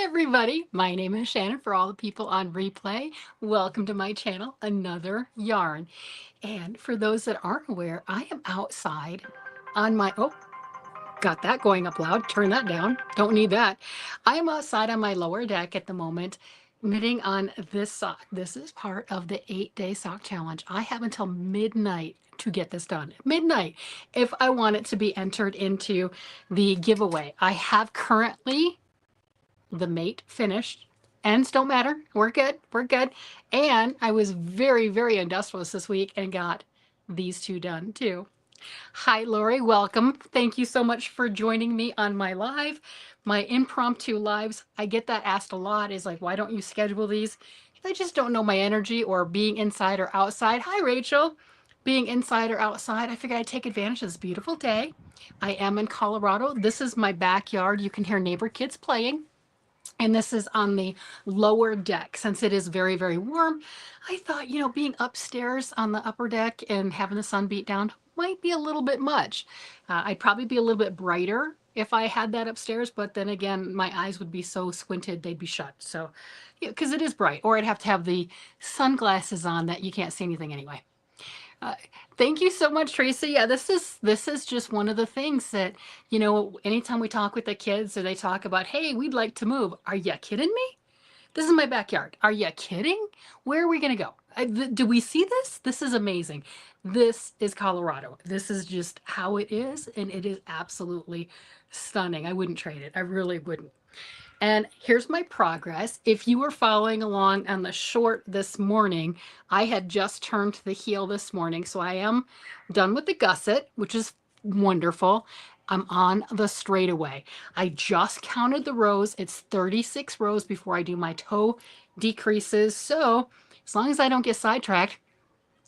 everybody, my name is Shannon. For all the people on replay, welcome to my channel, Another Yarn. And for those that aren't aware, I am outside on my, oh, got that going up loud, turn that down, don't need that. I am outside on my lower deck at the moment, knitting on this sock. This is part of the 8-day sock challenge. I have until midnight to get this done. Midnight, if I want it to be entered into the giveaway. I have currently the mate finished. Ends don't matter. We're good. We're good. And I was very, very industrious this week and got these two done too. Hi, Lori. Welcome. Thank you so much for joining me on my live, my impromptu lives. I get that asked a lot is like, why don't you schedule these? I just don't know my energy or being inside or outside. Hi, Rachel. Being inside or outside, I figured I'd take advantage of this beautiful day. I am in Colorado. This is my backyard. You can hear neighbor kids playing. And this is on the lower deck. Since it is very, very warm, I thought, being upstairs on the upper deck and having the sun beat down might be a little bit much. I'd probably be a little bit brighter if I had that upstairs, but then again, my eyes would be so squinted, they'd be shut. So, because it is bright, or I'd have to have the sunglasses on that you can't see anything anyway. Thank you so much, Tracy. Yeah, this is just one of the things that, anytime we talk with the kids or they talk about, hey, we'd like to move. Are you kidding me? This is my backyard. Are you kidding? Where are we going to go? Do we see this? This is amazing. This is Colorado. This is just how it is, and it is absolutely stunning. I wouldn't trade it. I really wouldn't. And here's my progress. If you were following along on the short this morning, I had just turned the heel this morning. So I am done with the gusset, which is wonderful. I'm on the straightaway. I just counted the rows. It's 36 rows before I do my toe decreases. So as long as I don't get sidetracked,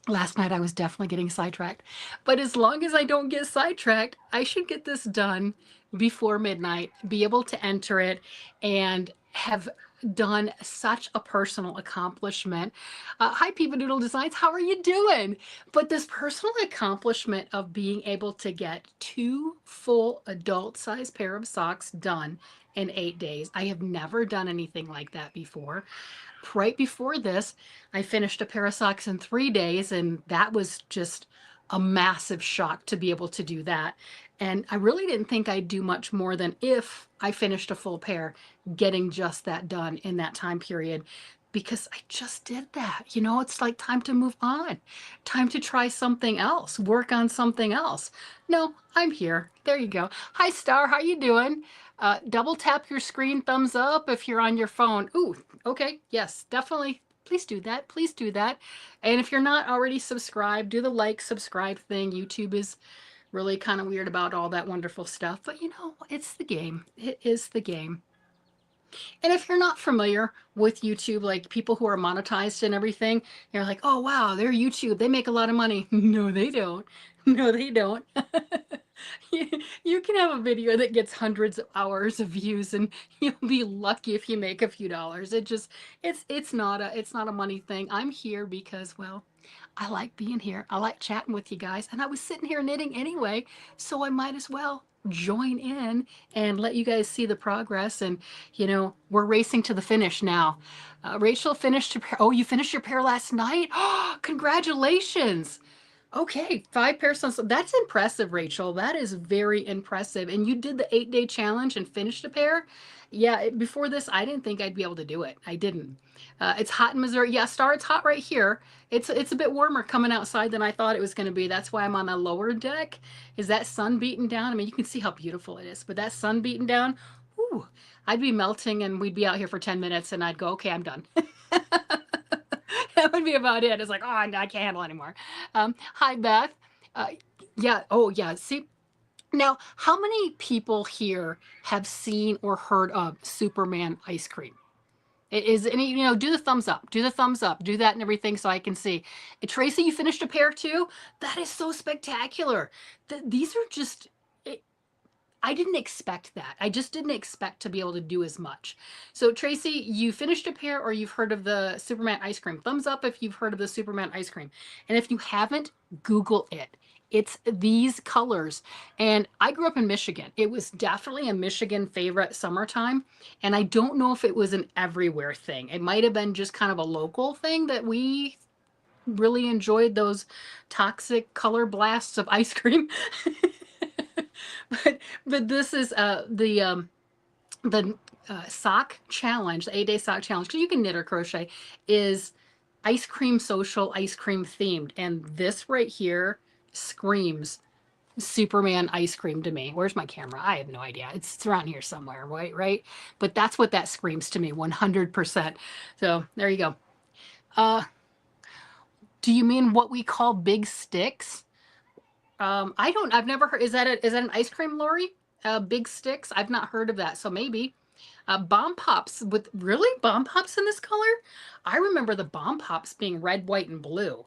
last night I was definitely getting sidetracked, but as long as I don't get sidetracked, I should get this done before midnight, be able to enter it, and have done such a personal accomplishment. Hi, Peepa Doodle Designs, how are you doing? But this personal accomplishment of being able to get 2 full adult-size pair of socks done in 8 days. I have never done anything like that before. Right before this, I finished a pair of socks in 3 days, and that was just a massive shock to be able to do that. And I really didn't think I'd do much more than if I finished a full pair, getting just that done in that time period, because I just did that. It's like time to move on, time to try something else, work on something else. No, I'm here. There you go. Hi, Star. How you doing? Double tap your screen, thumbs up if you're on your phone. Ooh, okay. Yes, definitely. Please do that. Please do that. And if you're not already subscribed, do the like, subscribe thing. YouTube is really kind of weird about all that wonderful stuff, but it's the game. It is the game. And if you're not familiar with YouTube, like people who are monetized and everything, you're like, oh, wow, they're YouTube. They make a lot of money. No, they don't. No, they don't. You can have a video that gets hundreds of hours of views and you'll be lucky if you make a few dollars. It's not a money thing. I'm here because, well, I like being here. I like chatting with you guys. And I was sitting here knitting anyway, so I might as well join in and let you guys see the progress. And, we're racing to the finish now. Rachel finished your pair. Oh, you finished your pair last night? Oh, congratulations. Okay, 5 pairs. That's impressive, Rachel. That is very impressive. And you did the 8-day challenge and finished a pair? Yeah, before this, I didn't think I'd be able to do it. I didn't. It's hot in Missouri. Yeah, Star, it's hot right here. It's a bit warmer coming outside than I thought it was going to be. That's why I'm on the lower deck. Is that sun beating down? I mean, you can see how beautiful it is, but that sun beating down, ooh, I'd be melting and we'd be out here for 10 minutes and I'd go, okay, I'm done. That would be about it. It's like, oh, I can't handle anymore. Hi, Beth. Yeah. Oh, yeah. See, now, how many people here have seen or heard of Superman ice cream? It is any, do the thumbs up, do the thumbs up, do that and everything so I can see. Tracy, you finished a pair too? That is so spectacular. These are just, I didn't expect that. I just didn't expect to be able to do as much. So Tracy, you finished a pair or you've heard of the Superman ice cream. Thumbs up if you've heard of the Superman ice cream. And if you haven't, Google it. It's these colors. And I grew up in Michigan. It was definitely a Michigan favorite summertime. And I don't know if it was an everywhere thing. It might have been just kind of a local thing that we really enjoyed those toxic color blasts of ice cream. But this is the sock challenge, the 8-day sock challenge, because you can knit or crochet, is ice cream social, ice cream themed. And this right here screams Superman ice cream to me. Where's my camera? I have no idea. It's around here somewhere, right? Right. But that's what that screams to me, 100%. So there you go. Uh, do you mean what we call big sticks? I've never heard, is that an ice cream, Lori? Big sticks? I've not heard of that. So maybe. Bomb pops with really bomb pops in this color. I remember the bomb pops being red, white, and blue,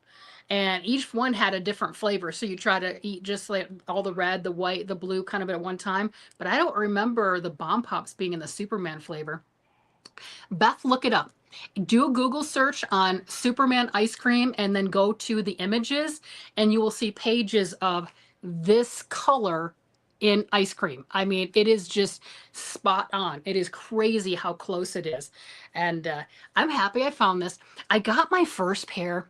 and each one had a different flavor. So you try to eat just like all the red, the white, the blue kind of at one time. But I don't remember the bomb pops being in the Superman flavor. Beth, look it up. Do a Google search on Superman ice cream and then go to the images, and you will see pages of this color in ice cream. I mean, it is just spot on. It is crazy how close it is. And I'm happy I found this. I got my first pair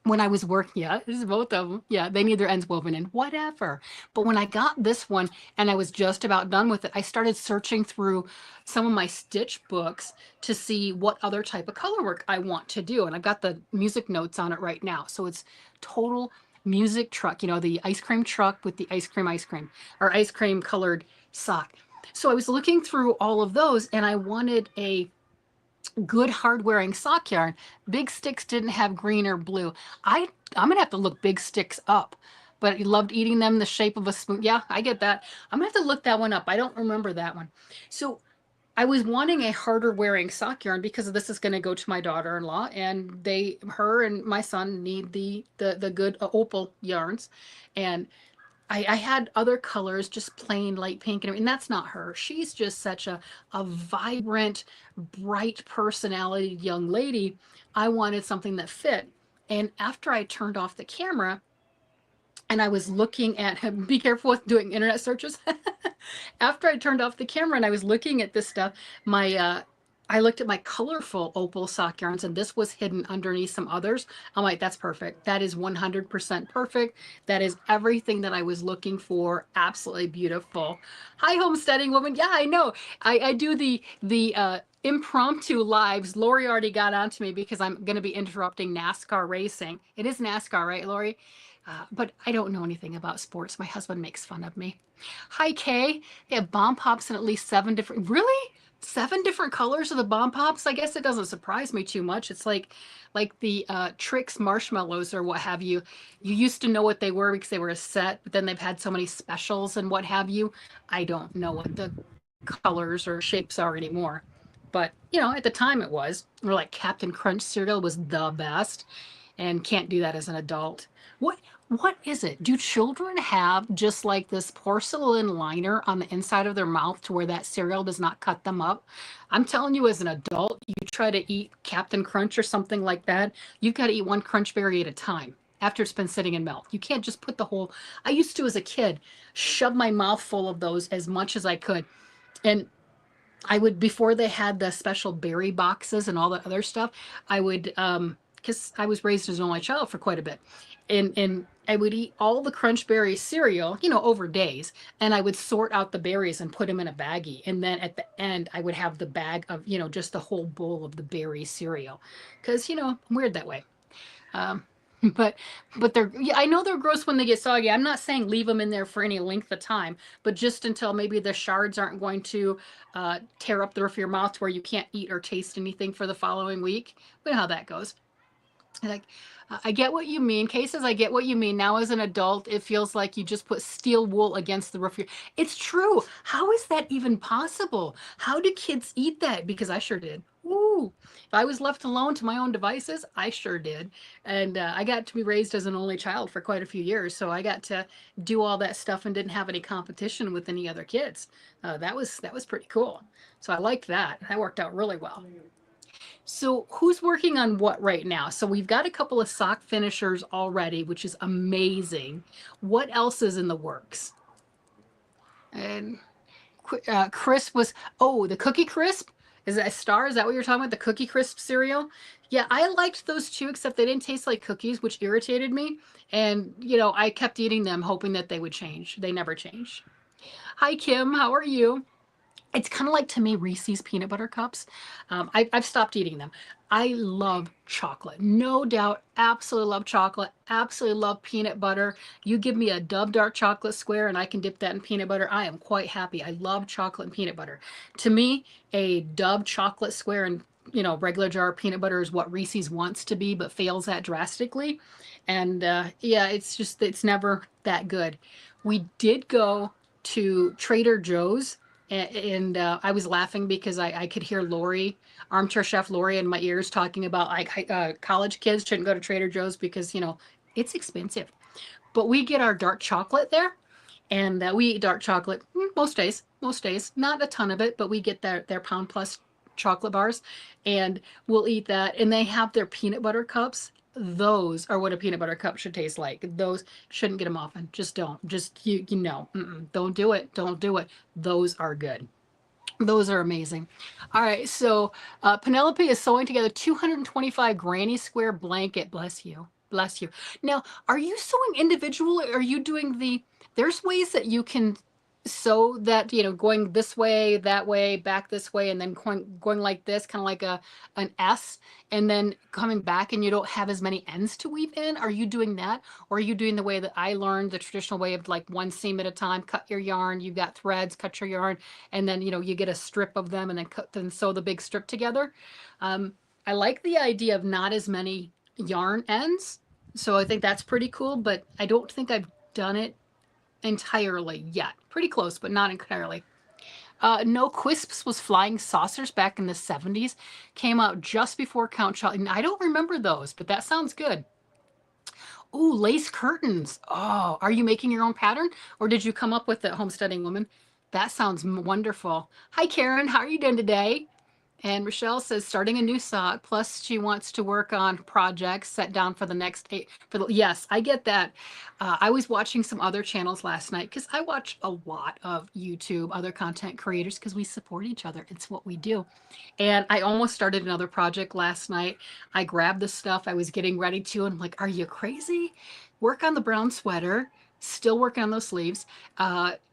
when I was working. Yeah, this is both of them. Yeah, they need their ends woven in, whatever. But when I got this one and I was just about done with it, I started searching through some of my stitch books to see what other type of color work I want to do. And I've got the music notes on it right now. So it's total music truck, the ice cream truck with the ice cream, or ice cream colored sock. So I was looking through all of those and I wanted a good hard wearing sock yarn. Big Sticks didn't have green or blue. I'm gonna have to look Big Sticks up, but he loved eating them in the shape of a spoon. Yeah, I get that. I'm gonna have to look that one up. I don't remember that one. So I was wanting a harder wearing sock yarn because this is going to go to my daughter-in-law, and her and my son need the good opal yarns. And I had other colors, just plain light pink, and that's not her. She's just such a vibrant, bright personality young lady. I wanted something that fit. And after I turned off the camera and I was looking at him, be careful with doing internet searches. After I turned off the camera and I was looking at this stuff, I looked at my colorful opal sock yarns, and this was hidden underneath some others. I'm like, that's perfect. That is 100% perfect. That is everything that I was looking for. Absolutely beautiful. Hi, homesteading woman. Yeah, I know. I do the impromptu lives. Lori already got onto me because I'm going to be interrupting NASCAR racing. It is NASCAR, right, Lori? But I don't know anything about sports. My husband makes fun of me. Hi, Kay. They have bomb pops in at least 7 different, really? 7 different colors of the bomb pops? I guess it doesn't surprise me too much. It's like the Trix marshmallows or what have you. You used to know what they were because they were a set, but then they've had so many specials and what have you. I don't know what the colors or shapes are anymore. But, at the time it was. Or like Captain Crunch cereal was the best, and can't do that as an adult. What is it? Do children have just like this porcelain liner on the inside of their mouth to where that cereal does not cut them up? I'm telling you, as an adult, you try to eat Captain Crunch or something like that, you've got to eat one crunch berry at a time after it's been sitting in milk. You can't just put the whole, I used to, as a kid, shove my mouth full of those as much as I could. And I would, before they had the special berry boxes and all the other stuff, I would, because I was raised as an only child for quite a bit, and I would eat all the Crunch Berry cereal, over days, and I would sort out the berries and put them in a baggie, and then at the end I would have the bag of, just the whole bowl of the berry cereal, because I'm weird that way. Um, but they're, yeah, I know they're gross when they get soggy. I'm not saying leave them in there for any length of time, but just until maybe the shards aren't going to tear up the roof of your mouth to where you can't eat or taste anything for the following week. We know how that goes. Like, I get what you mean. Cases, I get what you mean. Now, as an adult, it feels like you just put steel wool against the roof of your. It's true. How is that even possible? How do kids eat that? Because I sure did. Ooh, if I was left alone to my own devices, I sure did. And I got to be raised as an only child for quite a few years, so I got to do all that stuff and didn't have any competition with any other kids. That was pretty cool. So I liked that. That worked out really well. So who's working on what right now? So we've got a couple of sock finishers already, which is amazing. What else is in the works? And crisp was, oh, the cookie crisp. Is that a star? Is that what you're talking about? The cookie crisp cereal? Yeah, I liked those too, except they didn't taste like cookies, which irritated me. And, I kept eating them, hoping that they would change. They never changed. Hi, Kim. How are you? It's kind of like to me Reese's peanut butter cups. I've stopped eating them. I love chocolate, no doubt. Absolutely love chocolate. Absolutely love peanut butter. You give me a Dove dark chocolate square and I can dip that in peanut butter. I am quite happy. I love chocolate and peanut butter. To me, a Dove chocolate square and regular jar peanut butter is what Reese's wants to be, but fails at drastically. And yeah, it's never that good. We did go to Trader Joe's and I was laughing because I could hear Lori, armchair chef Lori, in my ears talking about like college kids shouldn't go to Trader Joe's because it's expensive. But we get our dark chocolate there, and we eat dark chocolate most days. Most days, not a ton of it, but we get their pound plus chocolate bars, and we'll eat that. And they have their peanut butter cups. Those are what a peanut butter cup should taste like. Those shouldn't get them often. Just don't. Just don't do it. Don't do it. Those are good. Those are amazing. All right, so Penelope is sewing together 225 granny square blanket. Bless you. Bless you. Now, are you sewing individual? Or are you doing there's ways that you can sew that, going this way, that way, back this way, and then going like this, kind of like an S, and then coming back and you don't have as many ends to weave in? Are you doing that? Or are you doing the way that I learned, the traditional way of like one seam at a time, cut your yarn, you've got threads, cut your yarn, and then you get a strip of them and then sew the big strip together. I like the idea of not as many yarn ends, so I think that's pretty cool, but I don't think I've done it entirely yet. Pretty close, but not entirely. No Quisps was Flying Saucers back in the 70s. Came out just before Count Chocula. And I don't remember those, but that sounds good. Ooh, lace curtains. Oh, are you making your own pattern or did you come up with it, homesteading woman? That sounds wonderful. Hi, Karen. How are you doing today? And Rochelle says starting a new sock. Plus, she wants to work on projects set down for the next eight. Yes, I get that. I was watching some other channels last night because I watch a lot of YouTube, other content creators because we support each other. It's what we do. And I almost started another project last night. I grabbed the stuff I was getting ready to, and I'm like, "Are you crazy? Work on the brown sweater." Still working on those sleeves.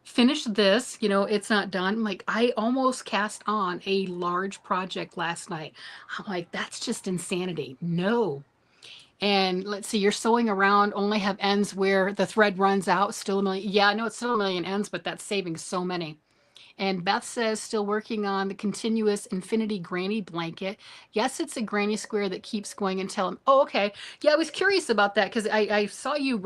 Finish this, it's not done. I'm like, I almost cast on a large project last night. I'm like, that's just insanity. No. And let's see, you're sewing around, only have ends where the thread runs out, still a million. Yeah, no, it's still a million ends, but that's saving so many. And Beth says, still working on the continuous infinity granny blanket. Yes, it's a granny square that keeps going until, oh, okay. Yeah, I was curious about that because I saw you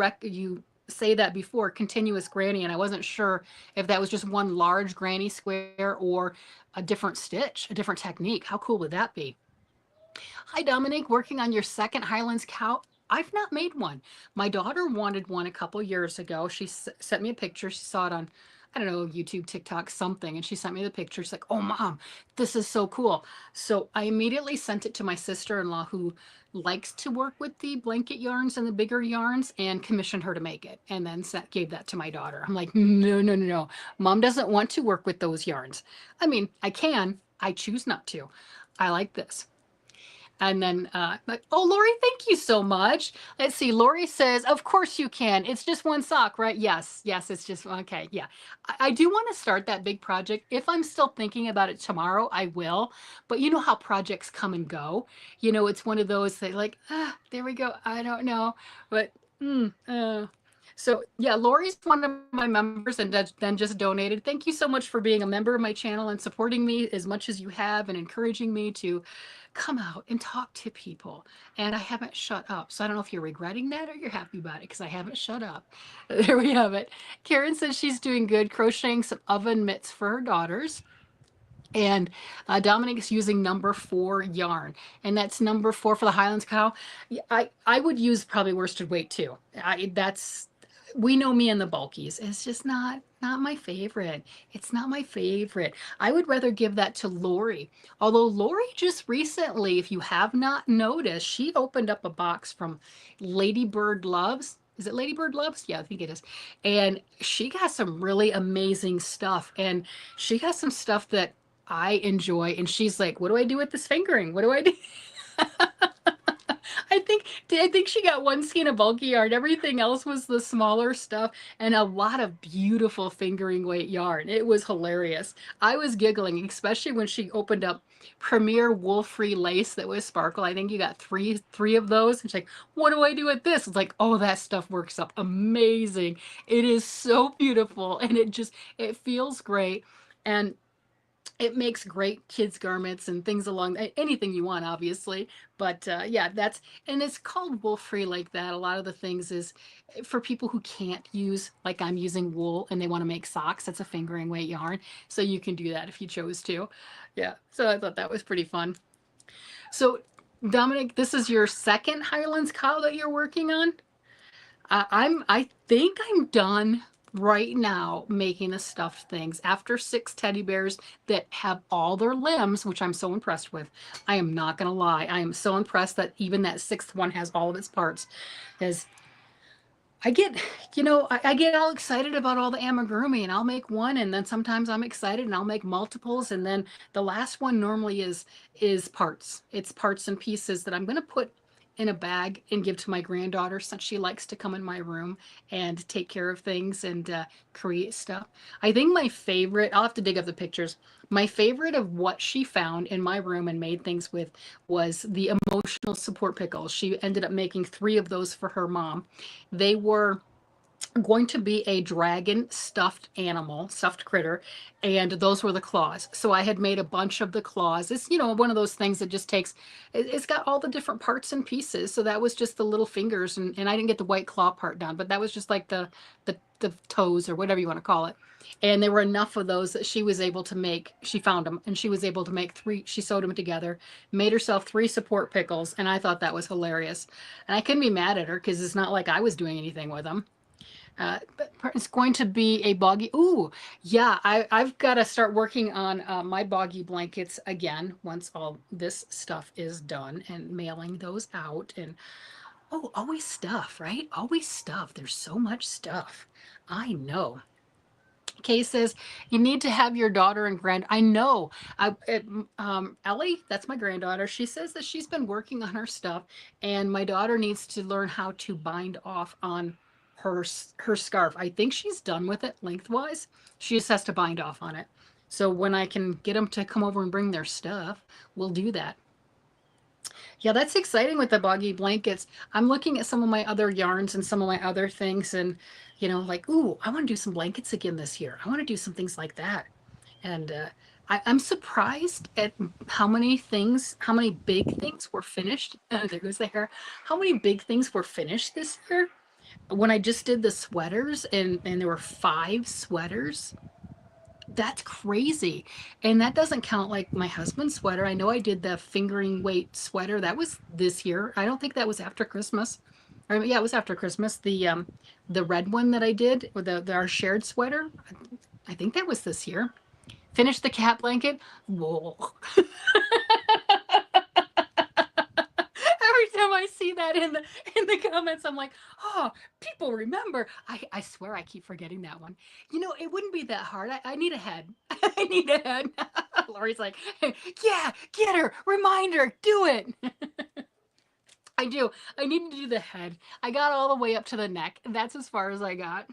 say that before, continuous granny, and I wasn't sure if that was just one large granny square or a different stitch, a different technique. How cool would that be? Hi, Dominic, working on your second Highlands cow. I've not made one. My daughter wanted one a couple years ago. She sent me a picture. She saw it on, I don't know, YouTube, TikTok, something, and she sent me the picture. She's like, "Oh, Mom, this is so cool." So I immediately sent it to my sister-in-law who likes to work with the blanket yarns and the bigger yarns and commissioned her to make it and then gave that to my daughter. I'm like, no, no, no, no. Mom doesn't want to work with those yarns. I mean, I can. I choose not to. I like this. And then, like, oh, Lori, thank you so much. Let's see. Lori says, of course you can. It's just one sock, right? Yes. Yes. It's just, okay. Yeah. I do want to start that big project. If I'm still thinking about it tomorrow, I will. But you know how projects come and go. It's one of those that like, there we go. I don't know. But, so yeah, Lori's one of my members and then just donated. Thank you so much for being a member of my channel and supporting me as much as you have and encouraging me to come out and talk to people. And I haven't shut up. So I don't know if you're regretting that or you're happy about it because I haven't shut up. There we have it. Karen says she's doing good, crocheting some oven mitts for her daughters. And Dominic is using number 4 yarn, and that's number 4 for the Highlands cow. I would use probably worsted weight too. That's we know me and the bulkies. It's just not my favorite. It's not my favorite. I would rather give that to Lori. Although Lori just recently, if you have not noticed, she opened up a box from Ladybird Loves. Is it Ladybird Loves? Yeah, I think it is. And she got some really amazing stuff. And she got some stuff that I enjoy. And she's like, what do I do with this fingering? What do I do? I think she got one skein of bulky yarn. Everything else was the smaller stuff and a lot of beautiful fingering weight yarn. It was hilarious. I was giggling, especially when she opened up Premier Wool Free Lace that was sparkle. I think you got three of those. And she's like, what do I do with this? It's like, oh, that stuff works up amazing. It is so beautiful and it feels great. And it makes great kids garments and things along anything you want, obviously. But yeah, and it's called wool free like that. A lot of the things is for people who can't use, like I'm using wool and they want to make socks. That's a fingering weight yarn, so you can do that if you chose to. Yeah, so I thought that was pretty fun. So Dominic, this is your second Highlands cow that you're working on. I think I'm done right now making the stuffed things after 6 teddy bears that have all their limbs, which I'm so impressed with. I am not gonna lie, I am so impressed that even that sixth one has all of its parts. Because I get, I get all excited about all the amigurumi, and I'll make one, and then sometimes I'm excited and I'll make multiples, and then the last one normally is parts. It's parts and pieces that I'm going to put in a bag and give to my granddaughter since she likes to come in my room and take care of things and create stuff. I think my favorite, I'll have to dig up the pictures. My favorite of what she found in my room and made things with was the emotional support pickles. She ended up making 3 of those for her mom. They were going to be a dragon stuffed animal, stuffed critter, and those were the claws. So I had made a bunch of the claws. It's, one of those things that just takes, it's got all the different parts and pieces. So that was just the little fingers, and I didn't get the white claw part done, but that was just like the toes or whatever you want to call it. And there were enough of those that she was able to make. She found them and she was able to make 3. She sewed them together, made herself 3 support pickles. And I thought that was hilarious. And I couldn't be mad at her because it's not like I was doing anything with them. But it's going to be a boggy. Ooh, yeah, I've got to start working on my boggy blankets again once all this stuff is done and mailing those out. And oh, always stuff, right? Always stuff. There's so much stuff. I know. Kay says you need to have your daughter and I know. Ellie, that's my granddaughter. She says that she's been working on her stuff, and my daughter needs to learn how to bind off on her scarf. I think she's done with it lengthwise. She just has to bind off on it. So when I can get them to come over and bring their stuff, we'll do that. Yeah, that's exciting with the boggy blankets. I'm looking at some of my other yarns and some of my other things, and like, ooh, I want to do some blankets again this year. I want to do some things like that. And I'm surprised at how many big things were finished. There goes the hair. How many big things were finished this year? When I just did the sweaters, and there were 5 sweaters. That's crazy. And that doesn't count like my husband's sweater. I know I did the fingering weight sweater. That was this year. I don't think that was after Christmas. Or yeah, it was after Christmas. The red one that I did with our shared sweater. I think that was this year. Finished the cat blanket. Whoa. Every time I see that in the comments, I'm like, oh, people remember. I swear I keep forgetting that one. It wouldn't be that hard. I need a head. I need a head. Lori's like, yeah, get her, remind her, do it. I do. I need to do the head. I got all the way up to the neck. That's as far as I got.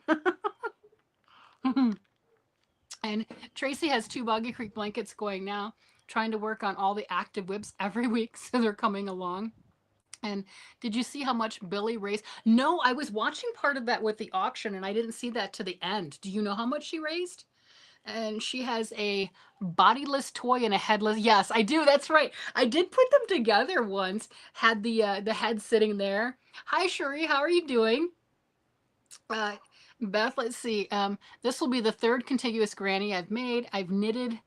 And Tracy has 2 Boggy Creek blankets going now, trying to work on all the active whips every week, so they're coming along. And did you see how much Billy raised? No, I was watching part of that with the auction and I didn't see that to the end. Do you know how much she raised? And she has a bodiless toy and a headless. Yes, I do. That's right. I did put them together once. Had the head sitting there. Hi, Shuri. How are you doing? Uh, Beth, let's see. This will be the 3rd contiguous granny I've made. I've knitted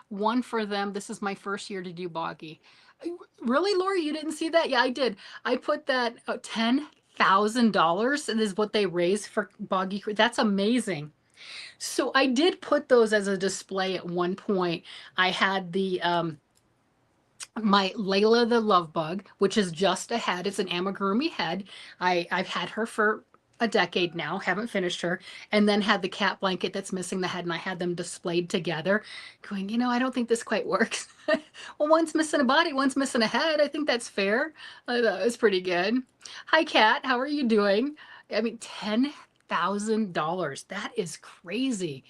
one for them. This is my first year to do boggy. Really, Lori? You didn't see that? Yeah, I did. I put that 10 $10,000 is what they raised for Boggy Creek. That's amazing. So I did put those as a display at one point. I had the my Layla the Love Bug, which is just a head. It's an amigurumi head. I've had her for a decade now, haven't finished her, and then had the cat blanket that's missing the head, and I had them displayed together, going, I don't think this quite works. Well, one's missing a body, one's missing a head. I think that's fair. I thought it was pretty good. Hi, Kat. How are you doing? I mean, $10,000. That is crazy.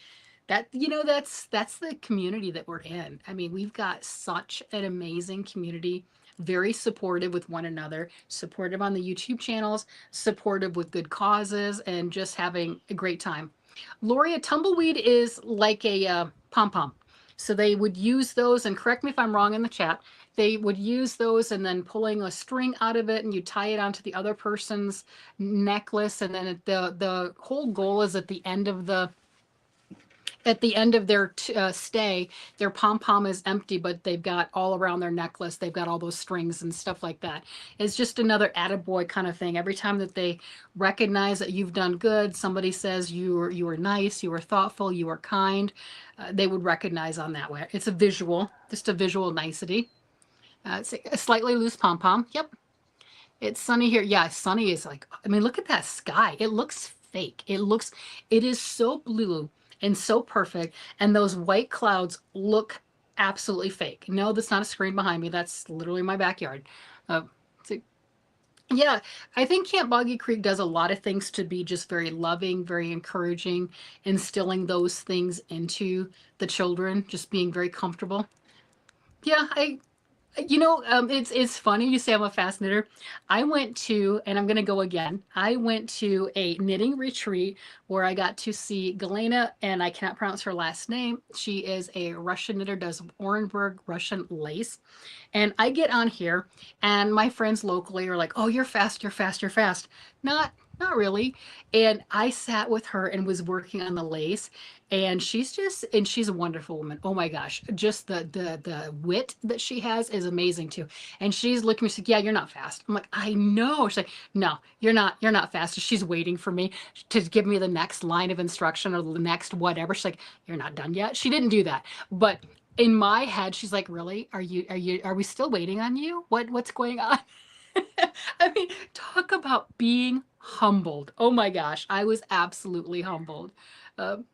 That's the community that we're in. I mean, we've got such an amazing community, very supportive with one another, supportive on the YouTube channels, supportive with good causes, and just having a great time. Lori, a tumbleweed is like a pom-pom. So they would use those, and correct me if I'm wrong in the chat, they would use those and then pulling a string out of it, and you tie it onto the other person's necklace, and then the whole goal is at the end of their stay, their pom-pom is empty, but they've got all around their necklace, they've got all those strings and stuff like that. It's just another attaboy kind of thing. Every time that they recognize that you've done good, somebody says you were nice, you were thoughtful, you were kind, they would recognize on that way. It's a visual, just a visual nicety. It's a slightly loose pom-pom. Yep. It's sunny here. Yeah, sunny is like, I mean, look at that sky. It looks fake. It is so blue and so perfect. And those white clouds look absolutely fake. No, that's not a screen behind me. That's literally my backyard. So, yeah, I think Camp Boggy Creek does a lot of things to be just very loving, very encouraging, instilling those things into the children, just being very comfortable. Yeah, it's funny you say I'm a fast knitter. I went to, and I'm going to go again. I went to a knitting retreat where I got to see Galena, and I cannot pronounce her last name. She is a Russian knitter, does Orenburg Russian lace. And I get on here, and my friends locally are like, "Oh, you're fast, you're fast, you're fast." Not really. And I sat with her and was working on the lace, and she's a wonderful woman. Oh my gosh, just the wit that she has is amazing too. And she's looking at me, she's like, "Yeah, you're not fast." I'm like, "I know." She's like, "No, you're not fast." She's waiting for me to give me the next line of instruction or the next whatever. She's like, "You're not done yet." She didn't do that, but in my head, she's like, "Really? Are we still waiting on you? What's going on?" I mean, talk about being humbled. Oh my gosh, I was absolutely humbled. Um,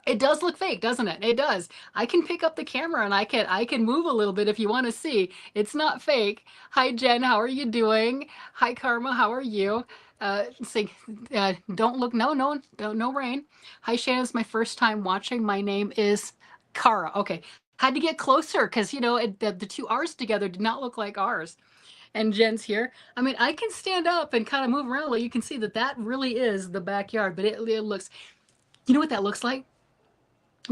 it does look fake, doesn't it? It does. I can pick up the camera and I can move a little bit if you want to see. It's not fake. Hi Jen, how are you doing? Hi Karma, how are you? Say, don't look. No, no, no rain. Hi Shannon, it's my first time watching. My name is Kara. Okay, had to get closer because the two R's together did not look like R's. And Jen's here. I mean, I can stand up and kind of move around. Well, you can see that really is the backyard, but it looks. You know what that looks like?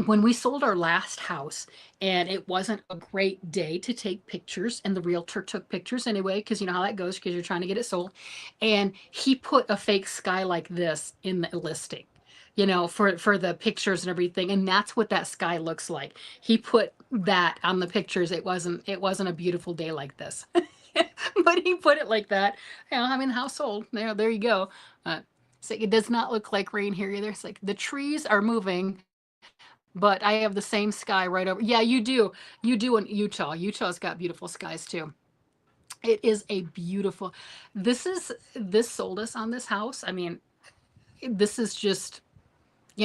When we sold our last house and it wasn't a great day to take pictures, and the realtor took pictures anyway, because you know how that goes, because you're trying to get it sold, and he put a fake sky like this in the listing, for the pictures and everything, and that's what that sky looks like. He put that on the pictures. It wasn't a beautiful day like this. But he put it like that. I'm in the household. There you go. So it does not look like rain here either. It's like the trees are moving, but I have the same sky right over. Yeah, you do. You do in Utah. Utah's got beautiful skies too. It is a beautiful. This sold us on this house. I mean, this is just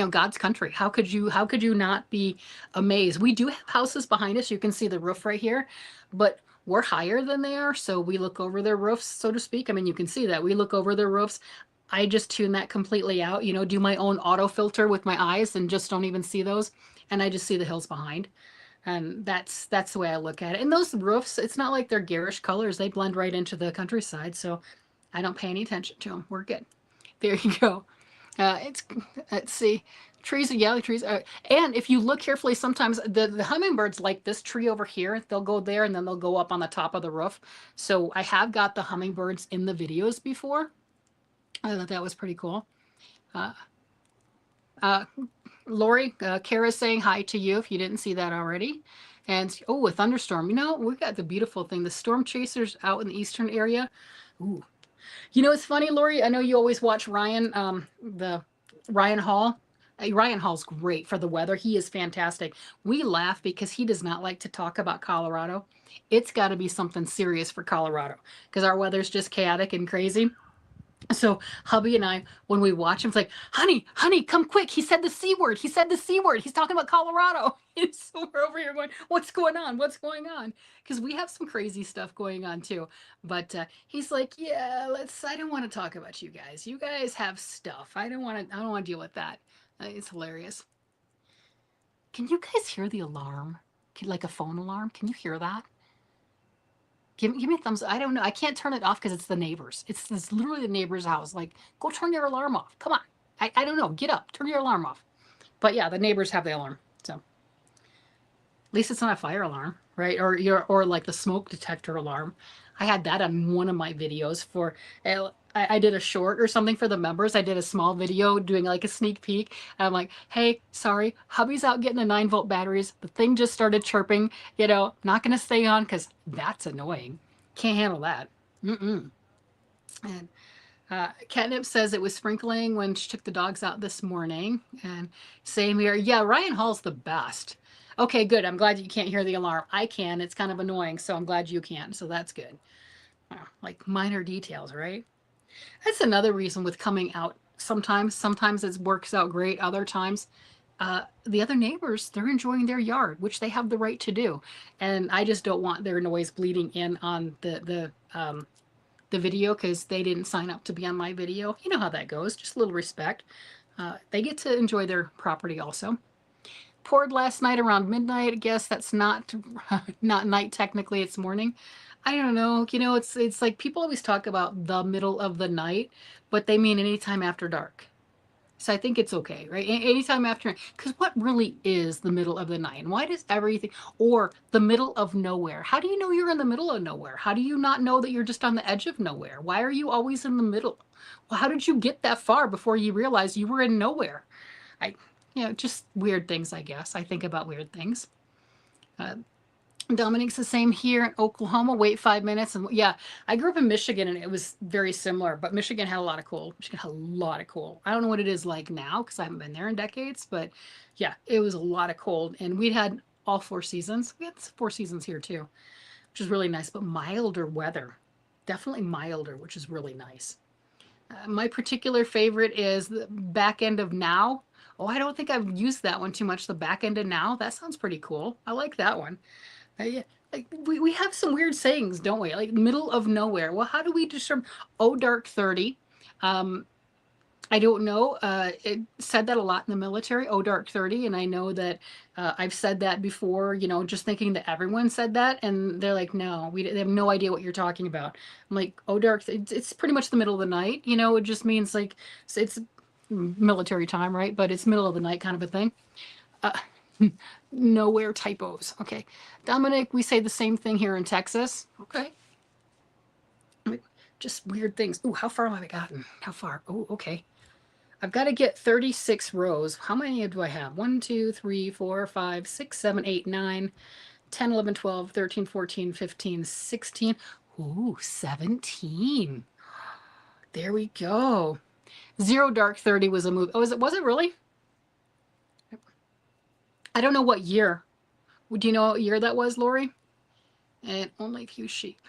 God's country. How could you not be amazed? We do have houses behind us. You can see the roof right here, but we're higher than they are, so we look over their roofs, so to speak. I mean, you can see that we look over their roofs. I just tune that completely out, do my own auto filter with my eyes and just don't even see those. And I just see the hills behind. And that's the way I look at it. And those roofs, it's not like they're garish colors. They blend right into the countryside. So I don't pay any attention to them. We're good. There you go. Let's see. Trees are yellow trees. And if you look carefully, sometimes the hummingbirds like this tree over here, they'll go there and then they'll go up on the top of the roof. So I have got the hummingbirds in the videos before. I thought that was pretty cool. Uh, Lori, Kara's saying hi to you if you didn't see that already. And, oh, a thunderstorm. We've got the beautiful thing. The storm chasers out in the eastern area. Ooh, You know, it's funny, Lori. I know you always watch Ryan, the Ryan Hall. Ryan Hall's great for the weather. He is fantastic. We laugh because he does not like to talk about Colorado. It's got to be something serious for Colorado because our weather's just chaotic and crazy. So hubby and I, when we watch him, it's like, honey, honey, come quick. He said the C word. He said the C word. He's talking about Colorado. And so we're over here going, what's going on? What's going on? Because we have some crazy stuff going on too. But he's like, yeah, I don't want to talk about you guys. You guys have stuff. I don't want to deal with that. It's hilarious. Can you guys hear the alarm? Like a phone alarm? Can you hear that? Give me a thumbs up. I don't know. I can't turn it off because it's the neighbors. It's literally the neighbor's house. Like, go turn your alarm off. Come on. I don't know. Get up. Turn your alarm off. But yeah, the neighbors have the alarm. So at least it's not a fire alarm, right? Or like the smoke detector alarm. I had that on one of my videos for I did a short or something for the members. I did a small video doing like a sneak peek. And I'm like, hey, sorry, hubby's out getting the 9-volt batteries. The thing just started chirping, not going to stay on because that's annoying. Can't handle that. Mm-mm. And Catnip says it was sprinkling when she took the dogs out this morning. And same here. Yeah, Ryan Hall's the best. Okay, good. I'm glad you can't hear the alarm. I can. It's kind of annoying, so I'm glad you can. So that's good. Like minor details, right? That's another reason with coming out. Sometimes it works out great. Other times, the other neighbors, they're enjoying their yard, which they have the right to do. And I just don't want their noise bleeding in on the video because they didn't sign up to be on my video. You know how that goes. Just a little respect. They get to enjoy their property also. Poured last night around midnight. I guess that's not not night technically. It's morning. I don't know. It's like people always talk about the middle of the night, but they mean anytime after dark. So I think it's okay, right? Anytime after, because what really is the middle of the night? And why does everything, or the middle of nowhere? How do you know you're in the middle of nowhere? How do you not know that you're just on the edge of nowhere? Why are you always in the middle? Well, how did you get that far before you realized you were in nowhere? I, just weird things, I guess. I think about weird things. Dominiqu's the same here in Oklahoma. Wait 5 minutes. And yeah, I grew up in Michigan and it was very similar, but Michigan had a lot of cold. Michigan had a lot of cold. I don't know what it is like now because I haven't been there in decades, but yeah, it was a lot of cold. And we had all 4 seasons. We had 4 seasons here too, which is really nice, but milder weather. Definitely milder, which is really nice. My particular favorite is the back end of now. Oh, I don't think I've used that one too much. The back end of now. That sounds pretty cool. I like that one. Yeah, like we have some weird sayings, don't we? Like middle of nowhere. Well, how do we determine? Oh, dark 30. I don't know. It said that a lot in the military. Oh, dark 30, and I know that I've said that before. Just thinking that everyone said that, and they're like, no, they have no idea what you're talking about. I'm like, oh, dark. It's pretty much the middle of the night. It just means like it's military time, right? But it's middle of the night kind of a thing. Nowhere typos. Okay. Dominic, we say the same thing here in Texas. Okay. Just weird things. Ooh, how far have I gotten? How far? Oh, okay. I've got to get 36 rows. How many do I have? 1, 2, 3, 4, 5, 6, 7, 8, 9, 10, 11, 12, 13, 14, 15, 16. Ooh, 17. There we go. Zero Dark 30 was a movie. Oh, was it really? I don't know what year. Do you know what year that was, Lori? And only a few sheep.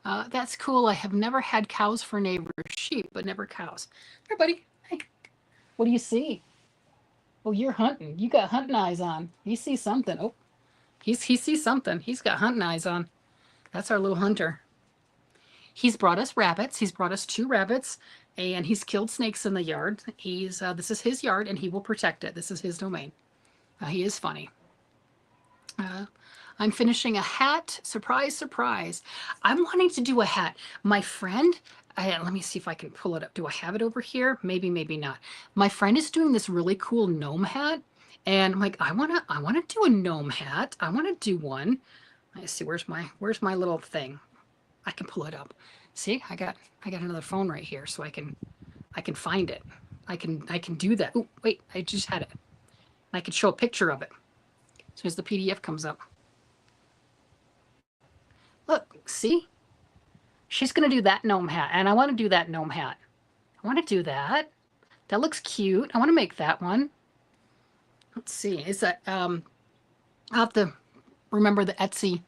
That's cool. I have never had cows for neighbors. Sheep, but never cows. Hey, buddy. Hey, what do you see? Oh, you're hunting. You got hunting eyes on. You see something. Oh, he sees something. He's got hunting eyes on. That's our little hunter. He's brought us rabbits. He's brought us 2 rabbits, and he's killed snakes in the yard. This is his yard, and he will protect it. This is his domain. He is funny. I'm finishing a hat. Surprise, surprise. I'm wanting to do a hat. My friend, let me see if I can pull it up. Do I have it over here? Maybe, maybe not. My friend is doing this really cool gnome hat. And I'm like, I wanna do a gnome hat. I wanna do one. Let's see, where's my little thing? I can pull it up. See, I got another phone right here, so I can find it. I can do that. Oh, wait, I just had it. I can show a picture of it. So as the PDF comes up. Look, see? She's going to do that gnome hat, and I want to do that gnome hat. I want to do that. That looks cute. I want to make that one. Let's see. Is that I'll have to remember the Etsy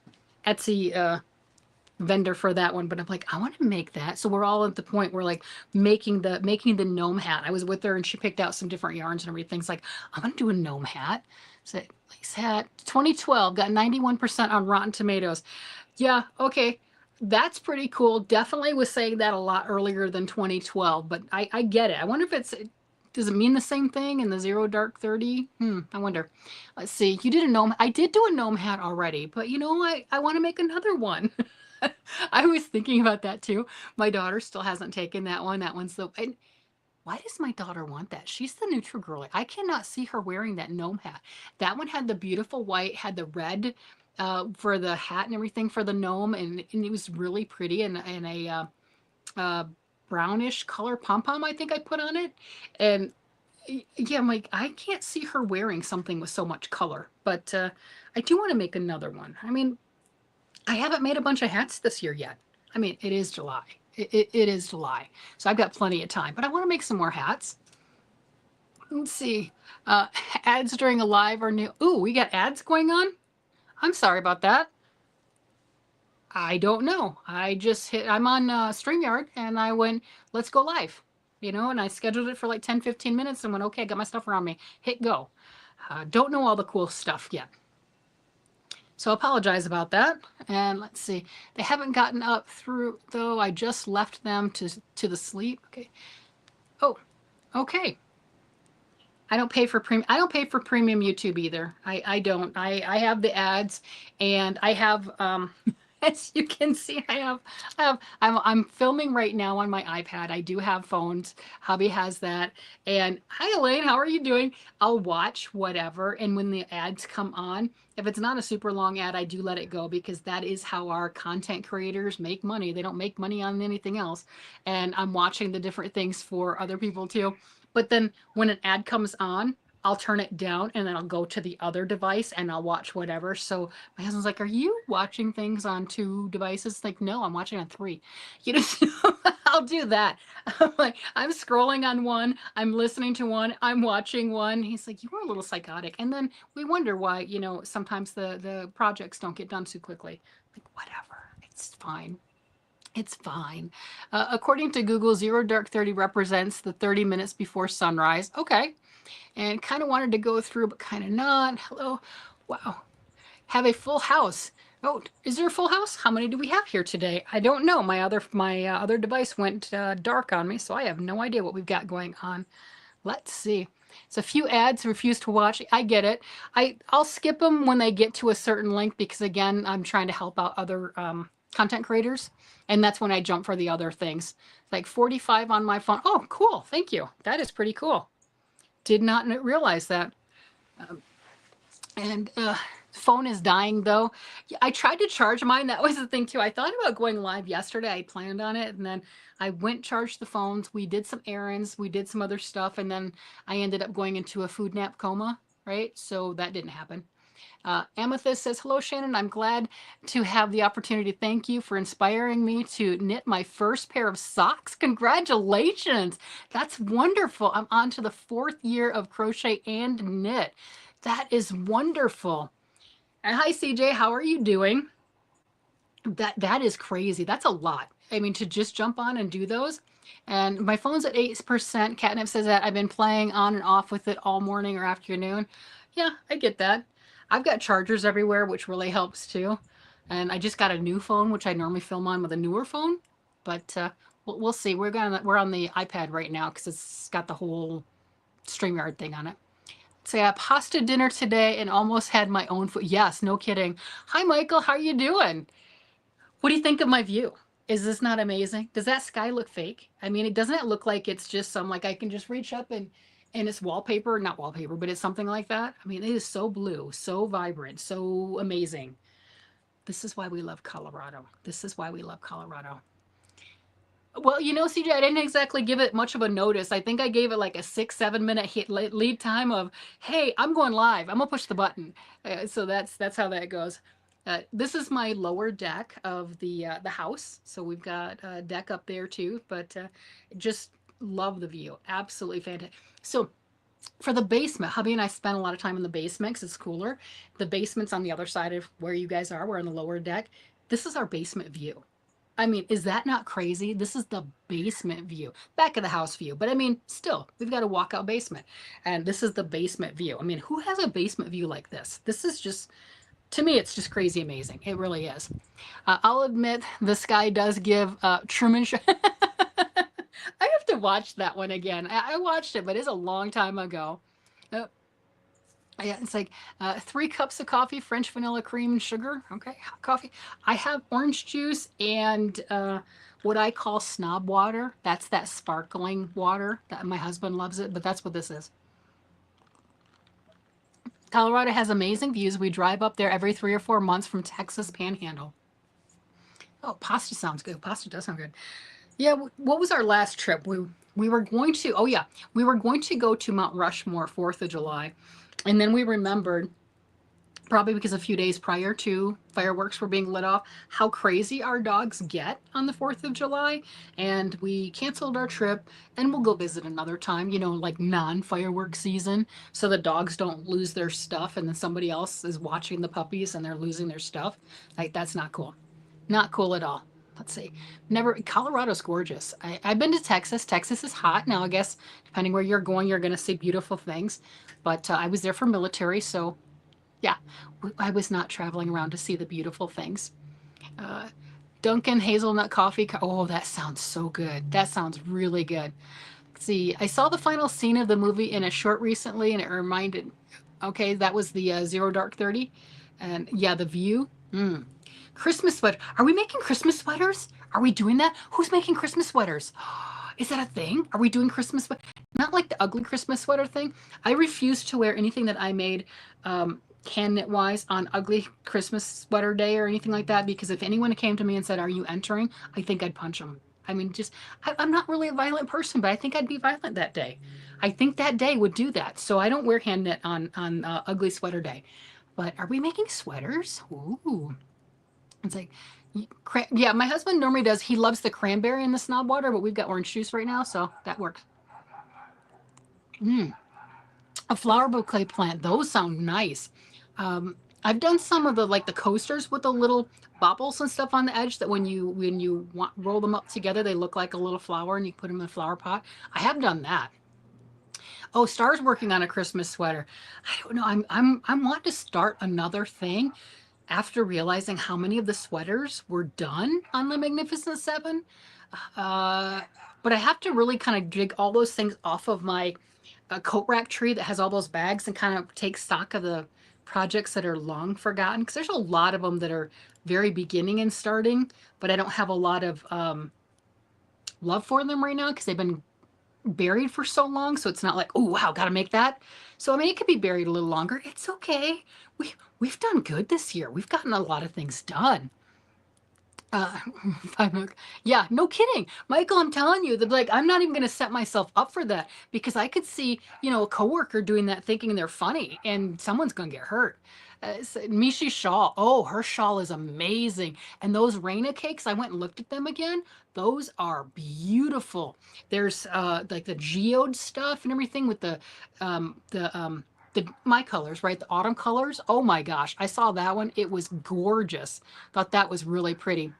vendor for that one, but I'm like, I want to make that. So we're all at the point where like making the gnome hat. I was with her and she picked out some different yarns and everything. It's like, I'm gonna do a gnome hat. So lace hat 2012 got 91% on Rotten Tomatoes. Yeah, okay. That's pretty cool. Definitely was saying that a lot earlier than 2012, but I get it. I wonder if does it mean the same thing in the Zero Dark 30? I wonder. Let's see. You did a gnome. I did do a gnome hat already, but you know, I want to make another one. I was thinking about that too. My daughter still hasn't taken that one. That one's the. And why does my daughter want that? She's the neutral girl. I cannot see her wearing that gnome hat. That one had the beautiful white, had the red for the hat and everything for the gnome, and it was really pretty and a brownish color pom pom. I think I put on it, and yeah, I'm like I can't see her wearing something with so much color, but I do want to make another one. I mean, I haven't made a bunch of hats this year yet. I mean, it is July. It is July. So I've got plenty of time, but I want to make some more hats. Let's see. Ads during a live are new. Ooh, we got ads going on? I'm sorry about that. I don't know. I'm on StreamYard and I went, let's go live. You know, and I scheduled it for like 10, 15 minutes and went, okay, I got my stuff around me. Hit go. Don't know all the cool stuff yet. So I apologize about that. And let's see. They haven't gotten up through, though. I just left them to the sleep. Okay. Oh, okay. I don't pay for premium. I don't pay for premium YouTube either. I don't. I have the ads, and I have as you can see, I'm filming right now on my iPad. I do have phones. Hubby has that. And hi Elaine, how are you doing? I'll watch whatever, and when the ads come on, if it's not a super long ad, I do let it go because that is how our content creators make money. They don't make money on anything else. And I'm watching the different things for other people too. But then when an ad comes on, I'll turn it down and then I'll go to the other device and I'll watch whatever. So my husband's like, are you watching things on 2 devices? Like, no, I'm watching on 3. You know, I'll do that. I'm like, I'm scrolling on one, I'm listening to one, I'm watching one. He's like, you are a little psychotic. And then we wonder why, you know, sometimes the projects don't get done too quickly. Like, whatever, it's fine. It's fine. According to Google, Zero Dark 30 represents the 30 minutes before sunrise. Okay. And kind of wanted to go through, but kind of not. Hello. Wow. Have a full house. Oh, is there a full house? How many do we have here today? I don't know. My other device went dark on me, so I have no idea what we've got going on. Let's see. It's a few ads refuse to watch. I get it. I'll skip them when they get to a certain length because again, I'm trying to help out other content creators. And that's when I jump for the other things. Like 45 on my phone. Oh, cool. Thank you. That is pretty cool. Did not realize that. And phone is dying though. I tried to charge mine. That was the thing too. I thought about going live yesterday. I planned on it and then I went charged the phones. We did some errands. We did some other stuff. And then I ended up going into a food nap coma, right? So that didn't happen. Amethyst says, hello, Shannon. I'm glad to have the opportunity. Thank you for inspiring me to knit my first pair of socks. Congratulations. That's wonderful. I'm on to the 4th year of crochet and knit. That is wonderful. And hi, CJ. How are you doing? That is crazy. That's a lot. I mean, to just jump on and do those. And my phone's at 8%. Catnip says that I've been playing on and off with it all morning or afternoon. Yeah, I get that. I've got chargers everywhere, which really helps too. And I just got a new phone, which I normally film on with a newer phone. But we'll see. We're on the iPad right now because it's got the whole StreamYard thing on it. So I had pasta dinner today and almost had my own food. Yes, no kidding. Hi, Michael. How are you doing? What do you think of my view? Is this not amazing? Does that sky look fake? I mean, doesn't it look like it's just some, like I can just reach up and it's wallpaper, not wallpaper, but it's something like that. I mean, it is so blue, so vibrant, so amazing. This is why we love Colorado. This is why we love Colorado. Well, you know, CJ, I didn't exactly give it much of a notice. I think I gave it like a 6-7 minute lead time of, hey, I'm going live. I'm gonna push the button. So that's how that goes. This is my lower deck of the house, so we've got a deck up there too. But just love the view, absolutely fantastic. So for the basement, hubby and I spent a lot of time in the basement because it's cooler. The basement's on the other side of where you guys are. We're on the lower deck. This is our basement view. I mean, is that not crazy? This is the basement view, back of the house view. But I mean, still, we've got a walkout basement. And this is the basement view. I mean, who has a basement view like this? This is just, to me, it's just crazy amazing. It really is. I'll admit, the sky does give Truman Show. I have to watch that one again. I watched it, but it's a long time ago. Uh, yeah, it's like 3 cups of coffee, French vanilla cream and sugar. Okay, hot coffee. I have orange juice and what I call snob water. That's that sparkling water. That my husband loves it, but that's what this is. Colorado has amazing views. We drive up there every 3 or 4 months from Texas Panhandle. Oh, pasta sounds good. Pasta does sound good. Yeah, what was our last trip? We were going to, oh yeah, we were going to go to Mount Rushmore 4th of July. And then we remembered, probably because a few days prior to fireworks were being lit off, how crazy our dogs get on the 4th of July. And we canceled our trip and we'll go visit another time, like non-firework season, so the dogs don't lose their stuff and then somebody else is watching the puppies and they're losing their stuff. Like, that's not cool. Not cool at all. Let's see. Never. Colorado's gorgeous. I've been to Texas. Texas is hot. Now, I guess depending where you're going, you're going to see beautiful things. But I was there for military, so yeah, I was not traveling around to see the beautiful things. Uh, Dunkin' hazelnut coffee. Oh, that sounds so good. That sounds really good. Let's see, I saw the final scene of the movie in a short recently, and it reminded. Okay, that was the Zero Dark 30, and yeah, the view. Christmas sweater. Are we making Christmas sweaters? Are we doing that? Who's making Christmas sweaters? Is that a thing? Are we doing Christmas sweater? Not like the ugly Christmas sweater thing. I refuse to wear anything that I made hand knit wise on ugly Christmas sweater day or anything like that, because if anyone came to me and said, "Are you entering?" I think I'd punch them. I mean, I'm not really a violent person, but I think I'd be violent that day. I think that day would do that. So I don't wear hand knit on ugly sweater day. But are we making sweaters? Ooh. It's like, yeah, my husband normally does. He loves the cranberry and the snob water, but we've got orange juice right now, so that works. A flower bouquet plant. Those sound nice. I've done some of the like the coasters with the little bobbles and stuff on the edge that when you roll them up together, they look like a little flower, and you put them in a flower pot. I have done that. Oh, Star's working on a Christmas sweater. I don't know. I'm wanting to start another thing after realizing how many of the sweaters were done on the Magnificent Seven. Uh, but I have to really kind of dig all those things off of my coat rack tree that has all those bags and kind of take stock of the projects that are long forgotten. Because there's a lot of them that are very beginning and starting, but I don't have a lot of love for them right now because they've been buried for so long. So it's not like, oh wow, gotta make that. So I mean, it could be buried a little longer. It's okay. We've done good this year. We've gotten a lot of things done. Uh, yeah, no kidding, Michael. I'm telling you that, like, I'm not even going to set myself up for that because I could see, a coworker doing that, thinking they're funny, and someone's going to get hurt. Mishi's shawl. Oh, her shawl is amazing. And those Raina cakes, I went and looked at them again. Those are beautiful. There's like the geode stuff and everything with the my colors, right? The autumn colors. Oh my gosh, I saw that one. It was gorgeous. Thought that was really pretty.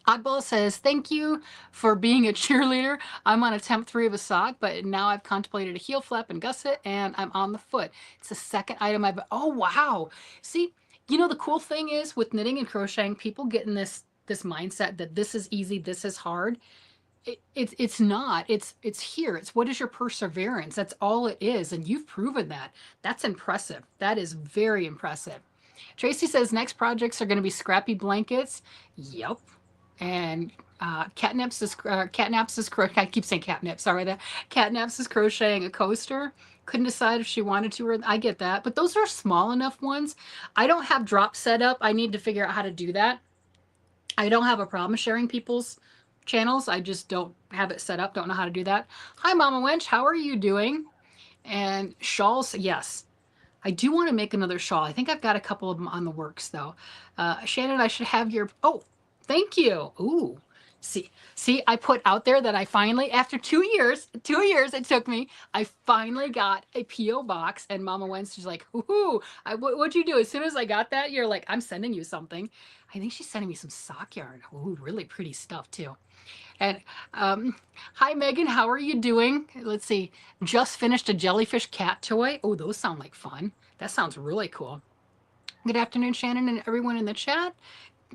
Oddball says, "Thank you for being a cheerleader. I'm on attempt 3 of a sock, but now I've contemplated a heel flap and gusset, and I'm on the foot. It's the second item I've, oh wow. See, the cool thing is with knitting and crocheting, people get in this mindset that this is easy, this is hard. It's not. It's here. It's what is your perseverance? That's all it is, and you've proven that. That's impressive. That is very impressive." Tracy says next projects are going to be scrappy blankets. Yep. And catnaps is I keep saying catnip. Sorry, that catnaps is crocheting a coaster. Couldn't decide if she wanted to, or I get that, but those are small enough ones. I don't have drop set up. I need to figure out how to do that. I don't have a problem sharing people's channels. I just don't have it set up. Don't know how to do that. Hi, Mama Wench. How are you doing? And Shawls, yes. I do want to make another shawl. I think I've got a couple of them on the works though. Shannon, I should have your, oh, thank you. Ooh, see, I put out there that I finally, after 2 years it took me, I finally got a P.O. box, and Mama Wednesday's like, ooh, what'd you do? As soon as I got that, you're like, I'm sending you something. I think she's sending me some sock yarn. Ooh, really pretty stuff too. And hi, Megan. How are you doing? Let's see. Just finished a jellyfish cat toy. Oh, those sound like fun. That sounds really cool. Good afternoon, Shannon, and everyone in the chat.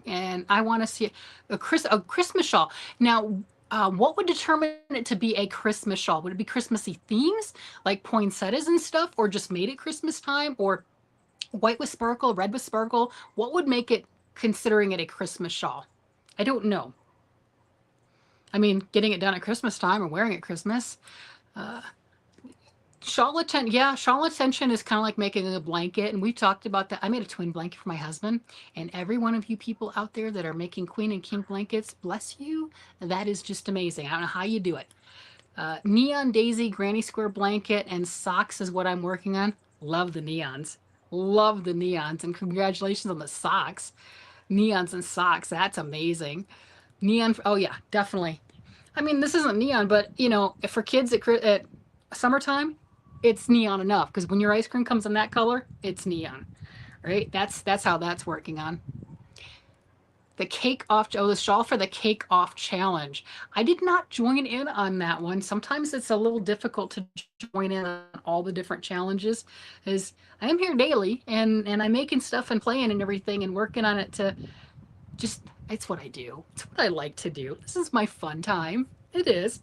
And I want to see a Christmas shawl. Now, what would determine it to be a Christmas shawl? Would it be Christmassy themes like poinsettias and stuff, or just made at Christmas time, or white with sparkle, red with sparkle? What would make it considering it a Christmas shawl? I don't know. I mean, getting it done at Christmas time or wearing it at Christmas. Uh, shawl attention, yeah, shawl attention is kind of like making a blanket, and we talked about that. I made a twin blanket for my husband, and every one of you people out there that are making queen and king blankets, bless you. That is just amazing. I don't know how you do it. Neon daisy granny square blanket and socks is what I'm working on. Love the neons. Love the neons, and congratulations on the socks. Neons and socks. That's amazing. Neon. Oh yeah, definitely. I mean, this isn't neon, but you know, for kids at summertime, it's neon enough, because when your ice cream comes in that color, it's neon, right? That's how that's working on. The cake off, oh, the shawl for the cake off challenge. I did not join in on that one. Sometimes it's a little difficult to join in on all the different challenges, as I am here daily and I'm making stuff and playing and everything and working on it to just, it's what I do. It's what I like to do. This is my fun time. It is.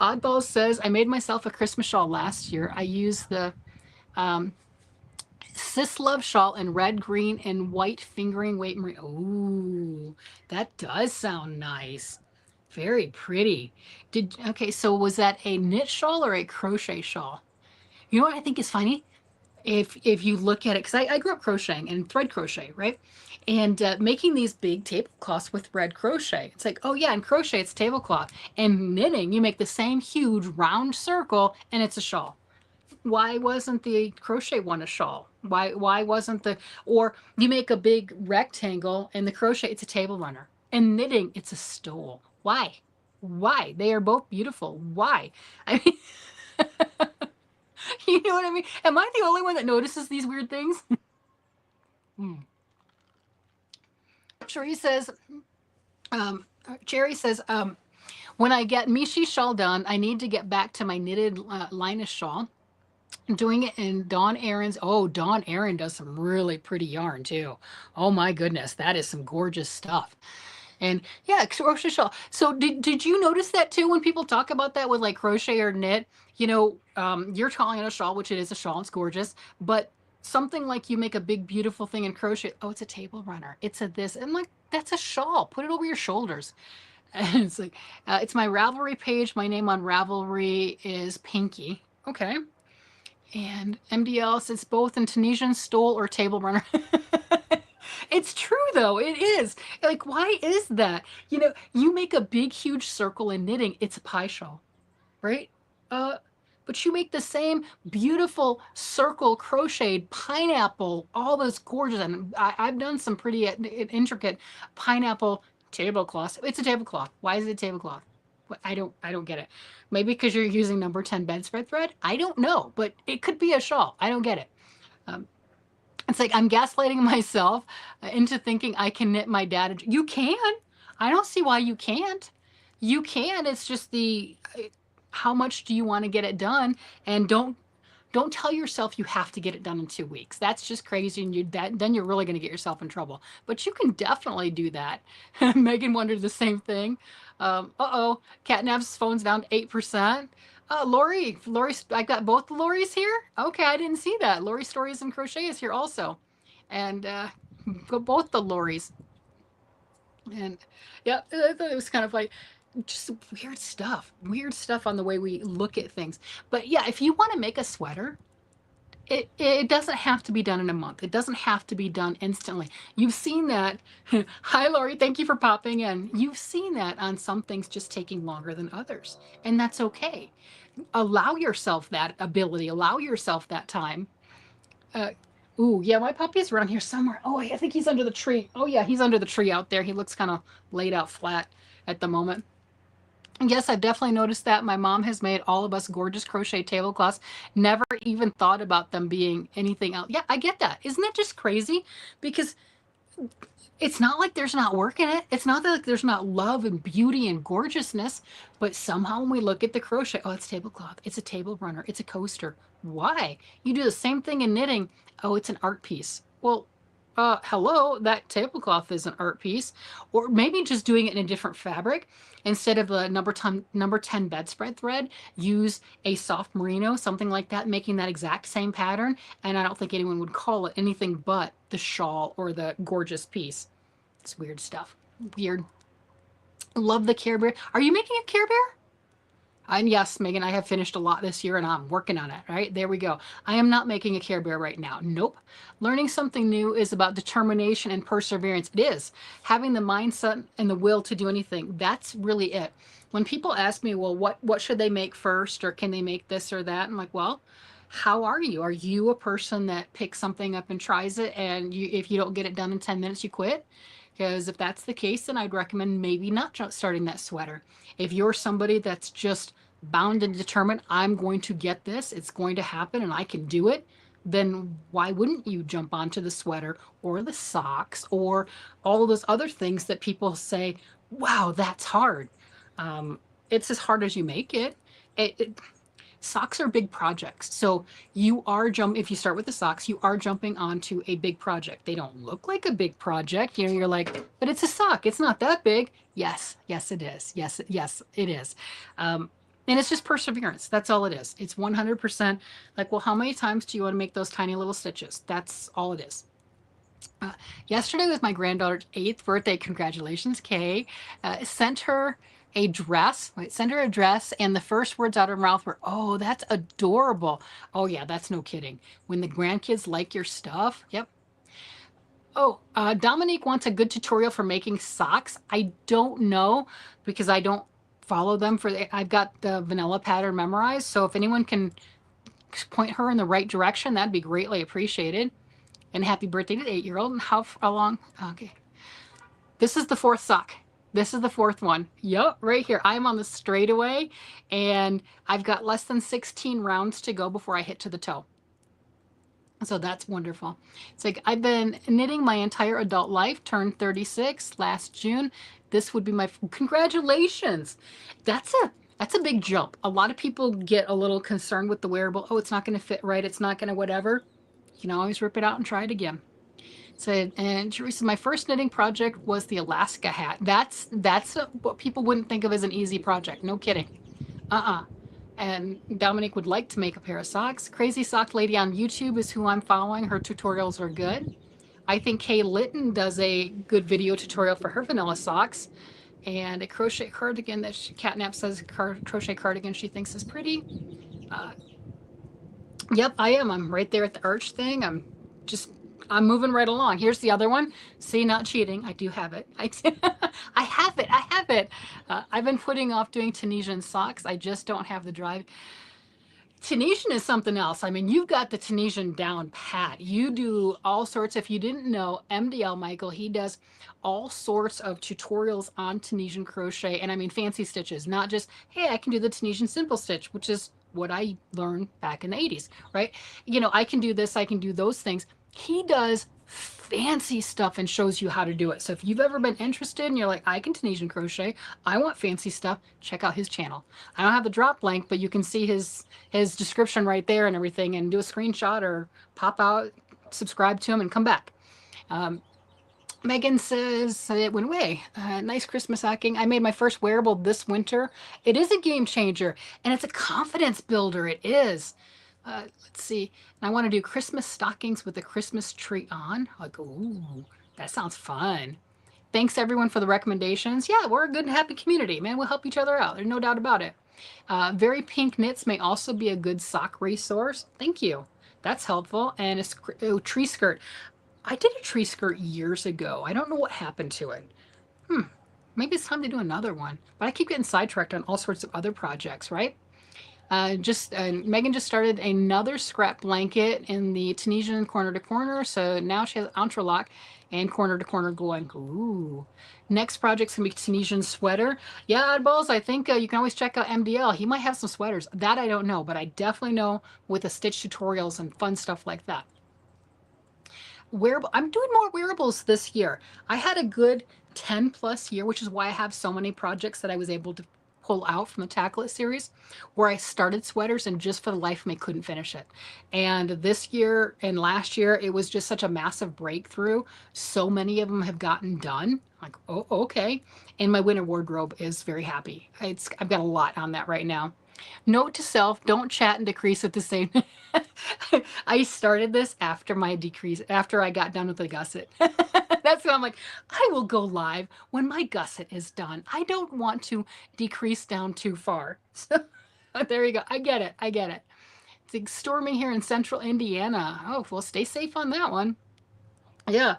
Oddball says, I made myself a Christmas shawl last year. I used the um, Sis Love shawl in red, green, and white fingering weight. Ooh, that does sound nice. Very pretty. Okay, so was that a knit shawl or a crochet shawl? You know what I think is funny? If you look at it, because I grew up crocheting and thread crochet, right? And making these big tablecloths with thread crochet. It's like, oh yeah, in crochet it's tablecloth. And knitting, you make the same huge round circle and it's a shawl. Why wasn't the crochet one a shawl? Why wasn't the, or you make a big rectangle and the crochet, it's a table runner. And knitting, it's a stole. Why? Why? They are both beautiful. Why? I mean, you know what I mean? Am I the only one that notices these weird things? Hmm. Cherry says, um, Cherry says, when I get Mishi shawl done, I need to get back to my knitted Linus shawl. I'm doing it in Dawn Aaron's. Oh, Dawn Aaron does some really pretty yarn too. Oh my goodness, that is some gorgeous stuff. And yeah, crochet shawl. So did you notice that too when people talk about that with like crochet or knit? You know, you're calling it a shawl, which it is a shawl. It's gorgeous, but something like you make a big beautiful thing in crochet. Oh, it's a table runner. It's a this, and like that's a shawl. Put it over your shoulders. And it's like it's my Ravelry page. My name on Ravelry is Pinky. Okay. And MDL says both in Tunisian stole or table runner. It's true though. It is. Like, why is that? You know, you make a big, huge circle in knitting. It's a pie shawl, right? Uh, but you make the same beautiful circle crocheted pineapple, all those gorgeous. And I've done some pretty intricate pineapple tablecloths. It's a tablecloth. Why is it a tablecloth? I don't get it. Maybe because you're using number 10 bedspread thread. I don't know, but it could be a shawl. I don't get it. Um, it's like I'm gaslighting myself into thinking I can knit my dad. You can. I don't see why you can't. You can. It's just the how much do you want to get it done, and don't tell yourself you have to get it done in 2 weeks. That's just crazy, and then you're really going to get yourself in trouble. But you can definitely do that. Megan wondered the same thing. Uh-oh, Catnap's phone's down to 8%. Lori, I got both the Loris here. Okay, I didn't see that. Lori Stories and Crochet is here also, and both the Loris. And yeah, I thought it was kind of like just weird stuff on the way we look at things. But yeah, if you want to make a sweater, it doesn't have to be done in a month. It doesn't have to be done instantly. You've seen that. Hi, Lori. Thank you for popping in. You've seen that on some things just taking longer than others, and that's okay. Allow yourself that ability. Allow yourself that time. Uh, ooh, yeah, my puppy's around here somewhere. Oh, I think he's under the tree. Oh, yeah, he's under the tree out there. He looks kind of laid out flat at the moment. And yes, I've definitely noticed that. My mom has made all of us gorgeous crochet tablecloths. Never even thought about them being anything else. Yeah, I get that. Isn't that just crazy? Because it's not like there's not work in it. It's not like there's not love and beauty and gorgeousness, but somehow when we look at the crochet, oh, it's tablecloth, it's a table runner, it's a coaster. Why? You do the same thing in knitting. Oh, it's an art piece. Well, hello, that tablecloth is an art piece. Or maybe just doing it in a different fabric. Instead of the number 10 bedspread thread, use a soft merino, something like that, making that exact same pattern. And I don't think anyone would call it anything but the shawl or the gorgeous piece. It's weird stuff. Weird. Love the Care Bear. Are you making a Care Bear? And yes, Megan, I have finished a lot this year and I'm working on it, right? There we go. I am not making a Care Bear right now. Nope. Learning something new is about determination and perseverance. It is. Having the mindset and the will to do anything. That's really it. When people ask me, well, what should they make first, or can they make this or that? I'm like, well, how are you? Are you a person that picks something up and tries it, and if you don't get it done in 10 minutes, you quit? Because if that's the case, then I'd recommend maybe not starting that sweater. If you're somebody that's just bound and determined, I'm going to get this, it's going to happen, and I can do it, then why wouldn't you jump onto the sweater or the socks or all of those other things that people say, wow, that's hard. It's as hard as you make it. Socks are big projects. So if you start with the socks, you are jumping onto a big project. They don't look like a big project. You're like, but it's a sock. It's not that big. Yes, yes, it is. Yes, it is. And it's just perseverance. That's all it is. It's 100% like, well, how many times do you want to make those tiny little stitches? That's all it is. Yesterday was my granddaughter's 8th birthday. Congratulations, Kay. Sent her a dress. Wait, sent her a dress, and the first words out of her mouth were, "Oh, that's adorable." Oh yeah, that's no kidding. When the grandkids like your stuff, yep. Oh, Dominique wants a good tutorial for making socks. I don't know because I don't follow them I've got the vanilla pattern memorized. So if anyone can point her in the right direction, that'd be greatly appreciated. And happy birthday to the 8-year-old. And how long? Okay. This is the 4th sock. This is the 4th one. Yep, right here. I'm on the straightaway, and I've got less than 16 rounds to go before I hit to the toe. So that's wonderful. It's like I've been knitting my entire adult life, turned 36 last June. This would be my congratulations. That's a big jump. A lot of people get a little concerned with the wearable. Oh, it's not going to fit right. It's not going to whatever. You can always rip it out and try it again. So, and Teresa, my first knitting project was the Alaska hat. That's what people wouldn't think of as an easy project. No kidding. And Dominic would like to make a pair of socks. Crazy Sock Lady on YouTube is who I'm following. Her tutorials are good. I think Kay Litton does a good video tutorial for her vanilla socks. And a crochet cardigan that Catnap says crochet cardigan she thinks is pretty. Yep, I am. I'm right there at the arch thing. I'm moving right along. Here's the other one. See, not cheating. I do have it. I have it. I have it. I've been putting off doing Tunisian socks. I just don't have the drive. Tunisian is something else. I mean, you've got the Tunisian down pat. You do all sorts. If you didn't know, MDL Michael, he does all sorts of tutorials on Tunisian crochet. And I mean, fancy stitches, not just, hey, I can do the Tunisian simple stitch, which is what I learned back in the 80s, right? You know, I can do this, I can do those things. He does fancy stuff and shows you how to do it. So if you've ever been interested and you're like, I can Tunisian crochet, I want fancy stuff, check out his channel. I don't have the drop link, but you can see his description right there and everything, and do a screenshot or pop out, subscribe to him, and come back. Megan says it went away. Nice Christmas hacking. I made my first wearable this winter. It is a game changer, and it's a confidence builder. It is. Let's see. I want to do Christmas stockings with a Christmas tree on. Like, ooh, that sounds fun. Thanks everyone for the recommendations. Yeah, we're a good and happy community, man. We'll help each other out. There's no doubt about it. Very Pink Knits may also be a good sock resource. Thank you. That's helpful. And a tree skirt. I did a tree skirt years ago. I don't know what happened to it. Maybe it's time to do another one. But I keep getting sidetracked on all sorts of other projects, right? Just Megan just started another scrap blanket in the Tunisian corner to corner. So now she has entrelac and corner to corner going. Ooh. Next project's gonna be Tunisian sweater. Yeah, oddballs. I think you can always check out MDL. He might have some sweaters. That I don't know, but I definitely know with the stitch tutorials and fun stuff like that. Wearable. I'm doing more wearables this year. I had a good 10 plus year, which is why I have so many projects that I was able to pull out from the Tackle It series, where I started sweaters and just for the life of me couldn't finish it. And this year and last year, it was just such a massive breakthrough. So many of them have gotten done. Like, oh, okay. And my winter wardrobe is very happy. I've got a lot on that right now. Note to self, don't chat and decrease at the same. I started this after my decrease, after I got done with the gusset. That's why I'm like, I will go live when my gusset is done. I don't want to decrease down too far. So there you go. I get it. I get it. It's storming here in central Indiana. Oh, well, stay safe on that one. Yeah.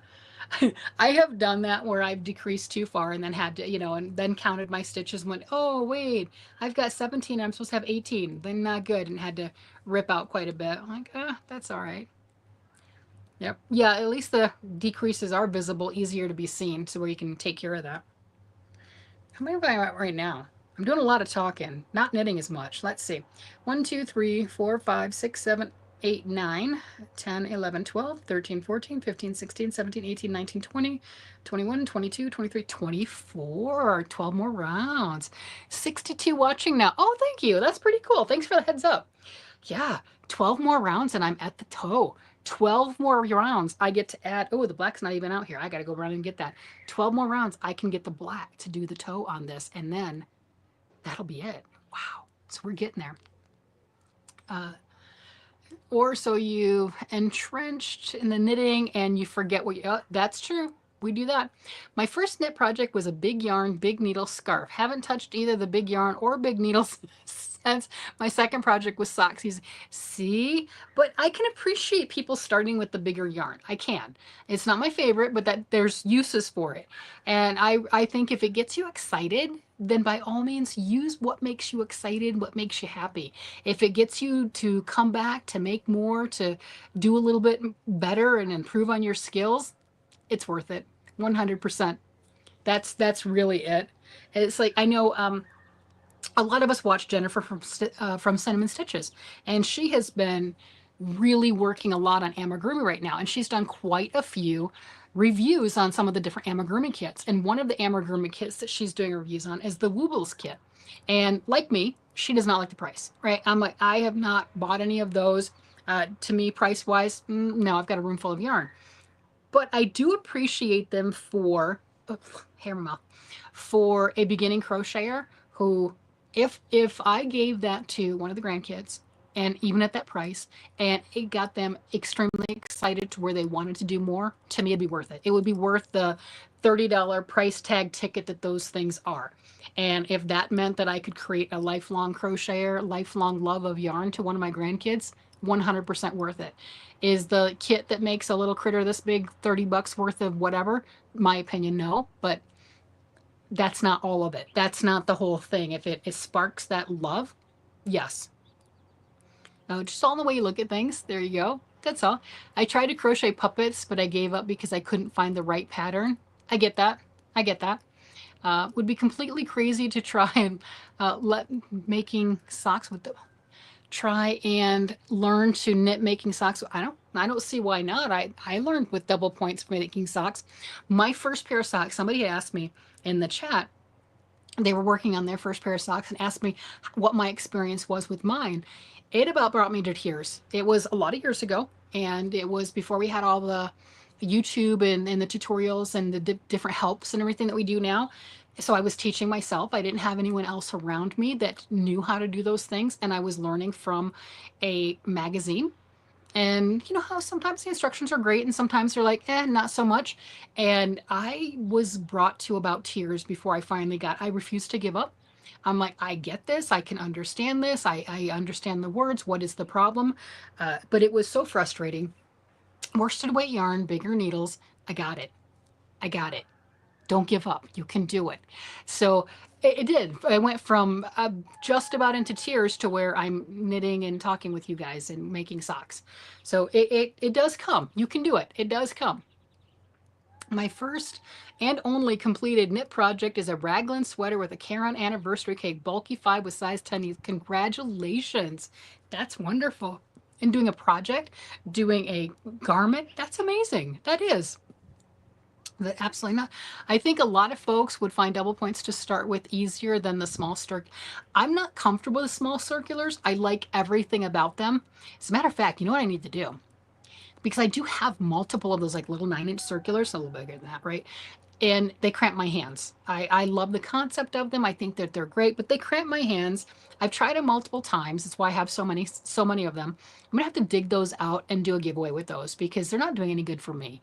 I have done that where I've decreased too far and then had to, and then counted my stitches and went, oh, wait, I've got 17. I'm supposed to have 18. Then not good. And had to rip out quite a bit. I'm like, that's all right. Yep. Yeah, at least the decreases are visible, easier to be seen, so where you can take care of that. How many am I at right now? I'm doing a lot of talking, not knitting as much. Let's see. 1, 2, 3, 4, 5, 6, 7, 8, 9, 10, 11, 12, 13, 14, 15, 16, 17, 18, 19, 20, 21, 22, 23, 24. 12 more rounds. 62 watching now. Oh, thank you. That's pretty cool. Thanks for the heads up. Yeah, 12 more rounds and I'm at the toe. 12 more rounds I get to add. Oh, the black's not even out here. I got to go run and get that. 12 more rounds I can get the black to do the toe on this, and then that'll be it. Wow. So we're getting there. Or so you entrenched in the knitting and you forget what you, that's true. We do that. My first knit project was a big yarn, big needle scarf. Haven't touched either the big yarn or big needles since my second project was socks. See, but I can appreciate people starting with the bigger yarn. I can. It's not my favorite, but that there's uses for it. And I think if it gets you excited, then by all means use what makes you excited, what makes you happy. If it gets you to come back, to make more, to do a little bit better and improve on your skills, it's worth it. 100%. That's really it. It's like I know a lot of us watch Jennifer from Cinnamon Stitches, and she has been really working a lot on amigurumi right now, and she's done quite a few reviews on some of the different amigurumi kits. And one of the amigurumi kits that she's doing reviews on is the Woobles kit. And like me, she does not like the price, right? I'm like, I have not bought any of those. To me, price wise, no, I've got a room full of yarn. But I do appreciate them for hair mouth, for a beginning crocheter who, if I gave that to one of the grandkids, and even at that price, and it got them extremely excited to where they wanted to do more, to me it'd be worth it. It would be worth the $30 price tag ticket that those things are. And if that meant that I could create a lifelong crocheter, lifelong love of yarn to one of my grandkids, 100% worth it. Is the kit that makes a little critter this big $30 worth of whatever? My opinion, no. But that's not all of it. That's not the whole thing. If it sparks that love, yes. Just all the way you look at things. There you go. That's all. I tried to crochet puppets, but I gave up because I couldn't find the right pattern. I get that. I get that. Would be completely crazy to try and let making socks with the try and learn to knit making socks. I don't see why not. I learned with double points for making socks. My first pair of socks, somebody asked me in the chat, they were working on their first pair of socks and asked me what my experience was with mine. It about brought me to tears. It was a lot of years ago, and it was before we had all the YouTube and the tutorials and the different helps and everything that we do now. So I was teaching myself. I didn't have anyone else around me that knew how to do those things, and I was learning from a magazine. And you know how sometimes the instructions are great and sometimes they're like, not so much. And I was brought to about tears before I finally I refused to give up. I'm like, I get this. I can understand this. I understand the words. What is the problem? But it was so frustrating. Worsted weight yarn, bigger needles. I got it. I got it. Don't give up. You can do it. So it did. I went from just about into tears to where I'm knitting and talking with you guys and making socks. So it does come. You can do it. It does come. My first and only completed knit project is a raglan sweater with a Caron anniversary cake, bulky 5 with size 10. Congratulations. That's wonderful. And doing a project, doing a garment, that's amazing. That is. But absolutely not. I think a lot of folks would find double points to start with easier than the small circ. I'm not comfortable with small circulars. I like everything about them. As a matter of fact, you know what I need to do? Because I do have multiple of those like little 9-inch circulars, a little bigger than that, right? And they cramp my hands. I love the concept of them. I think that they're great, but they cramp my hands. I've tried them multiple times. That's why I have so many of them. I'm gonna have to dig those out and do a giveaway with those because they're not doing any good for me.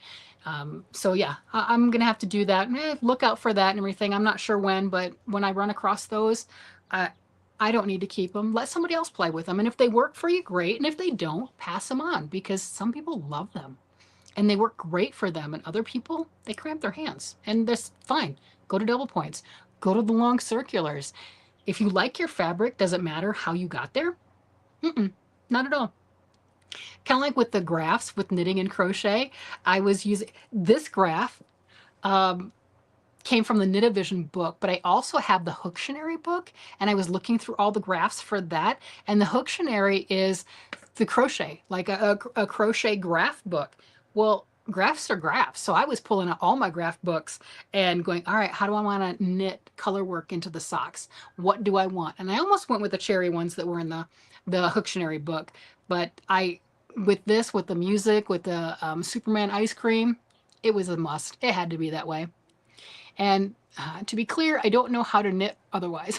So yeah, I'm gonna have to do that. Look out for that and everything. I'm not sure when, but when I run across those, I I don't need to keep them. Let somebody else play with them. And if they work for you, great. And if they don't, pass them on because some people love them and they work great for them. And other people, they cramp their hands. And that's fine. Go to double points. Go to the long circulars. If you like your fabric, does it matter how you got there? Mm-mm, not at all. Kind of like with the graphs with knitting and crochet. I was using this graph. Um, Came from the Knit-A-Vision book, but I also have the Hooktionary book, and I was looking through all the graphs for that. And the Hooktionary is the crochet, like a crochet graph book. Well, graphs are graphs. So I was pulling out all my graph books and going, all right, how do I want to knit color work into the socks? What do I want? And I almost went with the cherry ones that were in the Hooktionary book. But with this, with the music, with the Superman ice cream, it was a must. It had to be that way. And to be clear, I don't know how to knit otherwise.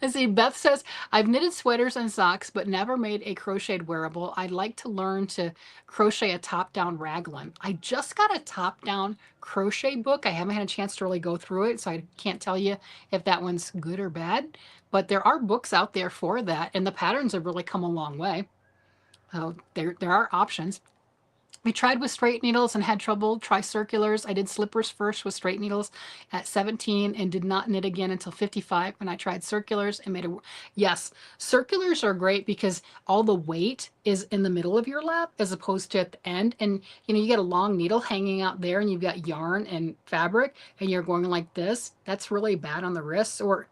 Let's see, Beth says, I've knitted sweaters and socks, but never made a crocheted wearable. I'd like to learn to crochet a top-down raglan. I just got a top-down crochet book. I haven't had a chance to really go through it, so I can't tell you if that one's good or bad. But there are books out there for that, and the patterns have really come a long way. So there are options. We tried with straight needles and had trouble. Try circulars. I did slippers first with straight needles at 17 and did not knit again until 55 when I tried circulars and made a. Yes, circulars are great because all the weight is in the middle of your lap as opposed to at the end. And you get a long needle hanging out there and you've got yarn and fabric and you're going like this. That's really bad on the wrists, or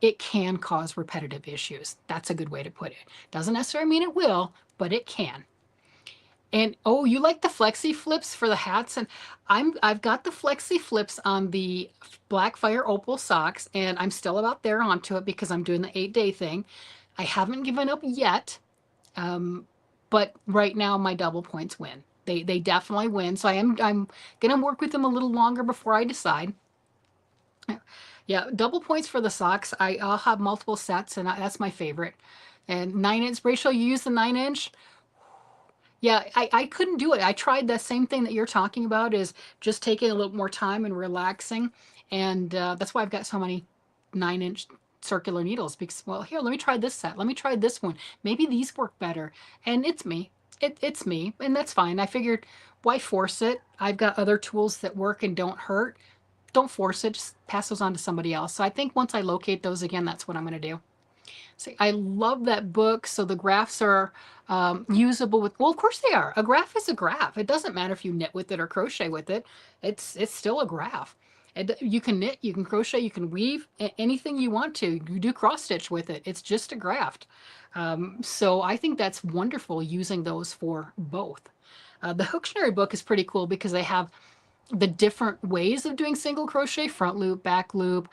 it can cause repetitive issues. That's a good way to put it. Doesn't necessarily mean it will, but it can. And oh, you like the flexi flips for the hats? And I've got the flexi flips on the Black Fire Opal socks, and I'm still about there onto it because I'm doing the 8-day thing. I haven't given up yet, but right now my double points win. They definitely win. So I'm gonna work with them a little longer before I decide. Yeah, double points for the socks. I'll have multiple sets, and that's my favorite. And 9-inch, Rachel, you use the 9-inch. Yeah, I couldn't do it. I tried the same thing that you're talking about, is just taking a little more time and relaxing. And that's why I've got so many 9-inch circular needles because, well, here, let me try this set. Let me try this one. Maybe these work better. And it's me. It's me. And that's fine. I figured, why force it? I've got other tools that work and don't hurt. Don't force it. Just pass those on to somebody else. So I think once I locate those again, that's what I'm going to do. See, I love that book. So the graphs are usable with, well, of course they are. A graph is a graph. It doesn't matter if you knit with it or crochet with it. It's still a graph. You can knit, you can crochet, you can weave, anything you want to. You do cross stitch with it. It's just a graph. So I think that's wonderful using those for both. The Hooktionary book is pretty cool because they have the different ways of doing single crochet, front loop, back loop,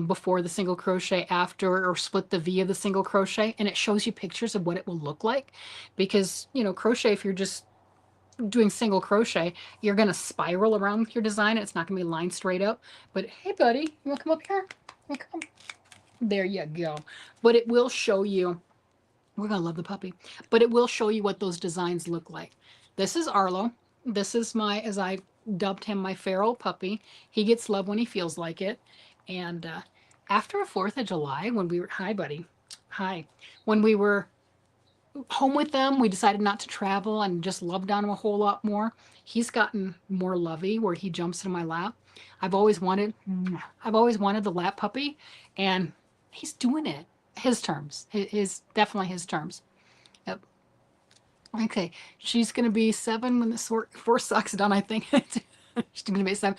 before the single crochet, after, or split the V of the single crochet. And it shows you pictures of what it will look like because, crochet, if you're just doing single crochet, you're going to spiral around with your design. It's not going to be lined straight up. But hey, buddy, you want to come up here? Come. There you go. But it will show you, we're going to love the puppy, but it will show you what those designs look like. This is Arlo. This is my, as I dubbed him, my feral puppy. He gets love when he feels like it. And after a 4th of July, when we were, hi, buddy. Hi. When we were home with them. We decided not to travel and just loved on him a whole lot more. He's gotten more lovey where he jumps in my lap. I've always wanted, I've always wanted the lap puppy, and he's doing it. His terms, his definitely his terms. Yep. Okay, she's gonna be 7 when the four sucks done. I think she's gonna be 7.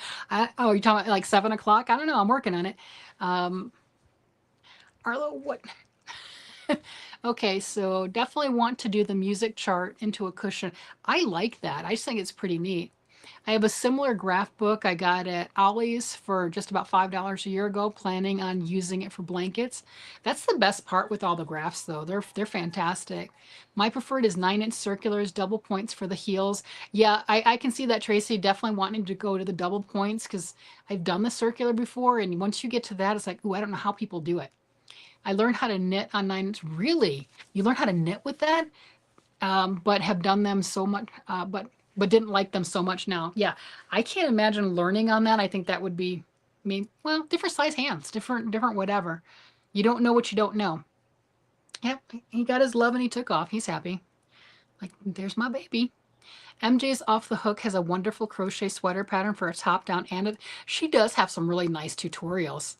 Oh, you're talking about like 7 o'clock? I don't know. I'm working on it. Um, Arlo, what? Okay, so definitely want to do the music chart into a cushion. I like that. I just think it's pretty neat. I have a similar graph book I got at Ollie's for just about $5 a year ago, planning on using it for blankets. That's the best part with all the graphs though. They're fantastic. My preferred is 9-inch circulars, double points for the heels. Yeah, I can see that, Tracy, definitely wanting to go to the double points because I've done the circular before, and once you get to that, it's like, oh, I don't know how people do it. I learned how to knit on 9-inch. Really? You learn how to knit with that? But have done them so much, but didn't like them so much now. Yeah, I can't imagine learning on that. I think that would be, I mean, well, different size hands, different whatever. You don't know what you don't know. Yep, he got his love and he took off. He's happy. Like, there's my baby. MJ's Off the Hook has a wonderful crochet sweater pattern for a top down, and she does have some really nice tutorials.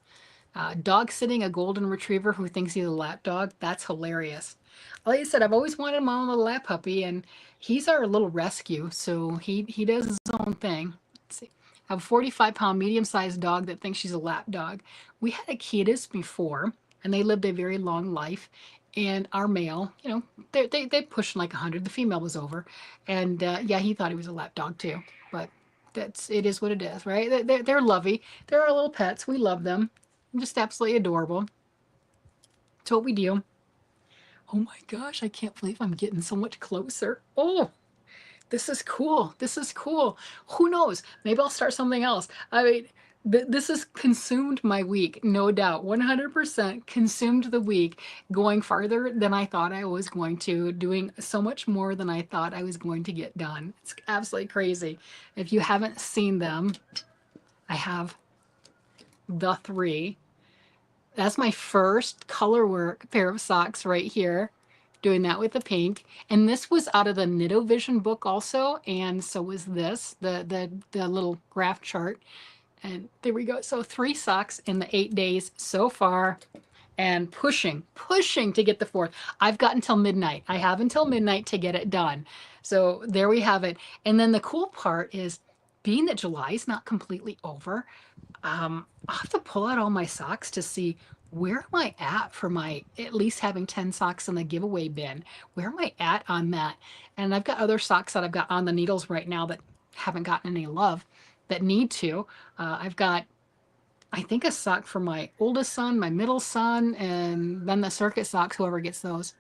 Dog sitting a golden retriever who thinks he's a lap dog. That's hilarious. Like I said, I've always wanted my own little lap puppy, and he's our little rescue, so he does his own thing. Let's see. I have a 45-pound medium-sized dog that thinks she's a lap dog. We had a Akitas before, and they lived a very long life. And our male, you know, they pushed like 100. The female was over, and yeah, he thought he was a lap dog too. But it is what it is, right? They're lovey. They're our little pets. We love them. Just absolutely adorable. It's what we do. Oh my gosh, I can't believe I'm getting so much closer. Oh, this is cool. This is cool. Who knows? Maybe I'll start something else. I mean, this has consumed my week, no doubt. 100% consumed the week, going farther than I thought I was going to, doing so much more than I thought I was going to get done. It's absolutely crazy. If you haven't seen them, I have the 3. That's my first color work pair of socks right here, doing that with the pink. And this was out of the Knitto Vision book also, and so was this, the little graph chart. And there we go. So 3 socks in the 8 days so far, and pushing to get the 4th. I've got until midnight. I have until midnight to get it done. So there we have it. And then the cool part is, being that July is not completely over, I'll have to pull out all my socks to see where am I at for my at least having 10 socks in the giveaway bin. Where am I at on that? And I've got other socks that I've got on the needles right now that haven't gotten any love, that need to. I've got, I think, a sock for my oldest son, my middle son, and then the circuit socks, whoever gets those.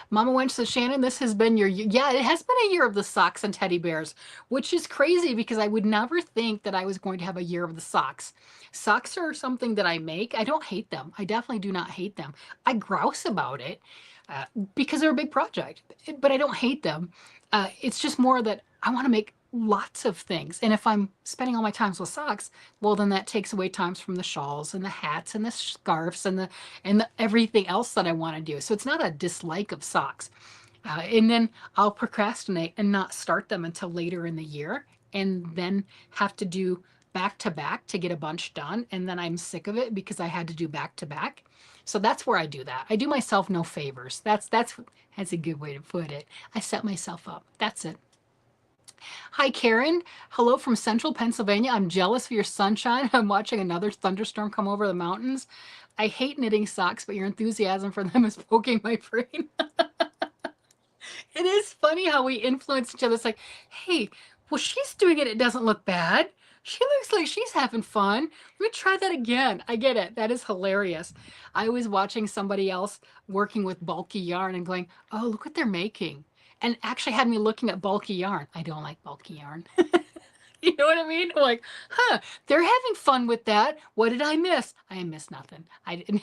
Mama Wench says, Shannon, this has been your year. Yeah, it has been a year of the socks and teddy bears, which is crazy because I would never think that I was going to have a year of the socks. Socks are something that I make. I don't hate them. I definitely do not hate them. I grouse about it because they're a big project, but I don't hate them. It's just more that I want to make lots of things. And if I'm spending all my times with socks, well, then that takes away times from the shawls and the hats and the scarves and the everything else that I want to do. So it's not a dislike of socks. And then I'll procrastinate and not start them until later in the year, and then have to do back to back to get a bunch done. And then I'm sick of it because I had to do back to back. So that's where I do that. I do myself no favors. That's a good way to put it. I set myself up. That's it. Hi, Karen. Hello from central Pennsylvania. I'm jealous of your sunshine. I'm watching another thunderstorm come over the mountains. I hate knitting socks, but your enthusiasm for them is poking my brain. It is funny how we influence each other. It's like, hey, well, she's doing it. It doesn't look bad. She looks like she's having fun. Let me try that again. I get it. That is hilarious. I was watching somebody else working with bulky yarn and going, oh, look what they're making. And actually had me looking at bulky yarn. I don't like bulky yarn. You know what I mean? I'm like, huh, they're having fun with that. What did I miss? I missed nothing. I didn't.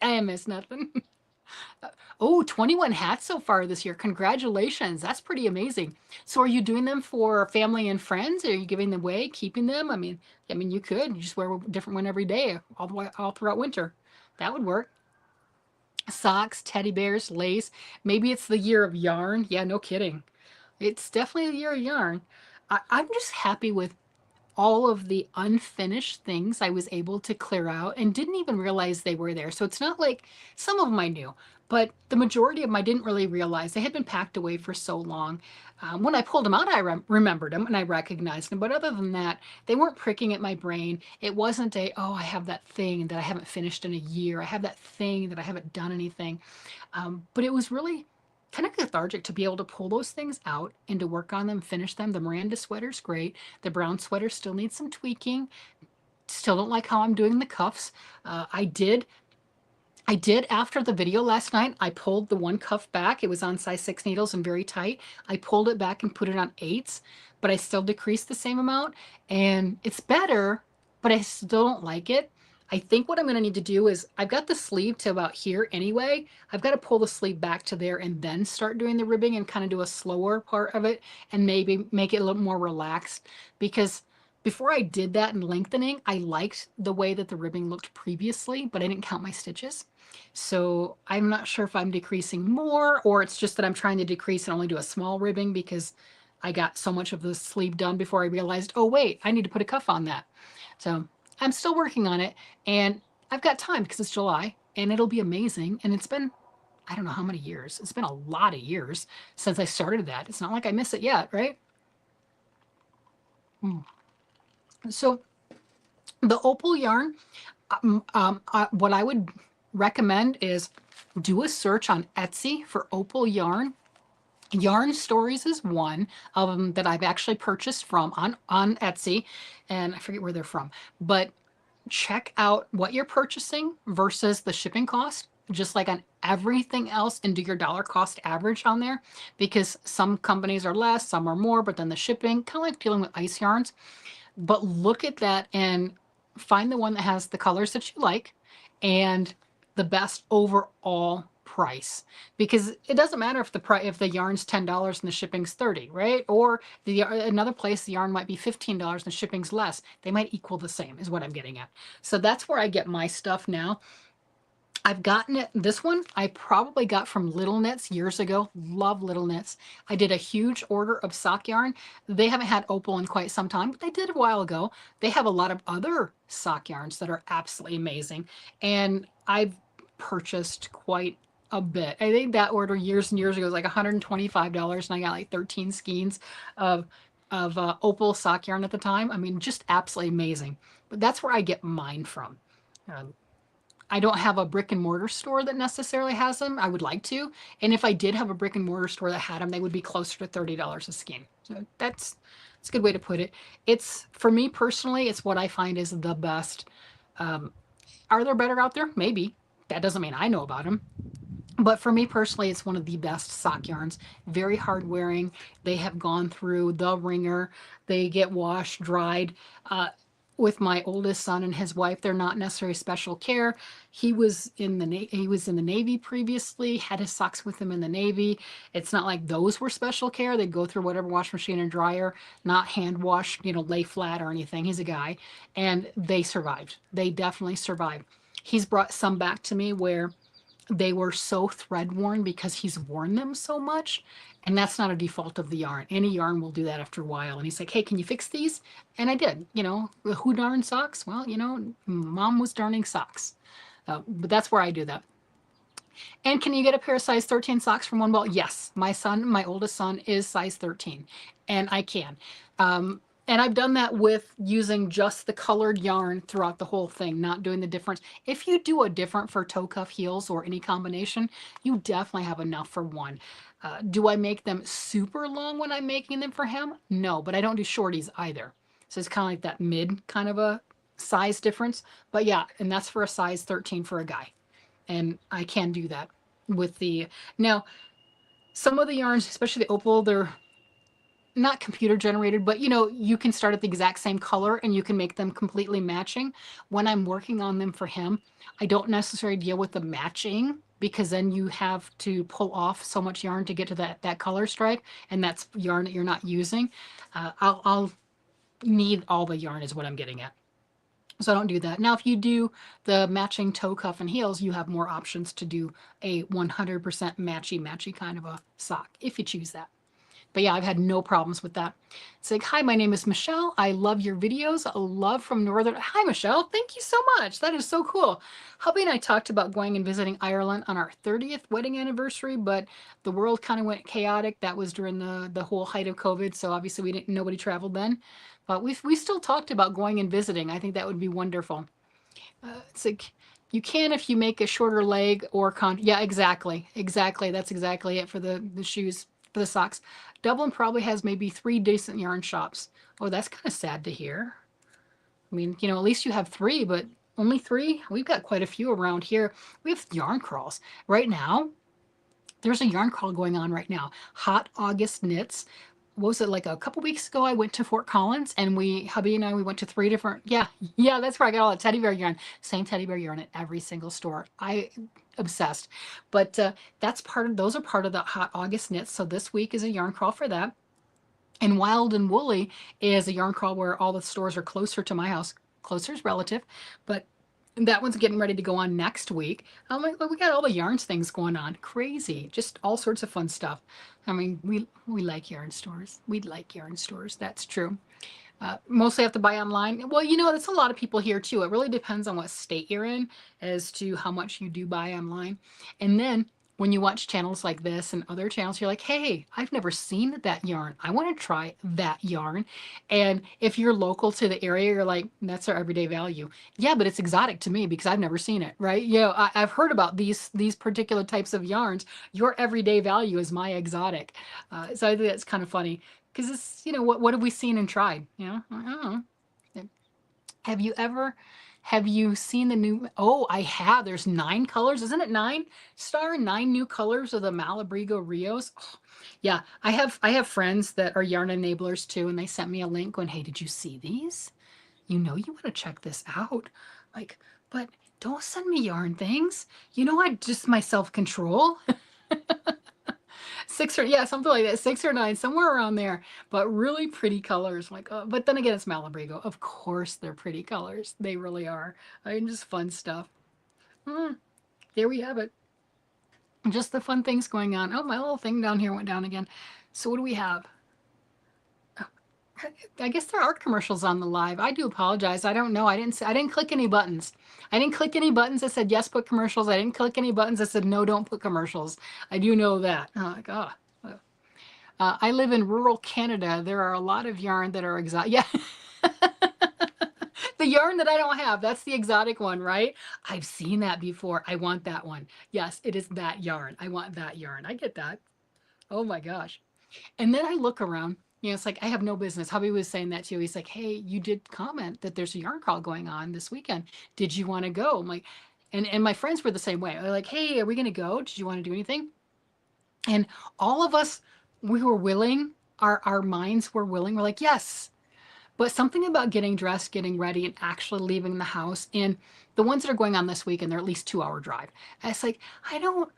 I missed nothing. Oh, 21 hats so far this year. Congratulations. That's pretty amazing. So are you doing them for family and friends? Are you giving them away, keeping them? I mean, you could. You just wear a different one every day, all throughout winter. That would work. Socks, teddy bears, lace. Maybe it's the year of yarn. Yeah, no kidding. It's definitely the year of yarn. I'm just happy with all of the unfinished things I was able to clear out and didn't even realize they were there. So it's not like some of them I knew, but the majority of them I didn't really realize. They had been packed away for so long. When I pulled them out, I remembered them and I recognized them. But other than that, they weren't pricking at my brain. It wasn't oh, I have that thing that I haven't finished in a year. I have that thing that I haven't done anything. But it was really kind of cathartic to be able to pull those things out and to work on them, finish them. The Miranda sweater's great. The brown sweater still needs some tweaking. Still don't like how I'm doing the cuffs. I did after the video last night, I pulled the one cuff back. It was on size 6 needles and very tight. I pulled it back and put it on 8s, but I still decreased the same amount and it's better, but I still don't like it. I think what I'm going to need to do is I've got the sleeve to about here anyway. I've got to pull the sleeve back to there and then start doing the ribbing and kind of do a slower part of it and maybe make it a little more relaxed because before I did that and lengthening, I liked the way that the ribbing looked previously, but I didn't count my stitches. So I'm not sure if I'm decreasing more or it's just that I'm trying to decrease and only do a small ribbing because I got so much of the sleeve done before I realized, oh wait, I need to put a cuff on that. So I'm still working on it and I've got time because it's July and it'll be amazing. And it's been, I don't know how many years. It's been a lot of years since I started that. It's not like I miss it yet, right? So the opal yarn, what I would recommend is do a search on Etsy for opal yarn. Yarn Stories is one of them that I've actually purchased from on Etsy, and I forget where they're from, but check out what you're purchasing versus the shipping cost, just like on everything else, and do your dollar cost average on there because some companies are less, some are more, but then the shipping, kind of like dealing with ice yarns. But look at that and find the one that has the colors that you like and the best overall price, because it doesn't matter if the yarn's $10 and the shipping's 30, right? Or another place the yarn might be $15 and the shipping's less. They might equal the same is what I'm getting at. So that's where I get my stuff now. I've gotten it. This one I probably got from Little Knits years ago. Love Little Knits. I did a huge order of sock yarn. They haven't had opal in quite some time, but they did a while ago. They have a lot of other sock yarns that are absolutely amazing. And I've purchased quite a bit. I think that order years and years ago was like $125 and I got like 13 skeins of opal sock yarn at the time. I mean, just absolutely amazing. But that's where I get mine from. Um, I don't have a brick and mortar store that necessarily has them. I would like to. And if I did have a brick and mortar store that had them, they would be closer to $30 a skein. So that's a good way to put it. It's, for me personally, it's what I find is the best. Are there better out there? Maybe. That doesn't mean I know about them. But for me personally, it's one of the best sock yarns. Very hard wearing. They have gone through the ringer. They get washed, dried. With my oldest son and his wife, they're not necessarily special care. He was in the Navy previously, had his socks with him in the Navy. It's not like those were special care. They'd go through whatever washing machine and dryer, not hand wash, lay flat or anything. He's a guy. And they survived. They definitely survived. He's brought some back to me where they were so thread worn because he's worn them so much. And that's not a default of the yarn. Any yarn will do that after a while. And he's like, hey, can you fix these? And I did. Who darned socks? Well, mom was darning socks. But that's where I do that. And can you get a pair of size 13 socks from One Ball? Yes. My oldest son is size 13. And I can. And I've done that with using just the colored yarn throughout the whole thing, not doing the difference. If you do a different for toe cuff heels or any combination, you definitely have enough for one. Do I make them super long when I'm making them for him? No, but I don't do shorties either. So it's kind of like that mid kind of a size difference. But yeah, and that's for a size 13 for a guy. And I can do that with now, some of the yarns, especially the opal, they're not computer generated, but you can start at the exact same color and you can make them completely matching. When I'm working on them for him, I don't necessarily deal with the matching because then you have to pull off so much yarn to get to that color stripe, and that's yarn that you're not using. I'll need all the yarn is what I'm getting at. So I don't do that. Now, if you do the matching toe cuff and heels, you have more options to do a 100% matchy kind of a sock if you choose that. But yeah, I've had no problems with that. It's like, hi, my name is Michelle. I love your videos. A love from Northern. Hi, Michelle. Thank you so much. That is so cool. Hubby and I talked about going and visiting Ireland on our 30th wedding anniversary, but the world kind of went chaotic. That was during the whole height of COVID, so obviously nobody traveled then. But we still talked about going and visiting. I think that would be wonderful. It's like you can if you make a shorter leg or yeah, exactly, that's exactly it for the shoes, for the socks. Dublin probably has maybe 3 decent yarn shops. Oh, that's kind of sad to hear. I mean, at least you have three, but only three. We've got quite a few around here. We have yarn crawls right now. There's a yarn crawl going on right now. Hot August Knits. What was it, like a couple weeks ago? I went to Fort Collins, and hubby and I, we went to 3 different. Yeah, that's where I got all the teddy bear yarn. Same teddy bear yarn at every single store. I obsessed. But those are part of the Hot August Knits. So this week is a yarn crawl for that. And Wild and Woolly is a yarn crawl where all the stores are closer to my house. Closer is relative, but that one's getting ready to go on next week. I'm like, we got all the yarns things going on. Crazy. Just all sorts of fun stuff. I mean, we like yarn stores. We like yarn stores. That's true. Mostly have to buy online. Well, that's a lot of people here too. It really depends on what state you're in as to how much you do buy online. And then when you watch channels like this and other channels, you're like, hey, I've never seen that yarn. I want to try that yarn. And if you're local to the area, you're like, that's our everyday value. Yeah, but it's exotic to me because I've never seen it, right? I've heard about these particular types of yarns. Your everyday value is my exotic. So I think that's kind of funny because it's, what have we seen and tried? I don't know. Have you ever, have you seen the new? Oh, I have. There's 9 colors, isn't it? 9 new colors of the Malabrigo Rios. Oh, yeah, I have friends that are yarn enablers too, and they sent me a link going, hey, did you see these? You want to check this out. Like, but don't send me yarn things. I just my self-control. Six or yeah, something like that, 6 or 9, somewhere around there. But really pretty colors. Like, but then again, it's Malabrigo. Of course, they're pretty colors. They really are. I mean, just fun stuff. Mm, there we have it. Just the fun things going on. Oh, my little thing down here went down again. So what do we have? I guess there are commercials on the live. I do apologize. I don't know. I didn't click any buttons. I didn't click any buttons that said yes, put commercials. I didn't click any buttons that said no, don't put commercials. I do know that. Oh, like, oh. I live in rural Canada. There are a lot of yarn that are exotic. Yeah. The yarn that I don't have, that's the exotic one, right? I've seen that before. I want that one. Yes, it is that yarn. I want that yarn. I get that. Oh my gosh. And then I look around, it's like I have no business. Hubby was saying that too. He's like, hey, you did comment that there's a yarn crawl going on this weekend. Did you want to go? I'm like, and my friends were the same way. They're like, hey, are we going to go? Did you want to do anything? And all of us, we were willing. Our minds were willing. We're like, yes. But something about getting dressed, getting ready, and actually leaving the house, and the ones that are going on this weekend, they're at least 2-hour drive. And it's like, I don't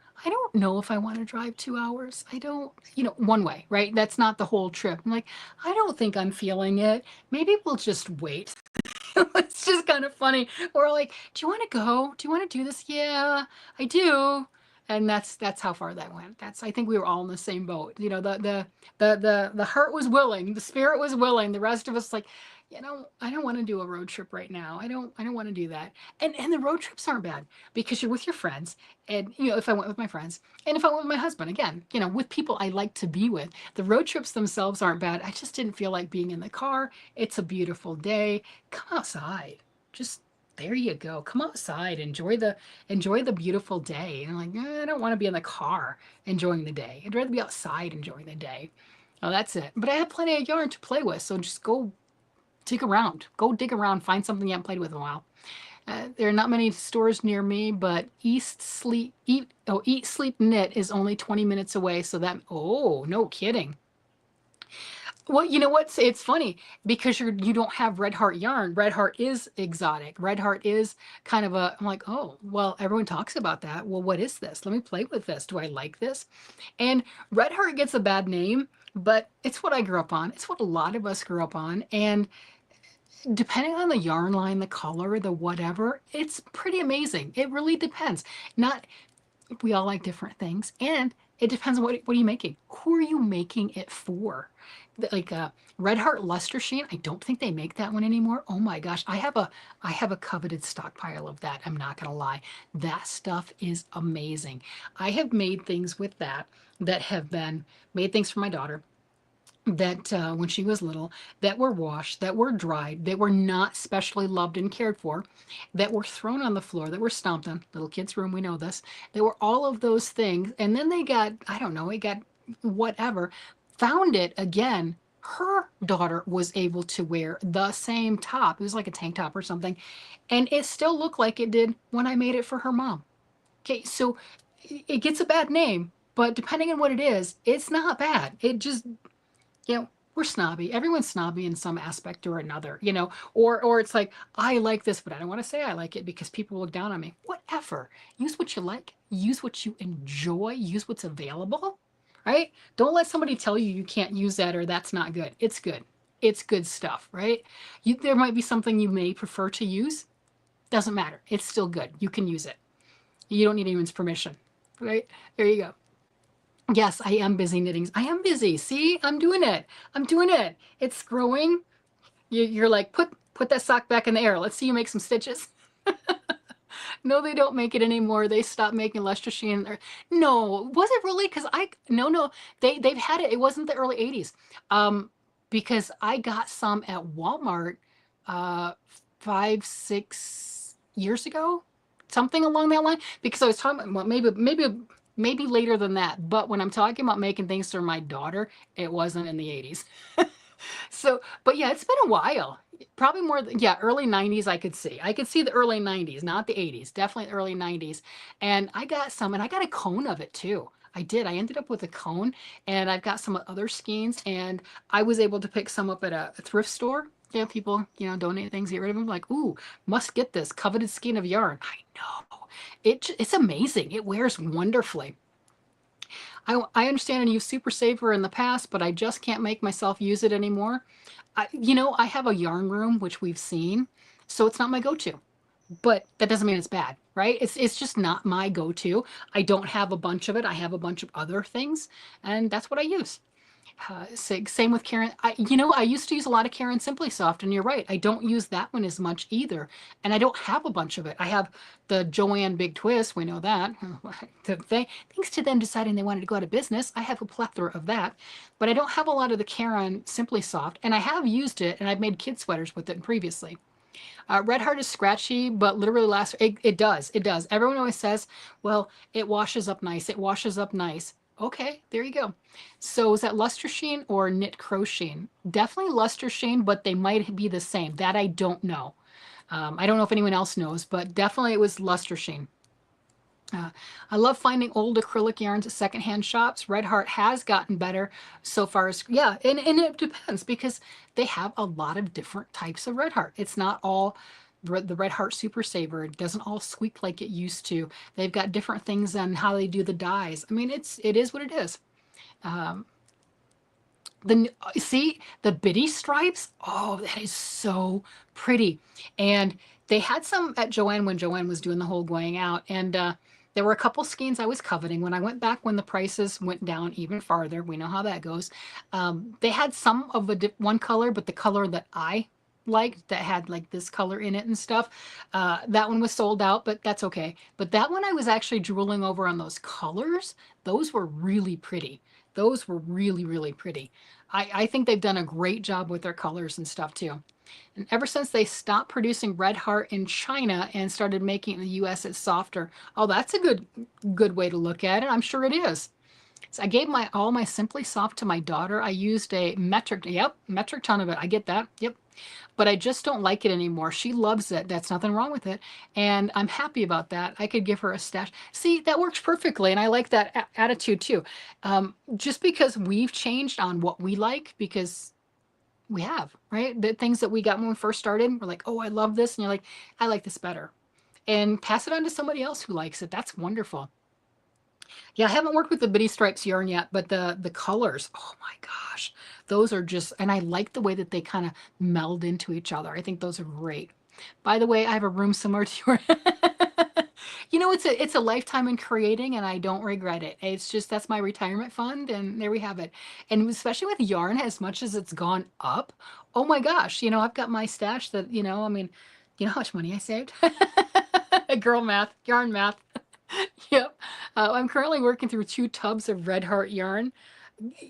know if I want to drive 2 hours. I don't, one way, right? That's not the whole trip. I'm like, I don't think I'm feeling it. Maybe we'll just wait. It's just kind of funny. We're like, do you want to go? Do you want to do this? Yeah, I do. And that's how far that went. I think we were all in the same boat. The heart was willing, the spirit was willing. The rest of us like, I don't want to do a road trip right now. I don't want to do that. And the road trips aren't bad because you're with your friends. And if I went with my friends and if I went with my husband, again, with people I like to be with, the road trips themselves aren't bad. I just didn't feel like being in the car. It's a beautiful day. Come outside. Just there you go. Come outside. Enjoy the beautiful day. And I'm like, I don't want to be in the car enjoying the day. I'd rather be outside enjoying the day. Oh, that's it. But I have plenty of yarn to play with, so just go dig around. Go dig around. Find something you haven't played with in a while. There are not many stores near me, but Eat Sleep Knit is only 20 minutes away. So oh, no kidding. Well, you know what? It's funny because you don't have Red Heart yarn. Red Heart is exotic. Red Heart is kind of I'm like, oh, well, everyone talks about that. Well, what is this? Let me play with this. Do I like this? And Red Heart gets a bad name, but it's what I grew up on. It's what a lot of us grew up on. And depending on the yarn line, the color, the whatever, it's pretty amazing. It really depends. Not We all like different things, and it depends on what are you making. Who are you making it for? Like Red Heart Luster Sheen, I don't think they make that one anymore. Oh my gosh, I have a coveted stockpile of that. I'm not gonna lie, that stuff is amazing. I have made things with that that have been made things for my daughter that when she was little, that were washed, that were dried, that were not specially loved and cared for, that were thrown on the floor, that were stomped on. Little kids' room, we know this. There were all of those things. And then they got, I don't know, it got whatever, found it again. Her daughter was able to wear the same top. It was like a tank top or something. And it still looked like it did when I made it for her mom. Okay, so it gets a bad name, but depending on what it is, it's not bad. It just, we're snobby. Everyone's snobby in some aspect or another, or it's like, I like this, but I don't want to say I like it because people look down on me. Whatever. Use what you like, use what you enjoy, use what's available, right? Don't let somebody tell you you can't use that or that's not good. It's good. It's good stuff, right? There might be something you may prefer to use. Doesn't matter. It's still good. You can use it. You don't need anyone's permission, right? There you go. Yes, I am busy knitting. I am busy. See, I'm doing it. I'm doing it. It's growing. You're like, put that sock back in the air. Let's see you make some stitches. No, they don't make it anymore. They stopped making Luster Sheen. No, was it really? Because no, they've had it. It wasn't the early 80s. Because I got some at Walmart 5, 6 years ago, something along that line. Because I was talking about, well, maybe later than that. But when I'm talking about making things for my daughter, it wasn't in the 80s. So, but yeah, it's been a while. Probably more, yeah, early 90s I could see. I could see the early 90s, not the 80s, definitely early 90s. And I got some, and I got a cone of it too. I did. I ended up with a cone, and I've got some other skeins, and I was able to pick some up at a thrift store. Yeah, people, donate things, get rid of them. Like, ooh, must get this coveted skein of yarn. I know. It's amazing. It wears wonderfully. I understand and used Super Saver in the past, but I just can't make myself use it anymore. I have a yarn room, which we've seen, so it's not my go-to. But that doesn't mean it's bad, right? It's just not my go-to. I don't have a bunch of it. I have a bunch of other things, and that's what I use. Same with Karen. I used to use a lot of Karen Simply Soft, and you're right. I don't use that one as much either, and I don't have a bunch of it. I have the Joanne Big Twist. We know that. Thanks to them deciding they wanted to go out of business, I have a plethora of that, but I don't have a lot of the Karen Simply Soft, and I have used it, and I've made kid sweaters with it previously. Red Heart is scratchy, but literally lasts. It does. It does. Everyone always says, well, it washes up nice. It washes up nice. Okay, there you go. So is that Luster Sheen or Knit Crochet? Definitely Luster Sheen, but they might be the same. That I don't know. I don't know if anyone else knows, but definitely it was Luster Sheen. I love finding old acrylic yarns at secondhand shops. Red Heart has gotten better so far as, yeah, and it depends because they have a lot of different types of Red Heart. It's not all the Red Heart Super Saver. It doesn't all squeak like it used to. They've got different things on how they do the dyes. I mean, it is what it is. Um, see the bitty stripes. Oh, that is so pretty. And they had some at Joanne when Joanne was doing the whole going out, and there were a couple skeins I was coveting. When I went back, when the prices went down even farther, we know how that goes. They had some of one color, but the color that I liked that had like this color in it and stuff, that one was sold out, but that's okay. But that one I was actually drooling over on those colors. Those were really pretty. Those were really, really pretty. I think they've done a great job with their colors and stuff too. And ever since they stopped producing Red Heart in China and started making it in the US, it's softer. Oh, that's a good way to look at it. I'm sure it is. So I gave all my Simply Soft to my daughter. I used a metric ton of it. I get that. Yep. But I just don't like it anymore. She loves it. That's nothing wrong with it. And I'm happy about that. I could give her a stash. See, that works perfectly. And I like that attitude too. Just because we've changed on what we like, because we have, right? The things that we got when we first started, we're like, oh, I love this. And you're like, I like this better. And pass it on to somebody else who likes it. That's wonderful. Yeah, I haven't worked with the Bitty Stripes yarn yet, but the colors, oh my gosh, those are just, and I like the way that they kind of meld into each other. I think those are great. By the way, I have a room similar to yours. You know, it's a lifetime in creating, and I don't regret it. It's just that's my retirement fund, and there we have it. And especially with yarn, as much as it's gone up, oh my gosh, you know, I've got my stash that, you know, I mean, you know how much money I saved? Girl math, yarn math. Yep. I'm currently working through 2 tubs of Red Heart yarn.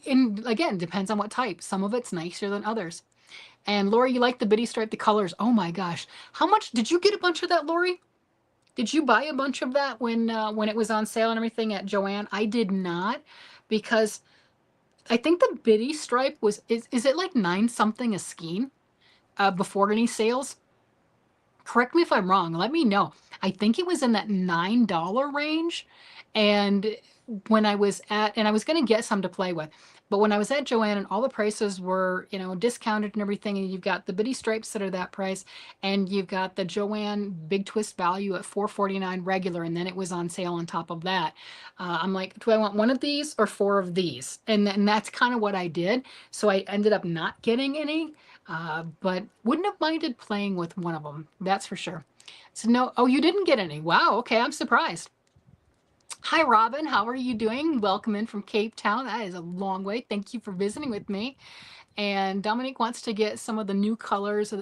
And again, depends on what type. Some of it's nicer than others. And Lori, you like the Bitty Stripe, the colors. Oh my gosh. How much did you get a bunch of that, Lori? Did you buy a bunch of that when it was on sale and everything at Joann? I did not, because I think the Bitty Stripe is it like 9 something a skein before any sales? Correct me if I'm wrong. Let me know. I think it was in that $9 range. And and I was going to get some to play with, but when I was at Joann and all the prices were, you know, discounted and everything, and you've got the Bitty Stripes that are that price, and you've got the Joann Big Twist value at $4.49 regular, and then it was on sale on top of that. I'm like, do I want one of these or 4 of these? And that's kind of what I did. So I ended up not getting any, but wouldn't have minded playing with one of them. That's for sure. So no, oh, you didn't get any. Wow. Okay, I'm surprised. Hi, Robin. How are you doing? Welcome in from Cape Town. That is a long way. Thank you for visiting with me. And Dominique wants to get some of the new colors.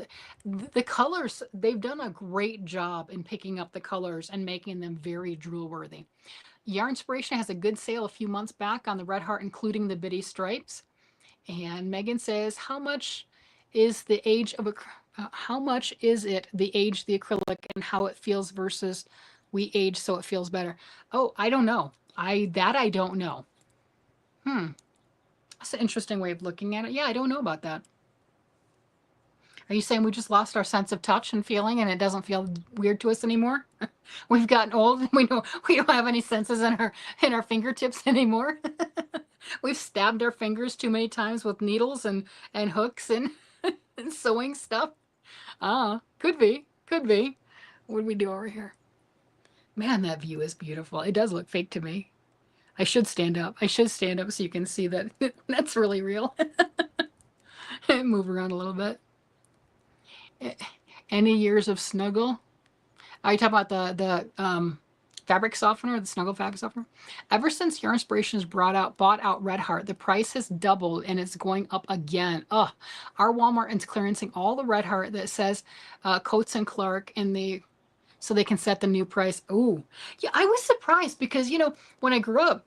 The colors, they've done a great job in picking up the colors and making them very drool worthy. Yarn Inspiration has a good sale a few months back on the Red Heart, including the Bitty Stripes. And Megan says, how much is the age of how much is it the age the acrylic and how it feels versus we age so it feels better? Oh, I don't know. I don't know. That's an interesting way of looking at it. Yeah, I don't know about that. Are you saying we just lost our sense of touch and feeling and it doesn't feel weird to us anymore? We've gotten old and we don't have any senses in our fingertips anymore. We've stabbed our fingers too many times with needles and hooks and sewing stuff. Ah, could be, could be. What do we do over here? Man, that view is beautiful. It does look fake to me. I should stand up. I should stand up so you can see that that's really real. Move around a little bit. Any years of snuggle? Are you talking about the fabric softener, the snuggle fabric softener? Ever since Yarn Inspirations bought out Red Heart, the price has doubled and it's going up again. Ugh. Our Walmart is clearancing all the Red Heart that says Coates and Clark so they can set the new price. Ooh, yeah, I was surprised because, you know, when I grew up,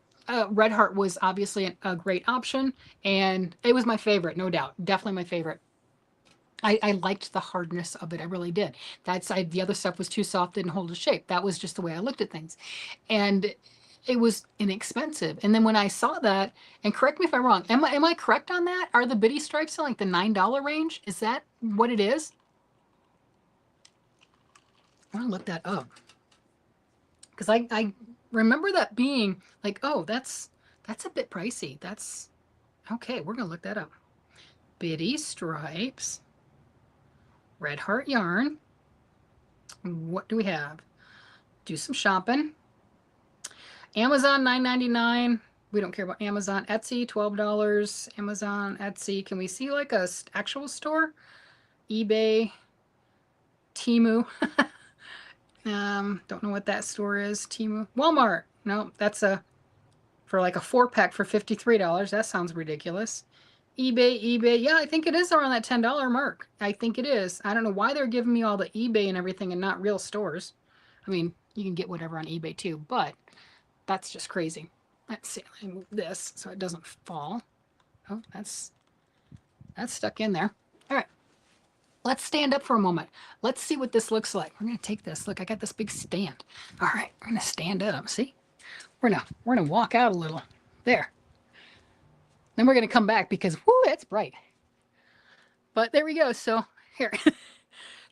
Red Heart was obviously a great option, and it was my favorite, no doubt, definitely my favorite. I liked the hardness of it. I really did. The other stuff was too soft, didn't hold a shape. That was just the way I looked at things. And it was inexpensive. And then when I saw that, and correct me if I'm wrong, am I correct on that? Are the Bitty Stripes in like the $9 range? Is that what it is? I want to look that up. Because I remember that being like, oh, that's a bit pricey. That's okay, we're gonna look that up. Bitty Stripes. Red Heart yarn. What do we have? Do some shopping. Amazon $9.99. We don't care about Amazon. Etsy $12. Amazon, Etsy. Can we see like a actual store? eBay, Temu. Don't know what that store is. Temu, Walmart. No, that's for like a 4-pack for $53. That sounds ridiculous. eBay. Yeah, I think it is around that $10 mark. I think it is. I don't know why they're giving me all the eBay and everything and not real stores. I mean, you can get whatever on eBay too, but that's just crazy. Let's see. Let me move this so it doesn't fall. Oh, that's stuck in there. All right. Let's stand up for a moment. Let's see what this looks like. We're going to take this. Look, I got this big stand. All right, we're going to stand up. See? We're gonna walk out a little. There. Then we're going to come back because, whoo, it's bright. But there we go. So here,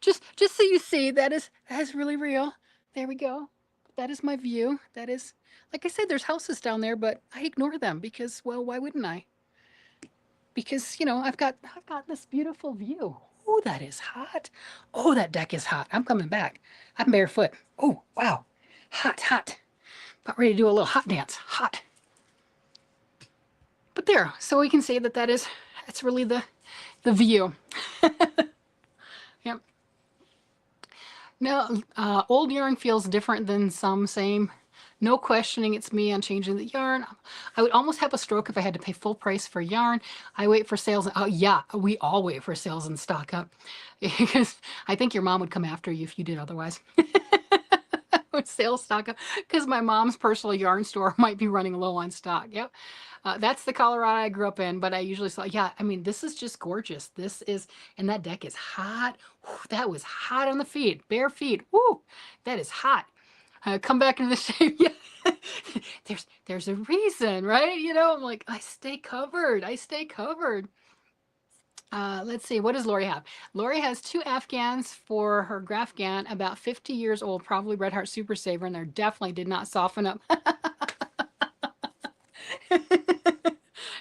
just so you see, that is really real. There we go. That is my view. That is, like I said, there's houses down there, but I ignore them because, well, why wouldn't I? Because, you know, I've got this beautiful view. Oh, that is hot. Oh, that deck is hot. I'm coming back. I'm barefoot. Oh, wow. Hot, hot. About ready to do a little hot dance. Hot. But there, so we can say that that's really the view. Yep. No, old yarn feels different than some same. No questioning, it's me on changing the yarn. I would almost have a stroke if I had to pay full price for yarn. I wait for sales. Oh yeah, we all wait for sales and stock up because I think your mom would come after you if you did otherwise. With sales stock up because my mom's personal yarn store might be running low on stock. Yep. That's the Colorado I grew up in, but I usually saw, yeah, I mean, this is just gorgeous. This is, and that deck is hot. Whew, that was hot on the feet, bare feet. Woo, that is hot. Come back into the shape. Yeah. there's a reason, right? You know, I'm like, I stay covered. I stay covered. Let's see, what does Lori have? Lori has 2 Afghans for her Grafgan, about 50 years old, probably Red Heart Super Saver, and they definitely did not soften up.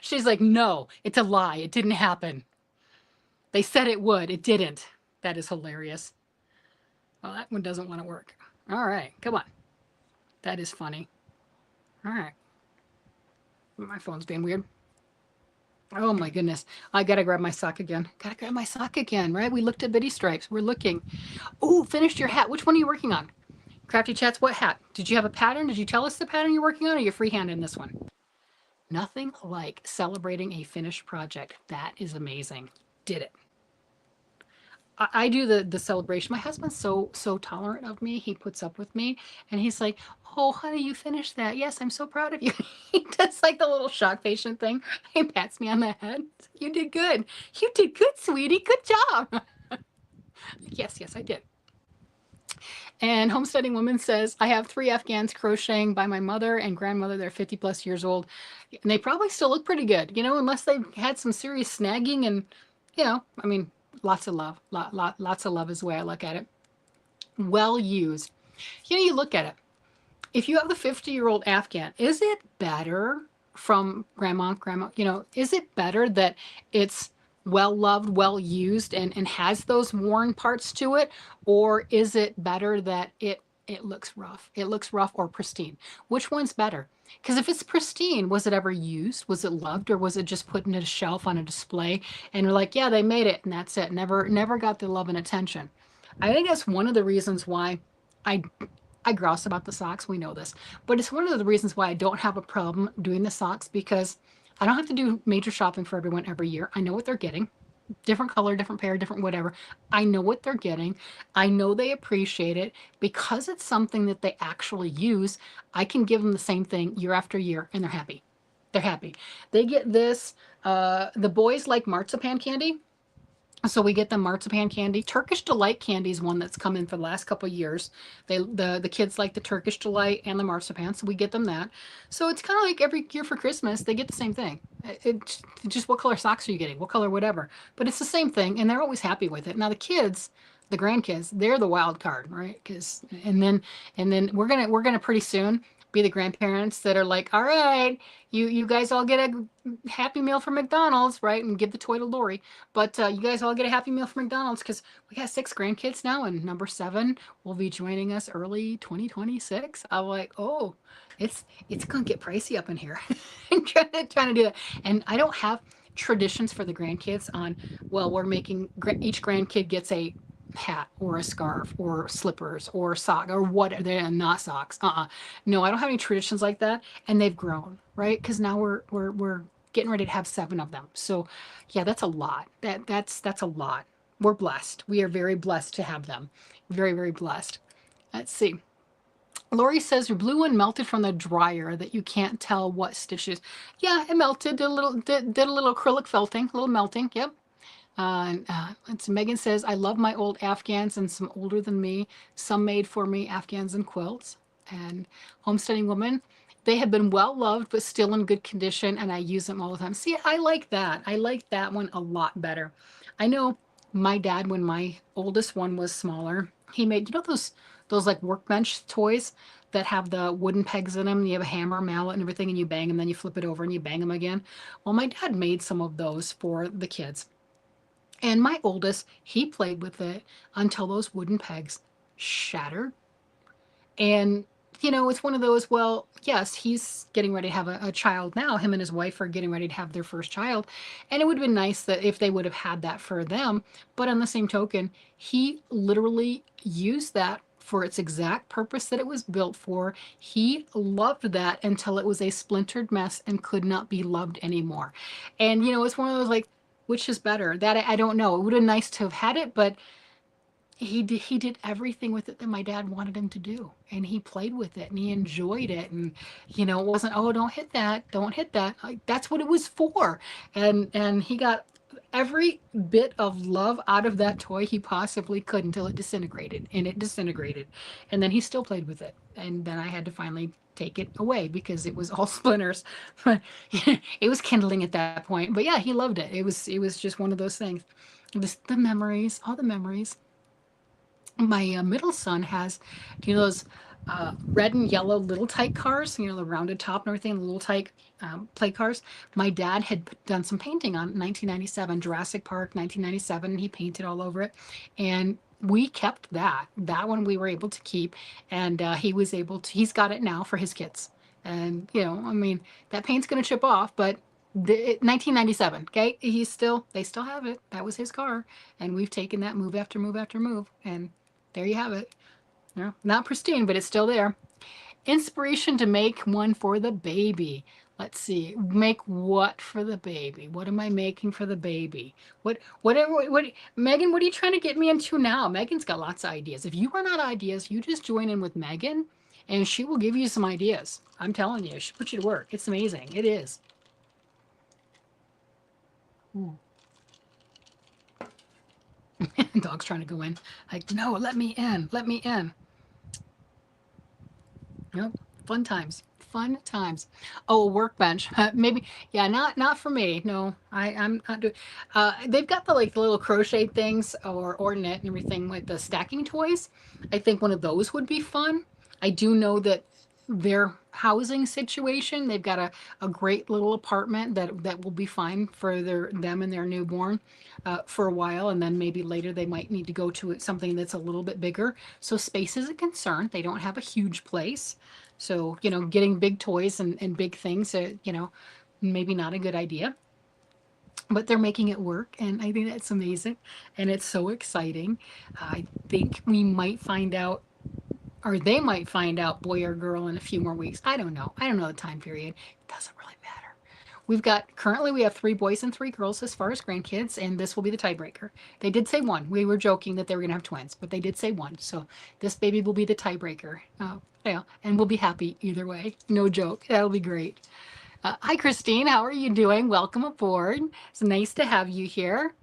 She's like, no, it's a lie. It didn't happen. They said it would. It didn't. That is hilarious. Well, that one doesn't want to work. All right, come on. That is funny. All right. My phone's being weird. Oh my goodness. I gotta grab my sock again. Gotta grab my sock again, right? We looked at bitty stripes. We're looking. Oh, finished your hat. Which one are you working on? Crafty Chats, what hat? Did you have a pattern? Did you tell us the pattern you're working on, or you're freehand in this one? Nothing like celebrating a finished project. That is amazing. Did it. I do the celebration. My husband's so tolerant of me. He puts up with me, and he's like, "Oh, honey, you finished that. Yes, I'm so proud of you." He does like the little shock patient thing. He pats me on the head. You did good. You did good, sweetie. Good job. Yes, yes, I did. And Homesteading Woman says, I have 3 Afghans crocheting by my mother and grandmother. They're 50 plus years old. And they probably still look pretty good, you know, unless they've had some serious snagging and, you know, I mean, lots of love. Lots of love is the way I look at it. Well used. You know, you look at it. If you have the 50-year-old Afghan, is it better from grandma, you know, is it better that it's well loved, well used, and has those worn parts to it? Or is it better that it looks rough? It looks rough or pristine. Which one's better? Because if it's pristine, was it ever used? Was it loved, or was it just put in a shelf on a display and you're like, yeah, they made it and that's it. Never got the love and attention. I think that's one of the reasons why I I grouse about the socks. We know this, but it's one of the reasons why I don't have a problem doing the socks, because I don't have to do major shopping for everyone every year. I know what they're getting. Different color, different pair, different whatever. I know what they're getting. I know they appreciate it because it's something that they actually use. I can give them the same thing year after year and they're happy. They're happy. They get this. The boys like marzipan candy. So we get the marzipan candy. Turkish Delight candy is one that's come in for the last couple of years. The kids like the Turkish Delight and the marzipan, so we get them that. So it's kind of like every year for Christmas, they get the same thing. It just, what color socks are you getting? What color whatever. But it's the same thing, and they're always happy with it. Now the kids, the grandkids, they're the wild card, right? Because and then we're gonna pretty soon be the grandparents that are like, all right, you guys all get a Happy Meal from McDonald's, right? And give the toy to Lori. But you guys all get a Happy Meal from McDonald's because we got 6 grandkids now, and number 7 will be joining us early 2026. I'm like, oh, it's gonna get pricey up in here. I'm trying to do that, and I don't have traditions for the grandkids on. Well, we're making each grandkid gets a hat or a scarf or slippers or sock or what. They're not socks. No, I don't have any traditions like that, and they've grown, right? Because now we're getting ready to have 7 of them. So yeah, that's a lot. That's a lot. We're blessed. We are very blessed to have them. Very, very blessed. Let's see. Lori says your blue one melted from the dryer that you can't tell what stitches. Yeah, it melted. Did a little acrylic felting, a little melting. Yep. Megan says, I love my old Afghans and some older than me. Some made for me, Afghans and quilts. And Homesteading Woman, they have been well loved, but still in good condition, and I use them all the time. See, I like that. I like that one a lot better. I know my dad, when my oldest one was smaller, he made, you know, those like workbench toys that have the wooden pegs in them. And you have a hammer, mallet, and everything, and you bang them, then you flip it over and you bang them again. Well, my dad made some of those for the kids. And my oldest, he played with it until those wooden pegs shattered. And it's one of those, well, yes, he's getting ready to have a child now. Him and his wife are getting ready to have their first child. And it would have been nice that if they would have had that for them. But on the same token, he literally used that for its exact purpose that it was built for. He loved that until it was a splintered mess and could not be loved anymore. And, it's one of those like, which is better? That I don't know. It would have been nice to have had it, but he did everything with it that my dad wanted him to do, and he played with it and he enjoyed it. And it wasn't, oh, don't hit that, don't hit that. Like, that's what it was for. And he got every bit of love out of that toy he possibly could until it disintegrated, and it disintegrated. And then he still played with it, and then I had to finally take it away because it was all splinters. But it was kindling at that point. But yeah, he loved it. It was just one of those things. The memories, all the memories. My middle son has, those red and yellow little tyke cars, the rounded top and everything, the little tyke play cars. My dad had done some painting on 1997, Jurassic Park 1997, and he painted all over it. And we kept that one we were able to keep. And he's got it now for his kids. And, I mean, that paint's going to chip off, but 1997, okay, they still have it. That was his car. And we've taken that move after move after move, and there you have it. Not pristine, but it's still there. Inspiration to make one for the baby. Let's see. Make what for the baby? What am I making for the baby? What, Megan, what are you trying to get me into now? Megan's got lots of ideas. If you run out of ideas, you just join in with Megan and she will give you some ideas. I'm telling you, she'll put you to work. It's amazing. It is. Dog's trying to go in. Like, no, let me in. Let me in. Yep. Fun times. Fun times. Oh, a workbench. Maybe. Yeah, not for me. No, I'm not doing. They've got the little crochet things or knit and everything, like the stacking toys. I think one of those would be fun. I do know that their housing situation, they've got a great little apartment that will be fine for them and their newborn for a while, and then maybe later they might need to go to something that's a little bit bigger. So space is a concern. They don't have a huge place. So, getting big toys and big things, maybe not a good idea. But they're making it work, and I think that's amazing, and it's so exciting. I think we might find out, or they might find out, boy or girl, in a few more weeks. I don't know. I don't know the time period. It doesn't really matter. Currently we have 3 boys and 3 girls as far as grandkids, and this will be the tiebreaker. They did say one. We were joking that they were going to have twins, but they did say one. So this baby will be the tiebreaker. Yeah, and we'll be happy either way. No joke. That'll be great. Hi, Christine. How are you doing? Welcome aboard. It's nice to have you here.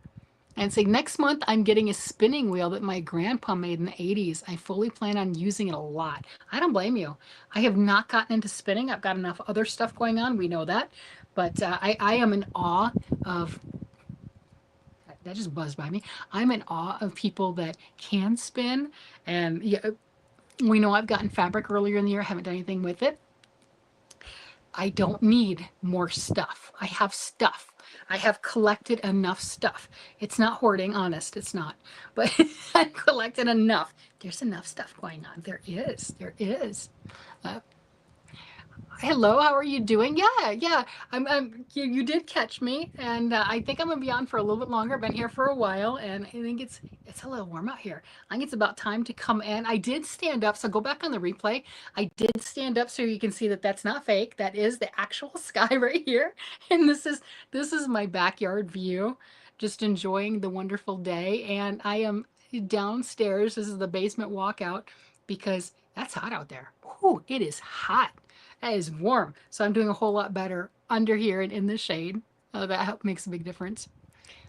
And say, next month I'm getting a spinning wheel that my grandpa made in the 80s. I fully plan on using it a lot. I don't blame you. I have not gotten into spinning. I've got enough other stuff going on. We know that. But I am in awe of, that just buzzed by me. I'm in awe of people that can spin. And yeah, we know I've gotten fabric earlier in the year. I haven't done anything with it. I don't need more stuff. I have stuff. I have collected enough stuff. It's not hoarding, honest, it's not. But I've collected enough. There's enough stuff going on. There is. There is. Uh, Hello, how are you doing? Yeah. You did catch me, and I think I'm gonna be on for a little bit longer. I've been here for a while, and I think it's a little warm out here. I think it's about time to come in. I did stand up, so go back on the replay. I did stand up so you can see that that's not fake. That is the actual sky right here, and this is my backyard view. Just enjoying the wonderful day, and I am downstairs. This is the basement walkout because that's hot out there. Ooh, it is hot. That is warm. So I'm doing a whole lot better under here and in the shade. That makes a big difference.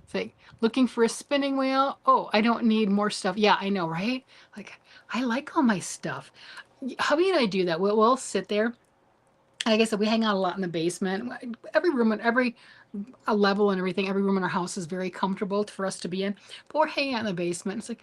It's like looking for a spinning wheel. Oh, I don't need more stuff. Yeah, I know, right? Like, I like all my stuff. Hubby and I do that. We'll sit there. Like I said, we hang out a lot in the basement. Every room and every a level and everything, every room in our house is very comfortable for us to be in. But we're hanging out in the basement. It's like,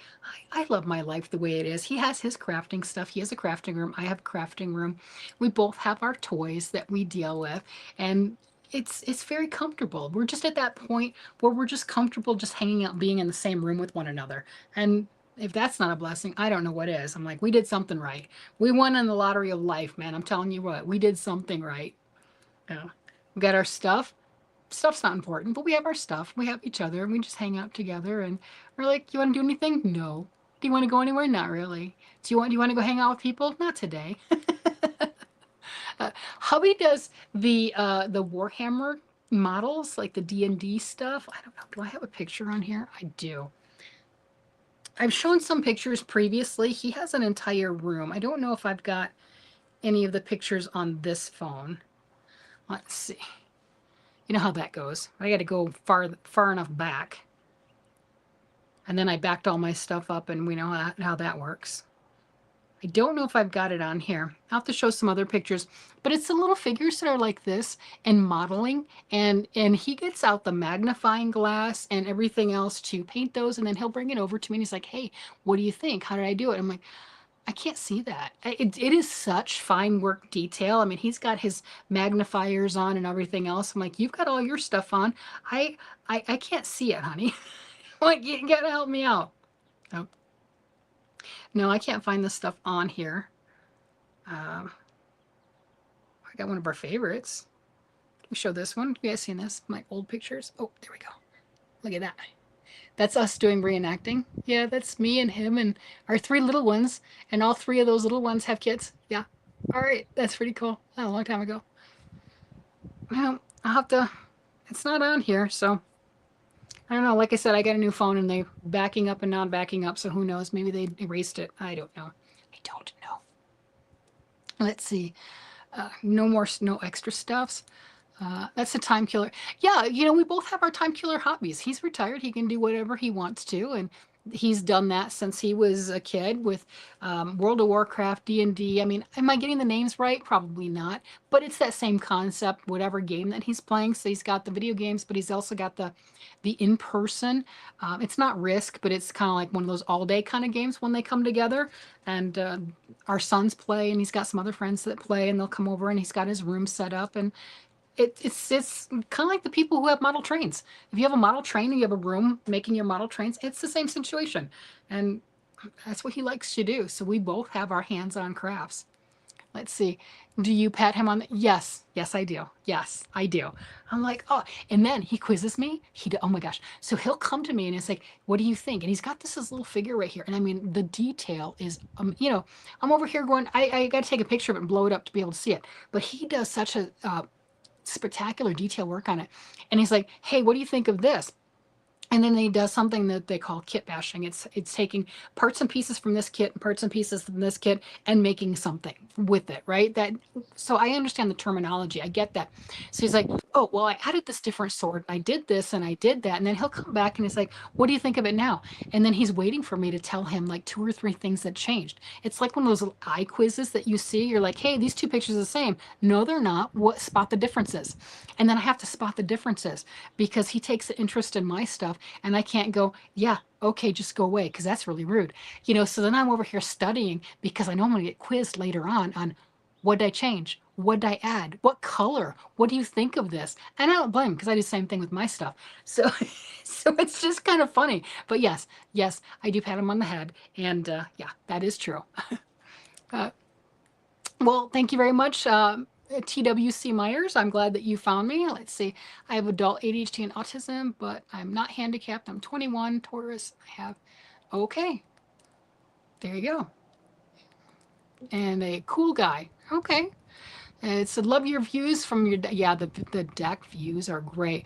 I love my life the way it is. He has his crafting stuff. He has a crafting room. I have a crafting room. We both have our toys that we deal with. And it's very comfortable. We're just at that point where we're just comfortable just hanging out, being in the same room with one another. And If that's not a blessing, I don't know what is. I'm like, we did something right. We won in the lottery of life, man. I'm telling you what, we did something right. Yeah. We got our stuff. Stuff's not important, but we have our stuff. We have each other, and we just hang out together. And we're like, you want to do anything? No. Do you want to go anywhere? Not really. Do you want to go hang out with people? Not today. Hubby does the Warhammer models, like the D&D stuff. I don't know. Do I have a picture on here? I do. I've shown some pictures previously. He has an entire room. I don't know if I've got any of the pictures on this phone. Let's see. You know how that goes. I got to go far enough back. And then I backed all my stuff up, and we know how that works. I don't know if I've got it on here. I'll have to show some other pictures, but it's the little figures that are like this and modeling, and he gets out the magnifying glass and everything else to paint those, and then he'll bring it over to me and he's like, hey, what do you think? How did I do it? I'm like, I can't see that. It is such fine work detail. I mean, he's got his magnifiers on and everything else. I'm like, you've got all your stuff on. I can't see it, honey. Like, you gotta help me out. Oh. No, I can't find this stuff on here. I got one of our favorites. Let me show this one. You guys seen this? My old pictures. Oh, there we go. Look at that. That's us doing reenacting. Yeah, that's me and him and our 3 little ones. And all 3 of those little ones have kids. Yeah. All right. That's pretty cool. Oh, a long time ago. Well, I'll have to, it's not on here. So I don't know. Like I said, I got a new phone and they're backing up and not backing up. So who knows? Maybe they erased it. I don't know. I don't know. Let's see. No extra stuffs. That's a time killer. Yeah, we both have our time killer hobbies. He's retired. He can do whatever he wants to. And he's done that since he was a kid with World of Warcraft, D&D. I mean, am I getting the names right? Probably not. But it's that same concept, whatever game that he's playing. So he's got the video games, but he's also got the in-person. It's not Risk, but it's kind of like one of those all-day kind of games when they come together. And our sons play, and he's got some other friends that play, and they'll come over, and he's got his room set up. And it's kind of like the people who have model trains. If you have a model train and you have a room making your model trains, it's the same situation. And that's what he likes to do. So we both have our hands-on crafts. Let's see. Do you pat him on the, yes, I do. Yes, I do. I'm like, oh, and then he quizzes me. Oh my gosh. So he'll come to me and it's like, what do you think? And he's got this little figure right here. And I mean, the detail is, I'm over here going, I got to take a picture of it and blow it up to be able to see it. But he does such a spectacular detail work on it. And he's like, hey, what do you think of this? And then he does something that they call kit bashing. It's taking parts and pieces from this kit and parts and pieces from this kit and making something with it, right? So I understand the terminology. I get that. So he's like, oh, well, I added this different sword. I did this and I did that. And then he'll come back and he's like, what do you think of it now? And then he's waiting for me to tell him like 2 or 3 things that changed. It's like one of those little eye quizzes that you see. You're like, hey, these 2 pictures are the same. No, they're not. Spot the differences. And then I have to spot the differences because he takes an interest in my stuff. And I can't go, yeah, okay, just go away, because that's really rude. So then I'm over here studying because I know I'm going to get quizzed later on what did I change? What did I add? What color? What do you think of this? And I don't blame him because I do the same thing with my stuff. So, so it's just kind of funny. But yes, I do pat him on the head. And yeah, that is true. Well, thank you very much. TWC Myers, I'm glad that you found me. Let's see. I have adult ADHD and autism, but I'm not handicapped. I'm 21, Taurus. I have, okay. There you go. And a cool guy. Okay. And it's love your views from your, yeah, the deck views are great.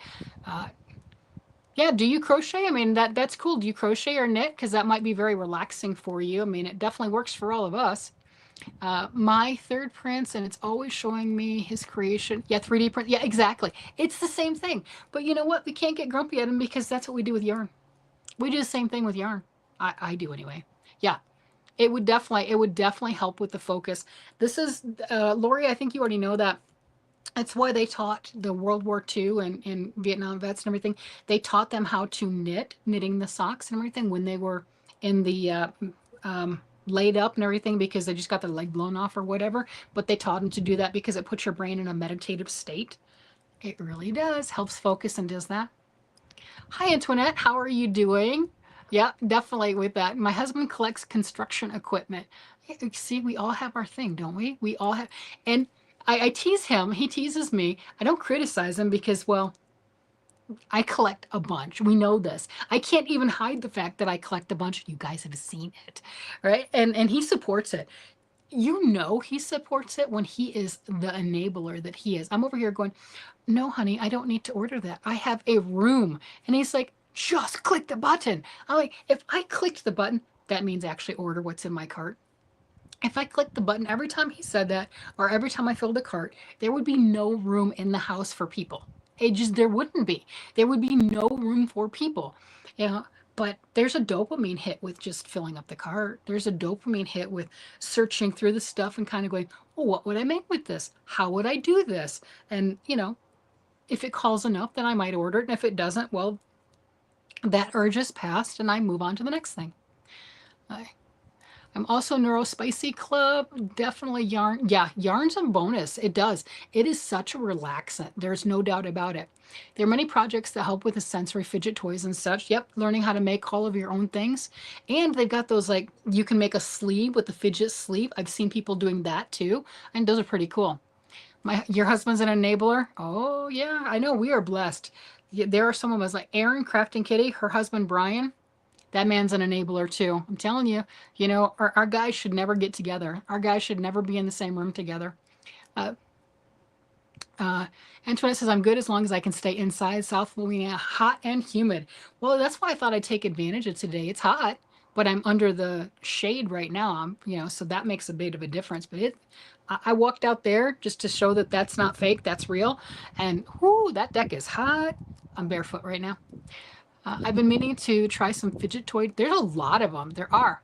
Yeah, do you crochet? I mean, that's cool. Do you crochet or knit? Because that might be very relaxing for you. I mean, it definitely works for all of us. My third prince, and it's always showing me his creation. Yeah, 3D print. Yeah, exactly. It's the same thing. But you know what? We can't get grumpy at him because that's what we do with yarn. We do the same thing with yarn. I do anyway. Yeah, it would definitely help with the focus. This is, Lori, I think you already know that. That's why they taught the World War II and Vietnam vets and everything. They taught them how to knitting the socks and everything when they were in the laid up and everything because they just got their leg blown off or whatever. But they taught them to do that because it puts your brain in a meditative state. It really does. Helps focus and does that. Hi, Antoinette. How are you doing? Yeah, definitely with that. My husband collects construction equipment. Yeah, see, we all have our thing, don't we? We all have, and I tease him. He teases me. I don't criticize him because, well, I collect a bunch. We know this. I can't even hide the fact that I collect a bunch. You guys have seen it, right? And he supports it. You know he supports it when he is the enabler that he is. I'm over here going, no, honey, I don't need to order that. I have a room. And he's like, just click the button. I'm like, if I clicked the button, that means actually order what's in my cart. If I clicked the button every time he said that, or every time I filled a cart, there would be no room in the house for people. It just, there wouldn't be. There would be no room for people. You know, but there's a dopamine hit with just filling up the cart. There's a dopamine hit with searching through the stuff and kind of going, well, what would I make with this? How would I do this? And, you know, if it calls enough, then I might order it. And if it doesn't, well, that urge is past and I move on to the next thing. I'm also Neurospicy Club. Definitely yarn. Yeah, yarn's a bonus. It does. It is such a relaxant. There's no doubt about it. There are many projects that help with the sensory fidget toys and such. Yep, learning how to make all of your own things. And they've got those, like, you can make a sleeve with the fidget sleeve. I've seen people doing that too. And those are pretty cool. Your husband's an enabler? Oh, yeah, I know. We are blessed. There are some of us like Erin Crafting Kitty, her husband Brian. That man's an enabler too. I'm telling you, you know, our guys should never get together. Our guys should never be in the same room together. Uh, uh, Antoinette says, I'm good as long as I can stay inside. South Louisiana, hot and humid. Well, that's why I thought I'd take advantage of today. It's hot, but I'm under the shade right now. You know, so that makes a bit of a difference. But I walked out there just to show that that's not fake, that's real. And whoo, that deck is hot. I'm barefoot right now. I've been meaning to try some fidget toy. There's a lot of them. There are.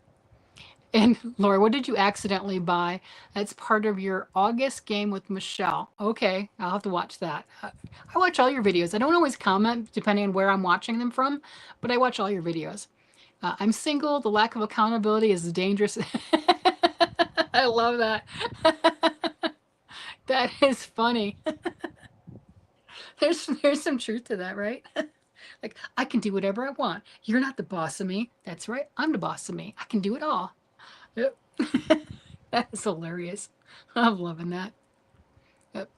And Laura, what did you accidentally buy? That's part of your August game with Michelle. Okay, I'll have to watch that. I watch all your videos. I don't always comment depending on where I'm watching them from, but I watch all your videos. I'm single. The lack of accountability is dangerous. I love that. That is funny. There's some truth to that, right? Like, I can do whatever I want. You're not the boss of me. That's right. I'm the boss of me. I can do it all. Yep. That is hilarious. I'm loving that. Yep.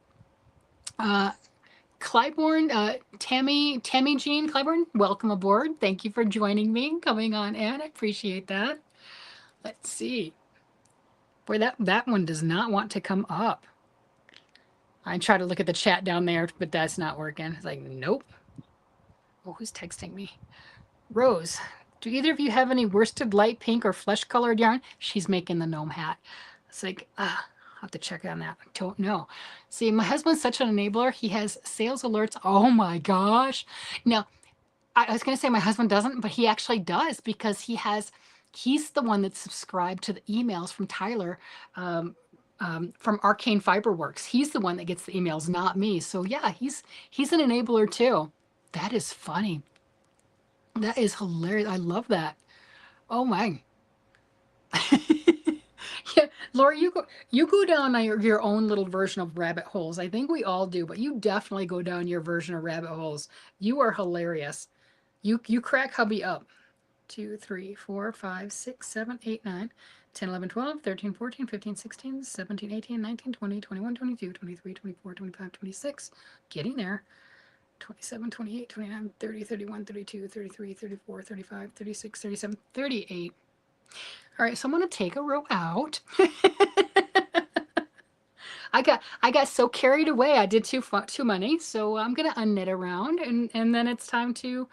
Clybourne, Tammy Jean Clybourne, welcome aboard. Thank you for joining me, coming on in. I appreciate that. Let's see. Boy, that one does not want to come up. I try to look at the chat down there, but that's not working. It's like, nope. Oh, who's texting me? Rose, do either of you have any worsted light pink or flesh colored yarn? She's making the gnome hat. It's like, I'll have to check on that. I don't know. See, my husband's such an enabler. He has sales alerts. Oh my gosh. Now, I was going to say my husband doesn't, but he actually does because he's the one that's subscribed to the emails from Tyler from Arcane Fiberworks. He's the one that gets the emails, not me. So yeah, he's an enabler too. That is funny. That is hilarious. I love that. Oh my. Yeah, Laura, you go down your own little version of rabbit holes. I think we all do, but you definitely go down your version of rabbit holes. You are hilarious. You crack hubby up. 2, 3, 4, 5, 6, 7, 8, 9, 10, 11, 12, 13, 14, 15, 16, 17, 18, 19, 20, 21, 22, 23, 24, 25, 26. Getting there. 27, 28, 29, 30, 31, 32, 33, 34, 35, 36, 37, 38. All right, so I'm going to take a row out. I got so carried away. I did too many. So I'm going to unknit around and then it's time to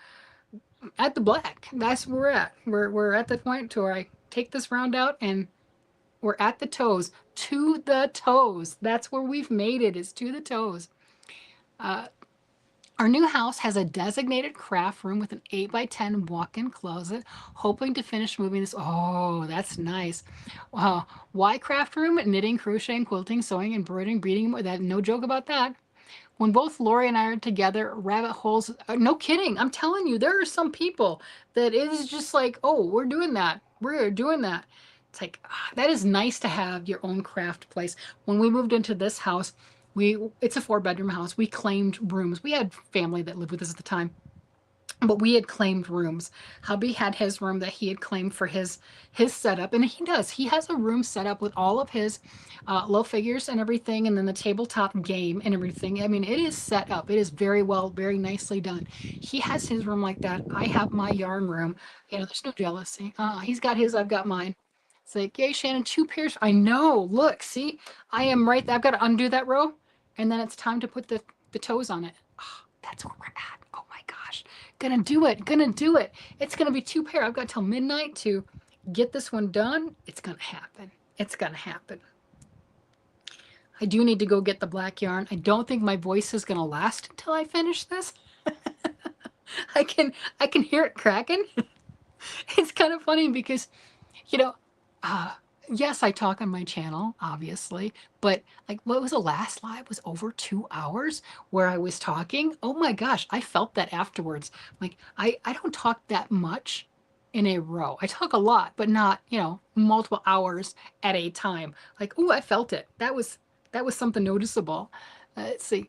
add the black. That's where we're at. We're at the point where I take this round out and we're at the toes. To the toes. That's where we've made it, is to the toes. Our new house has a designated craft room with an 8x10 walk-in closet, hoping to finish moving this. Oh, that's nice. Why craft room? Knitting, crocheting, quilting, sewing, embroidering, beading. That, no joke about that. When both Lori and I are together, rabbit holes, no kidding. I'm telling you, there are some people that it is just like, oh, we're doing that. We're doing that. It's like, that is nice to have your own craft place. When we moved into this house, it's a 4-bedroom house. We claimed rooms. We had family that lived with us at the time. but we had claimed rooms. Hubby had his room that he had claimed for his setup, and he does. He has a room set up with all of his low figures and everything, and then the tabletop game and everything. I mean, it is set up. It is very well, very nicely done. He has his room like that. I have my yarn room. You know, there's no jealousy. He's got his, I've got mine. It's like, yay, Shannon, 2 pairs. I know. Look, see, I am right. I've got to undo that row, and then it's time to put the toes on it. Oh, that's where we're at. Oh my gosh. Gonna do it. Gonna do it. It's gonna be 2 pair. I've got till midnight to get this one done. It's gonna happen. It's gonna happen. I do need to go get the black yarn. I don't think my voice is gonna last until I finish this. I can hear it cracking. It's kind of funny because, you know, uh, yes, I talk on my channel, obviously, but like what was the last live was over 2 hours where I was talking. Oh my gosh, I felt that afterwards. Like I don't talk that much in a row. I talk a lot, but not, multiple hours at a time. Like, oh, I felt it. That was something noticeable. Let's see.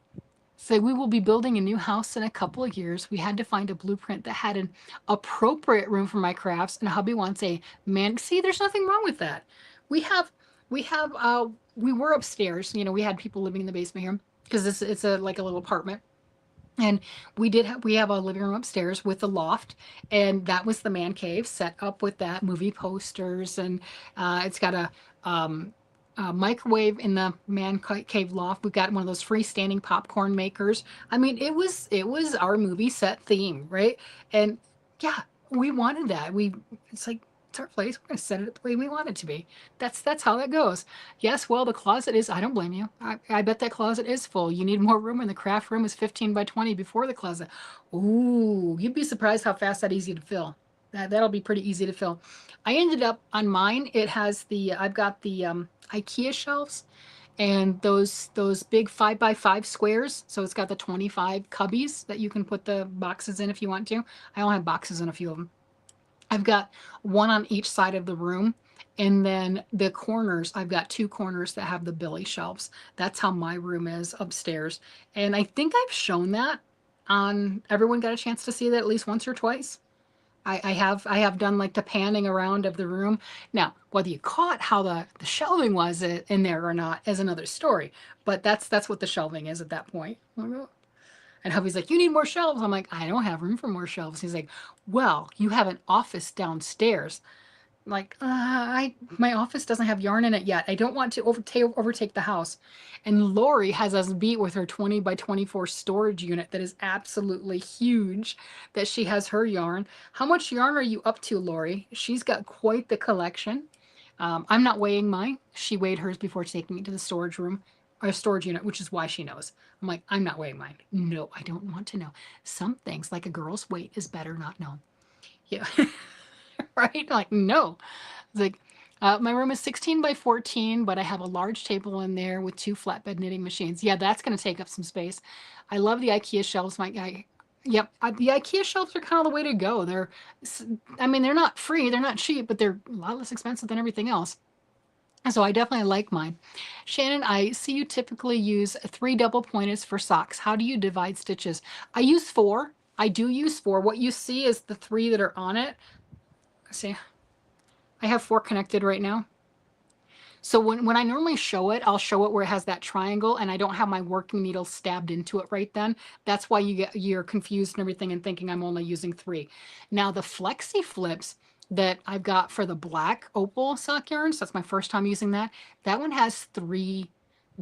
So we will be building a new house in a couple of years. We had to find a blueprint that had an appropriate room for my crafts, and hubby wants a man. See, there's nothing wrong with that. We have, we were upstairs. We had people living in the basement here because it's a like a little apartment. And we have a living room upstairs with a loft, and that was the man cave set up with that movie posters, and it's got a microwave in the man cave loft. We've got one of those freestanding popcorn makers. I mean, it was our movie set theme, right? And yeah, we wanted that. It's like it's our place. We're gonna set it the way we want it to be. That's how that goes. Yes, well, the closet is. I don't blame you. I bet that closet is full. You need more room, and the craft room is 15 by 20 before the closet. Ooh, you'd be surprised how fast that's easy to fill. That'll be pretty easy to fill. I ended up on mine. It has I've got the IKEA shelves and those big 5 by 5 squares. So it's got the 25 cubbies that you can put the boxes in if you want to. I only have boxes in a few of them. I've got one on each side of the room. And then the corners, I've got 2 corners that have the billy shelves. That's how my room is upstairs. And I think I've shown that on, everyone got a chance to see that at least once or twice. I have done like the panning around of the room. Now, whether you caught how the shelving was in there or not is another story. But that's what the shelving is at that point. And hubby's like, you need more shelves. I'm like, I don't have room for more shelves. He's like, well, you have an office downstairs. Like, my office doesn't have yarn in it yet. I don't want to overtake the house. And Lori has us beat with her 20 by 24 storage unit that is absolutely huge, that she has her yarn. How much yarn are you up to, Lori? She's got quite the collection. I'm not weighing mine. She weighed hers before taking it to the storage room or storage unit, which is why she knows. I'm like, I'm not weighing mine. No, I don't want to know. Some things, like a girl's weight, is better not known. Yeah. Right? Like, no. It's like, my room is 16 by 14, but I have a large table in there with 2 flatbed knitting machines. Yeah, that's going to take up some space. I love the IKEA shelves. Yep, the IKEA shelves are kind of the way to go. I mean, they're not free, they're not cheap, but they're a lot less expensive than everything else. So I definitely like mine. Shannon, I see you typically use 3 double pointeds for socks. How do you divide stitches? I use 4. I do use 4. What you see is the 3 that are on it. See, I have 4 connected right now. So when I normally show it, I'll show it where it has that triangle and I don't have my working needle stabbed into it right then. That's why you're confused and everything and thinking I'm only using 3. Now the flexi flips that I've got for the black opal sock yarns, that's my first time using that. That one has 3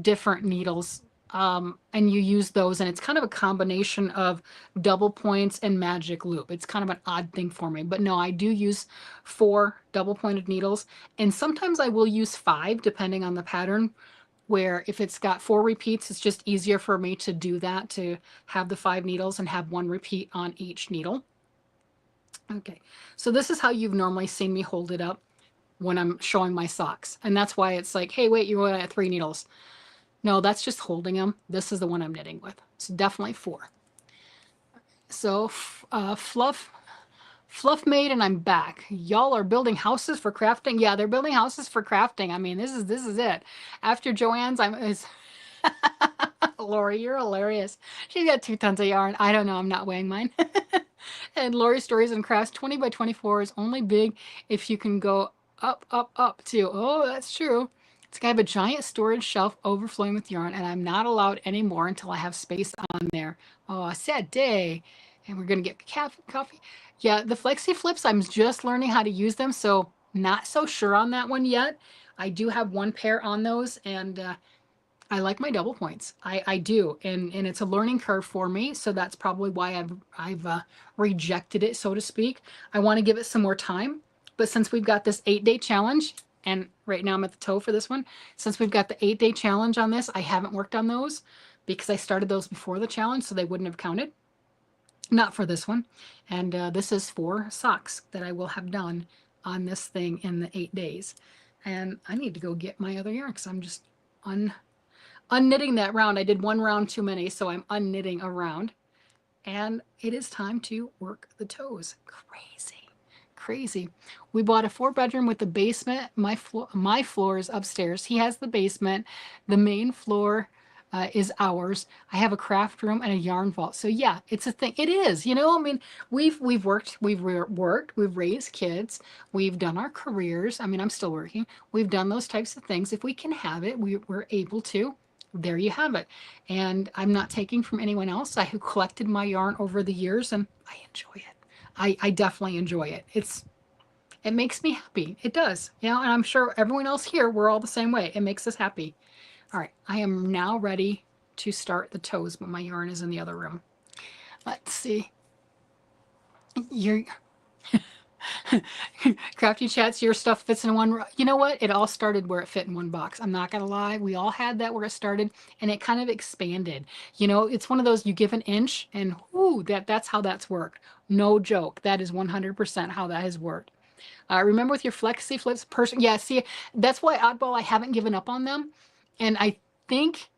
different needles, and you use those, and it's kind of a combination of double points and magic loop. It's kind of an odd thing for me, but no, I do use 4 double pointed needles, and sometimes I will use 5 depending on the pattern, where if it's got 4 repeats, it's just easier for me to do that, to have the 5 needles and have 1 repeat on each needle. Okay, so this is how you've normally seen me hold it up when I'm showing my socks, and that's why it's like, hey, wait, you're at 3 needles. No, that's just holding them. This is the one I'm knitting with. So definitely 4. So Fluff made, and I'm back. Y'all are building houses for crafting. Yeah, they're building houses for crafting. I mean, this is it. After Joanne's, Lori, you're hilarious. She's got 2 tons of yarn. I don't know. I'm not weighing mine. And Lori Stories and Crafts 20 by 24 is only big if you can go up, up, up too. Oh, that's true. It's got to have a giant storage shelf overflowing with yarn, and I'm not allowed any more until I have space on there. Oh, a sad day. And we're going to get coffee. Yeah, the Flexi Flips, I'm just learning how to use them, so not so sure on that one yet. I do have one pair on those, and I like my double points. I do, and it's a learning curve for me. So that's probably why I've rejected it, so to speak. I want to give it some more time, but since we've got this 8-day challenge, and right now I'm at the toe for this one. Since we've got the 8-day challenge on this, I haven't worked on those because I started those before the challenge, so they wouldn't have counted. Not for this one, and this is 4 socks that I will have done on this thing in the 8 days. And I need to go get my other yarn because I'm just unknitting that round. I did 1 round too many, so I'm unknitting a round. And it is time to work the toes. Crazy, crazy. We bought a 4-bedroom with the basement. My floor is upstairs. He has the basement. The main floor is ours. I have a craft room and a yarn vault. So yeah, it's a thing. It is, you know. I mean, we've worked, we've raised kids, we've done our careers. I mean, I'm still working. We've done those types of things. If we can have it, we're able to. There you have it. And I'm not taking from anyone else. I have collected my yarn over the years, and I enjoy it. I definitely enjoy it. It makes me happy. It does. You know, and I'm sure everyone else here, we're all the same way. It makes us happy. All right, I am now ready to start the toes, but my yarn is in the other room. Let's see. You're Crafty Chats, your stuff fits in one. You know what? It all started where it fit in one box. I'm not going to lie. We all had that where it started, and it kind of expanded. You know, it's one of those, you give an inch and whoo, that's how that's worked. No joke. That is 100% how that has worked. Remember with your Flexi Flips person. Yeah, see, that's why Oddball, I haven't given up on them. And I think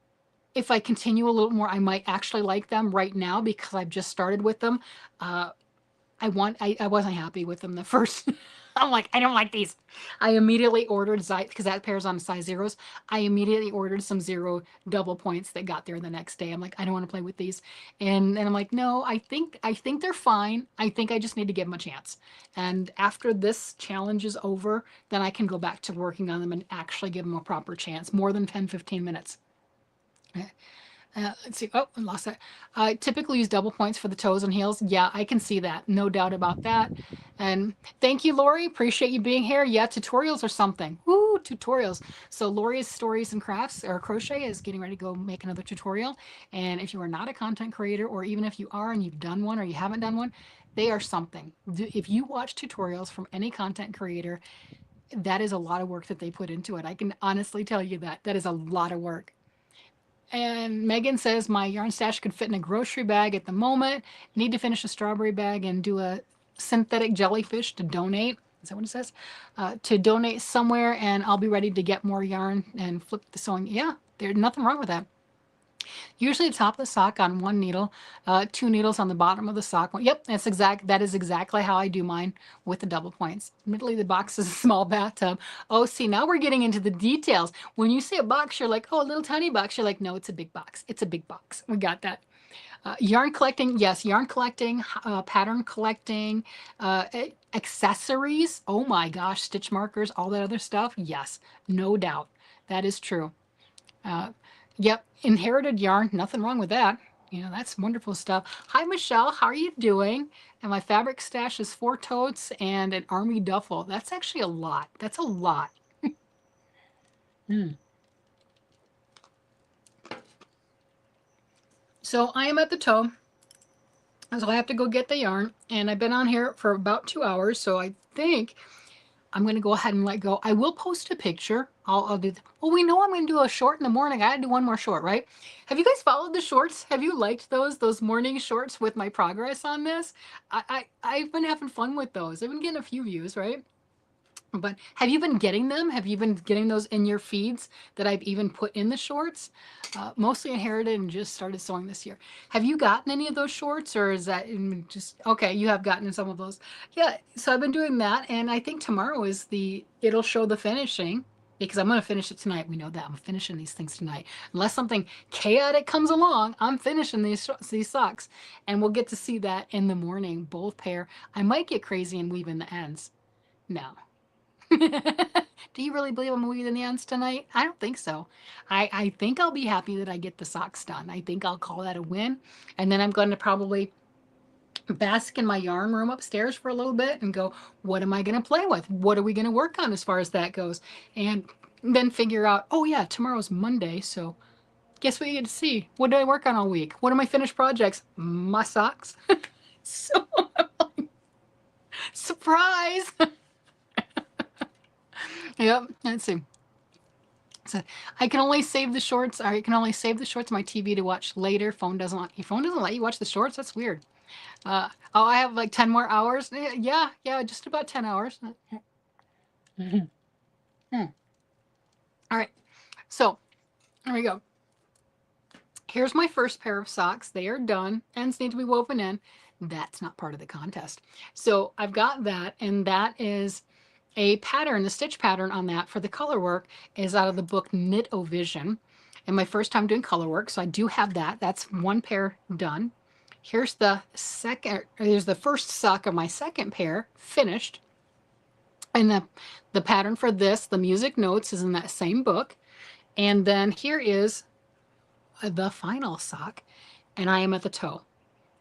if I continue a little more, I might actually like them right now because I've just started with them. I wasn't happy with them the first. I'm like, I don't like these. I immediately ordered because that pair's on size zeros. I immediately ordered some 0 double points that got there the next day. I'm like, I don't want to play with these. And I'm like, no, I think they're fine. I think I just need to give them a chance. And after this challenge is over, then I can go back to working on them and actually give them a proper chance. More than 10-15 minutes. Let's see. Oh, I lost that. I typically use double points for the toes and heels. Yeah, I can see that. No doubt about that. And thank you, Lori. Appreciate you being here. Yeah, tutorials or something. Woo, tutorials. So Lori's Stories and Crafts or Crochet is getting ready to go make another tutorial. And if you are not a content creator, or even if you are and you've done one or you haven't done one, they are something. If you watch tutorials from any content creator, that is a lot of work that they put into it. I can honestly tell you that. That is a lot of work. And Megan says, my yarn stash could fit in a grocery bag at the moment. Need to finish a strawberry bag and do a synthetic jellyfish to donate. Is that what it says? To donate somewhere, and I'll be ready to get more yarn and flip the sewing. Yeah, there's nothing wrong with that. Usually the top of the sock on 1 needle, 2 needles on the bottom of the sock. Yep, that is exactly how I do mine with the double points. Admittedly, the box is a small bathtub. Oh, see, now we're getting into the details. When you see a box, you're like, oh, a little tiny box. You're like, no, it's a big box. It's a big box. We got that. Yarn collecting, yes, yarn collecting, pattern collecting, accessories. Oh my gosh, stitch markers, all that other stuff. Yes, no doubt. That is true. Yep, inherited yarn, nothing wrong with that. You know, that's wonderful stuff. Hi, Michelle, how are you doing? And my fabric stash is 4 totes and an army duffel. That's actually a lot. That's a lot. So I am at the toe. So I have to go get the yarn. And I've been on here for about 2 hours. So I think I'm going to go ahead and let go. I will post a picture. I'll do, well, we know I'm going to do a short in the morning. I got to do one more short, right? Have you guys followed the shorts? Have you liked those morning shorts with my progress on this? I've been having fun with those. I've been getting a few views, right? But have you been getting them? Have you been getting those in your feeds that I've even put in the shorts? Mostly inherited and just started sewing this year. Have you gotten any of those shorts, or is that just, okay, you have gotten some of those. Yeah, so I've been doing that, and I think tomorrow is it'll show the finishing. because I'm going to finish it tonight. We know that I'm finishing these things tonight. Unless something chaotic comes along, I'm finishing these socks, and we'll get to see that in the morning. Both pair. I might get crazy and weave in the ends. No. Do you really believe I'm weaving in the ends tonight? I don't think so. I think I'll be happy that I get the socks done. I think I'll call that a win, and then I'm going to probably bask in my yarn room upstairs for a little bit and go, what am I going to play with? What are we going to work on as far as that goes? And then figure out, oh yeah, tomorrow's Monday, so guess what you get to see? What did I work on all week? What are my finished projects? My socks. So, surprise. Yep, let's see. So I can only save the shorts, or I can only save the shorts on my TV to watch later. Your phone doesn't let you watch the shorts? That's weird. Oh, I have like 10 more hours. Yeah, just about 10 hours. All right, so there we go. Here's my first pair of socks. They are done. Ends need to be woven in. That's not part of the contest. So I've got that, and that is a pattern. The stitch pattern on that for the color work is out of the book Knit O Vision. And my first time doing color work, so I do have that. That's one pair done. Here's the first sock of my second pair finished. And the pattern for this, the music notes, is in that same book. And then here is the final sock, and I am at the toe.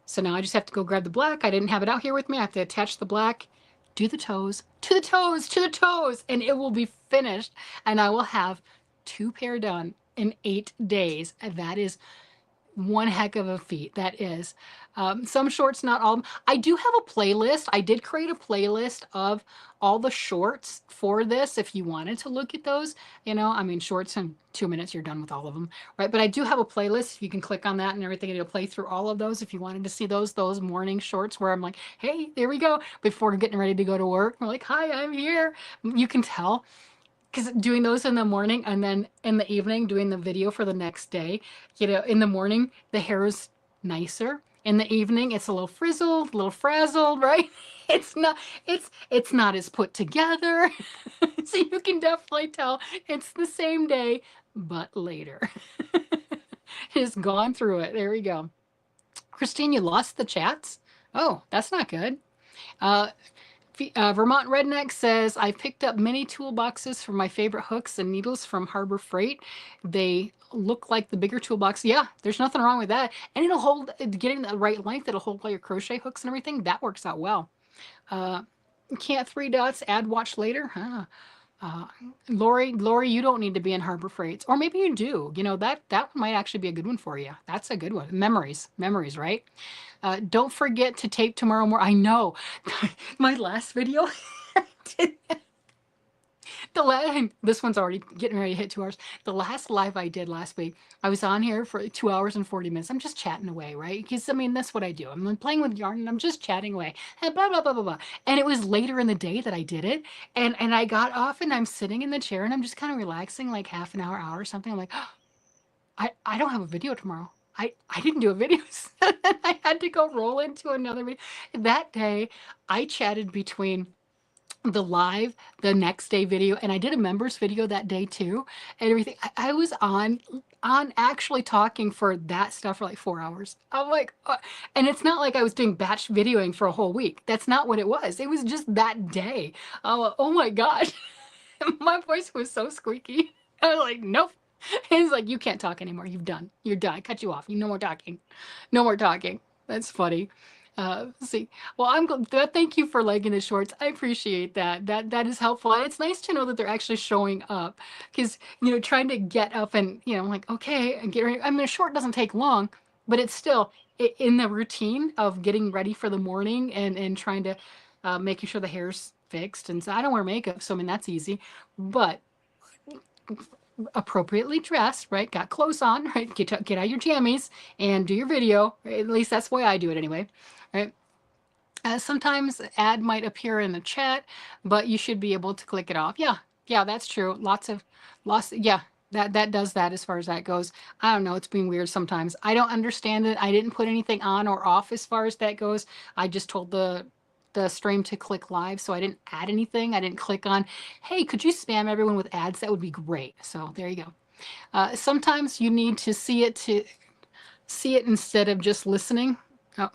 So now I just have to go grab the black. I didn't have it out here with me. I have to attach the black, do the toes, to the toes, to the toes, and it will be finished. And I will have 2 pair done in 8 days. And that is one heck of a feat. That is. Some shorts, not all. I do have a playlist. I did create a playlist of all the shorts for this if you wanted to look at those. You know, I mean, shorts in 2 minutes, you're done with all of them, right? But I do have a playlist. You can click on that and everything, and it'll play through all of those if you wanted to see those morning shorts where I'm like, hey, there we go. Before getting ready to go to work, we're like, hi, I'm here. You can tell. Because doing those in the morning and then in the evening doing the video for the next day, you know, in the morning the hair is nicer. In the evening it's a little frizzled, a little frazzled, right? It's not as put together. So you can definitely tell it's the same day, but later. It's gone through it. There we go. Christine, you lost the chats? Oh, that's not good. Vermont Redneck says, I picked up mini toolboxes for my favorite hooks and needles from Harbor Freight. They look like the bigger toolbox. Yeah, there's nothing wrong with that. And it'll hold, getting the right length, it'll hold all your crochet hooks and everything. That works out well. Can't 3 dots add watch later? Huh. Lori, you don't need to be in Harbor Freights. Or maybe you do. You know, that might actually be a good one for you. That's a good one. Memories, right? Don't forget to tape tomorrow morning. I know. My last video. This one's already getting ready to hit 2 hours. The last live I did last week, I was on here for 2 hours and 40 minutes. I'm just chatting away, right? Because, I mean, that's what I do. I'm playing with yarn and I'm just chatting away. And blah, blah, blah, blah, blah. And it was later in the day that I did it. And I got off and I'm sitting in the chair and I'm just kind of relaxing, like half an hour or something. I'm like, oh, I don't have a video tomorrow. I didn't do a video. So I had to go roll into another video. That day, I chatted between the live, the next day video, and I did a members video that day too, and everything. I was on actually talking for that stuff for like 4 hours. I'm like, and it's not like I was doing batch videoing for a whole week. That's not what it was. It was just that day. Oh my gosh, my voice was so squeaky. I was like, nope. He's like, you can't talk anymore. You're done. I cut you off. No more talking. No more talking. That's funny. See, well, thank you for liking the shorts. I appreciate that. That is helpful. And it's nice to know that they're actually showing up, because, you know, trying to get up and, you know, I'm like, okay, and get ready. I mean, a short doesn't take long, but it's still in the routine of getting ready for the morning and trying to making sure the hair's fixed. And so I don't wear makeup, so I mean, that's easy, but appropriately dressed, right? Got clothes on, right? Get out your jammies and do your video. At least that's the way I do it anyway, right? Sometimes ad might appear in the chat, but you should be able to click it off. Yeah, that's true. Yeah, that does that as far as that goes. I don't know. It's being weird sometimes. I don't understand it. I didn't put anything on or off as far as that goes. I just told the the stream to click live, so I didn't add anything. I didn't click on, hey, could you spam everyone with ads? That would be great. So there you go. Sometimes you need to see it instead of just listening. Oh,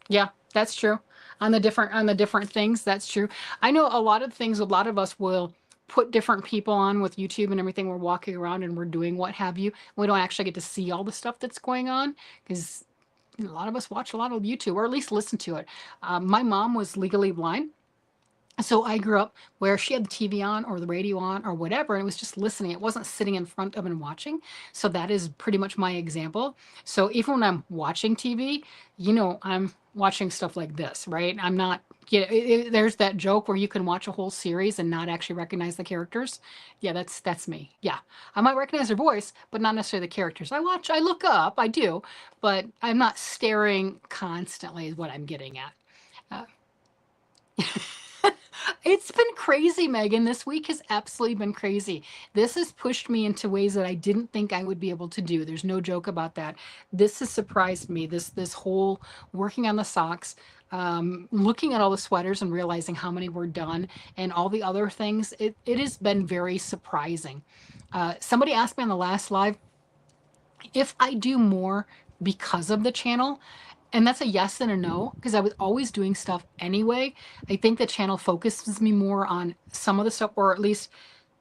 yeah, that's true. On the different things, that's true. I know a lot of things. A lot of us will put different people on with YouTube and everything. We're walking around and we're doing what have you. We don't actually get to see all the stuff that's going on because a lot of us watch a lot of YouTube or at least listen to it. My mom was legally blind. So I grew up where she had the TV on or the radio on or whatever, and it was just listening. It wasn't sitting in front of and watching. So that is pretty much my example. So even when I'm watching TV, I'm watching stuff like this, right? I'm not, there's that joke where you can watch a whole series and not actually recognize the characters. Yeah, that's me. Yeah. I might recognize their voice, but not necessarily the characters. I look up, I do, but I'm not staring constantly is what I'm getting at. Uh, It's been crazy, Megan. This week has absolutely been crazy. This has pushed me into ways that I didn't think I would be able to do. There's no joke about that. This has surprised me. This whole working on the socks, looking at all the sweaters and realizing how many were done and all the other things. It has been very surprising. Somebody asked me on the last live if I do more because of the channel. And that's a yes and a no, because I was always doing stuff anyway. I think the channel focuses me more on some of the stuff, or at least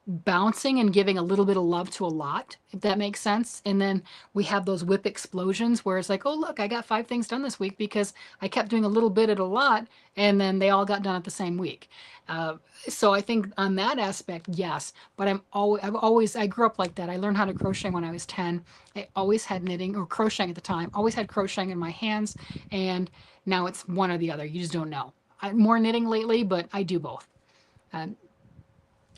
bouncing and giving a little bit of love to a lot, if that makes sense. And then we have those whip explosions where it's like, oh, look, I got 5 things done this week because I kept doing a little bit at a lot, and then they all got done at the same week. Uh, so I think on that aspect, yes. But I grew up like that. I learned how to crochet when I was 10. I always had knitting or crocheting at the time. Always had crocheting in my hands, and now it's one or the other. You just don't know. More knitting lately, but I do both. Uh,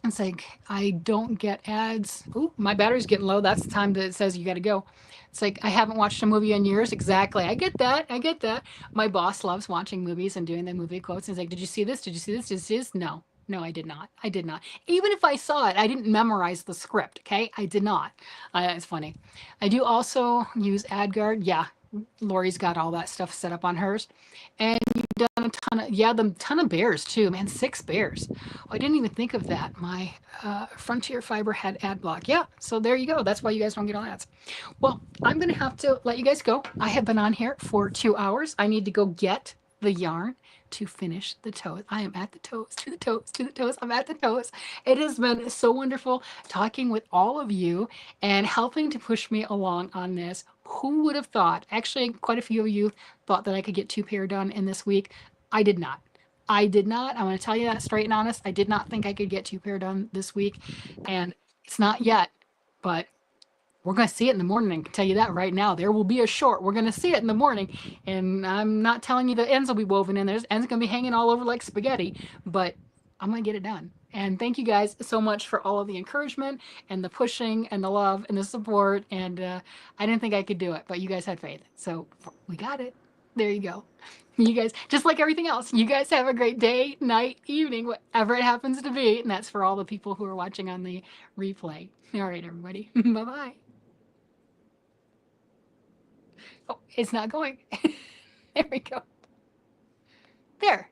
it's like I don't get ads. Ooh, my battery's getting low. That's the time that it says you got to go. It's like I haven't watched a movie in years. Exactly. I get that. I get that. My boss loves watching movies and doing the movie quotes. He's like, "Did you see this? Did you see this? Did you see this?" No. No, I did not. I did not. Even if I saw it, I didn't memorize the script. Okay, I did not. It's funny. I do also use AdGuard. Yeah, Lori's got all that stuff set up on hers, and you've done a ton of the ton of bears too. Man, 6 bears. Oh, I didn't even think of that. My Frontier Fiber had ad block. Yeah, so there you go. That's why you guys don't get all ads. Well, I'm gonna have to let you guys go. I have been on here for 2 hours. I need to go get the yarn to finish the toes. I am at the toes, to the toes, to the toes. I'm at the toes. It has been so wonderful talking with all of you and helping to push me along on this. Who would have thought? Actually, quite a few of you thought that I could get 2 pair done in this week. I did not. I did not. I'm going to tell you that straight and honest. I did not think I could get 2 pair done this week, and it's not yet, but we're going to see it in the morning. I can tell you that right now. There will be a short. We're going to see it in the morning. And I'm not telling you the ends will be woven in. There's ends going to be hanging all over like spaghetti, but I'm going to get it done. And thank you guys so much for all of the encouragement and the pushing and the love and the support. And I didn't think I could do it, but you guys had faith. So we got it. There you go. You guys, just like everything else, you guys have a great day, night, evening, whatever it happens to be. And that's for all the people who are watching on the replay. All right, everybody. Bye-bye. Oh, it's not going. There we go. There.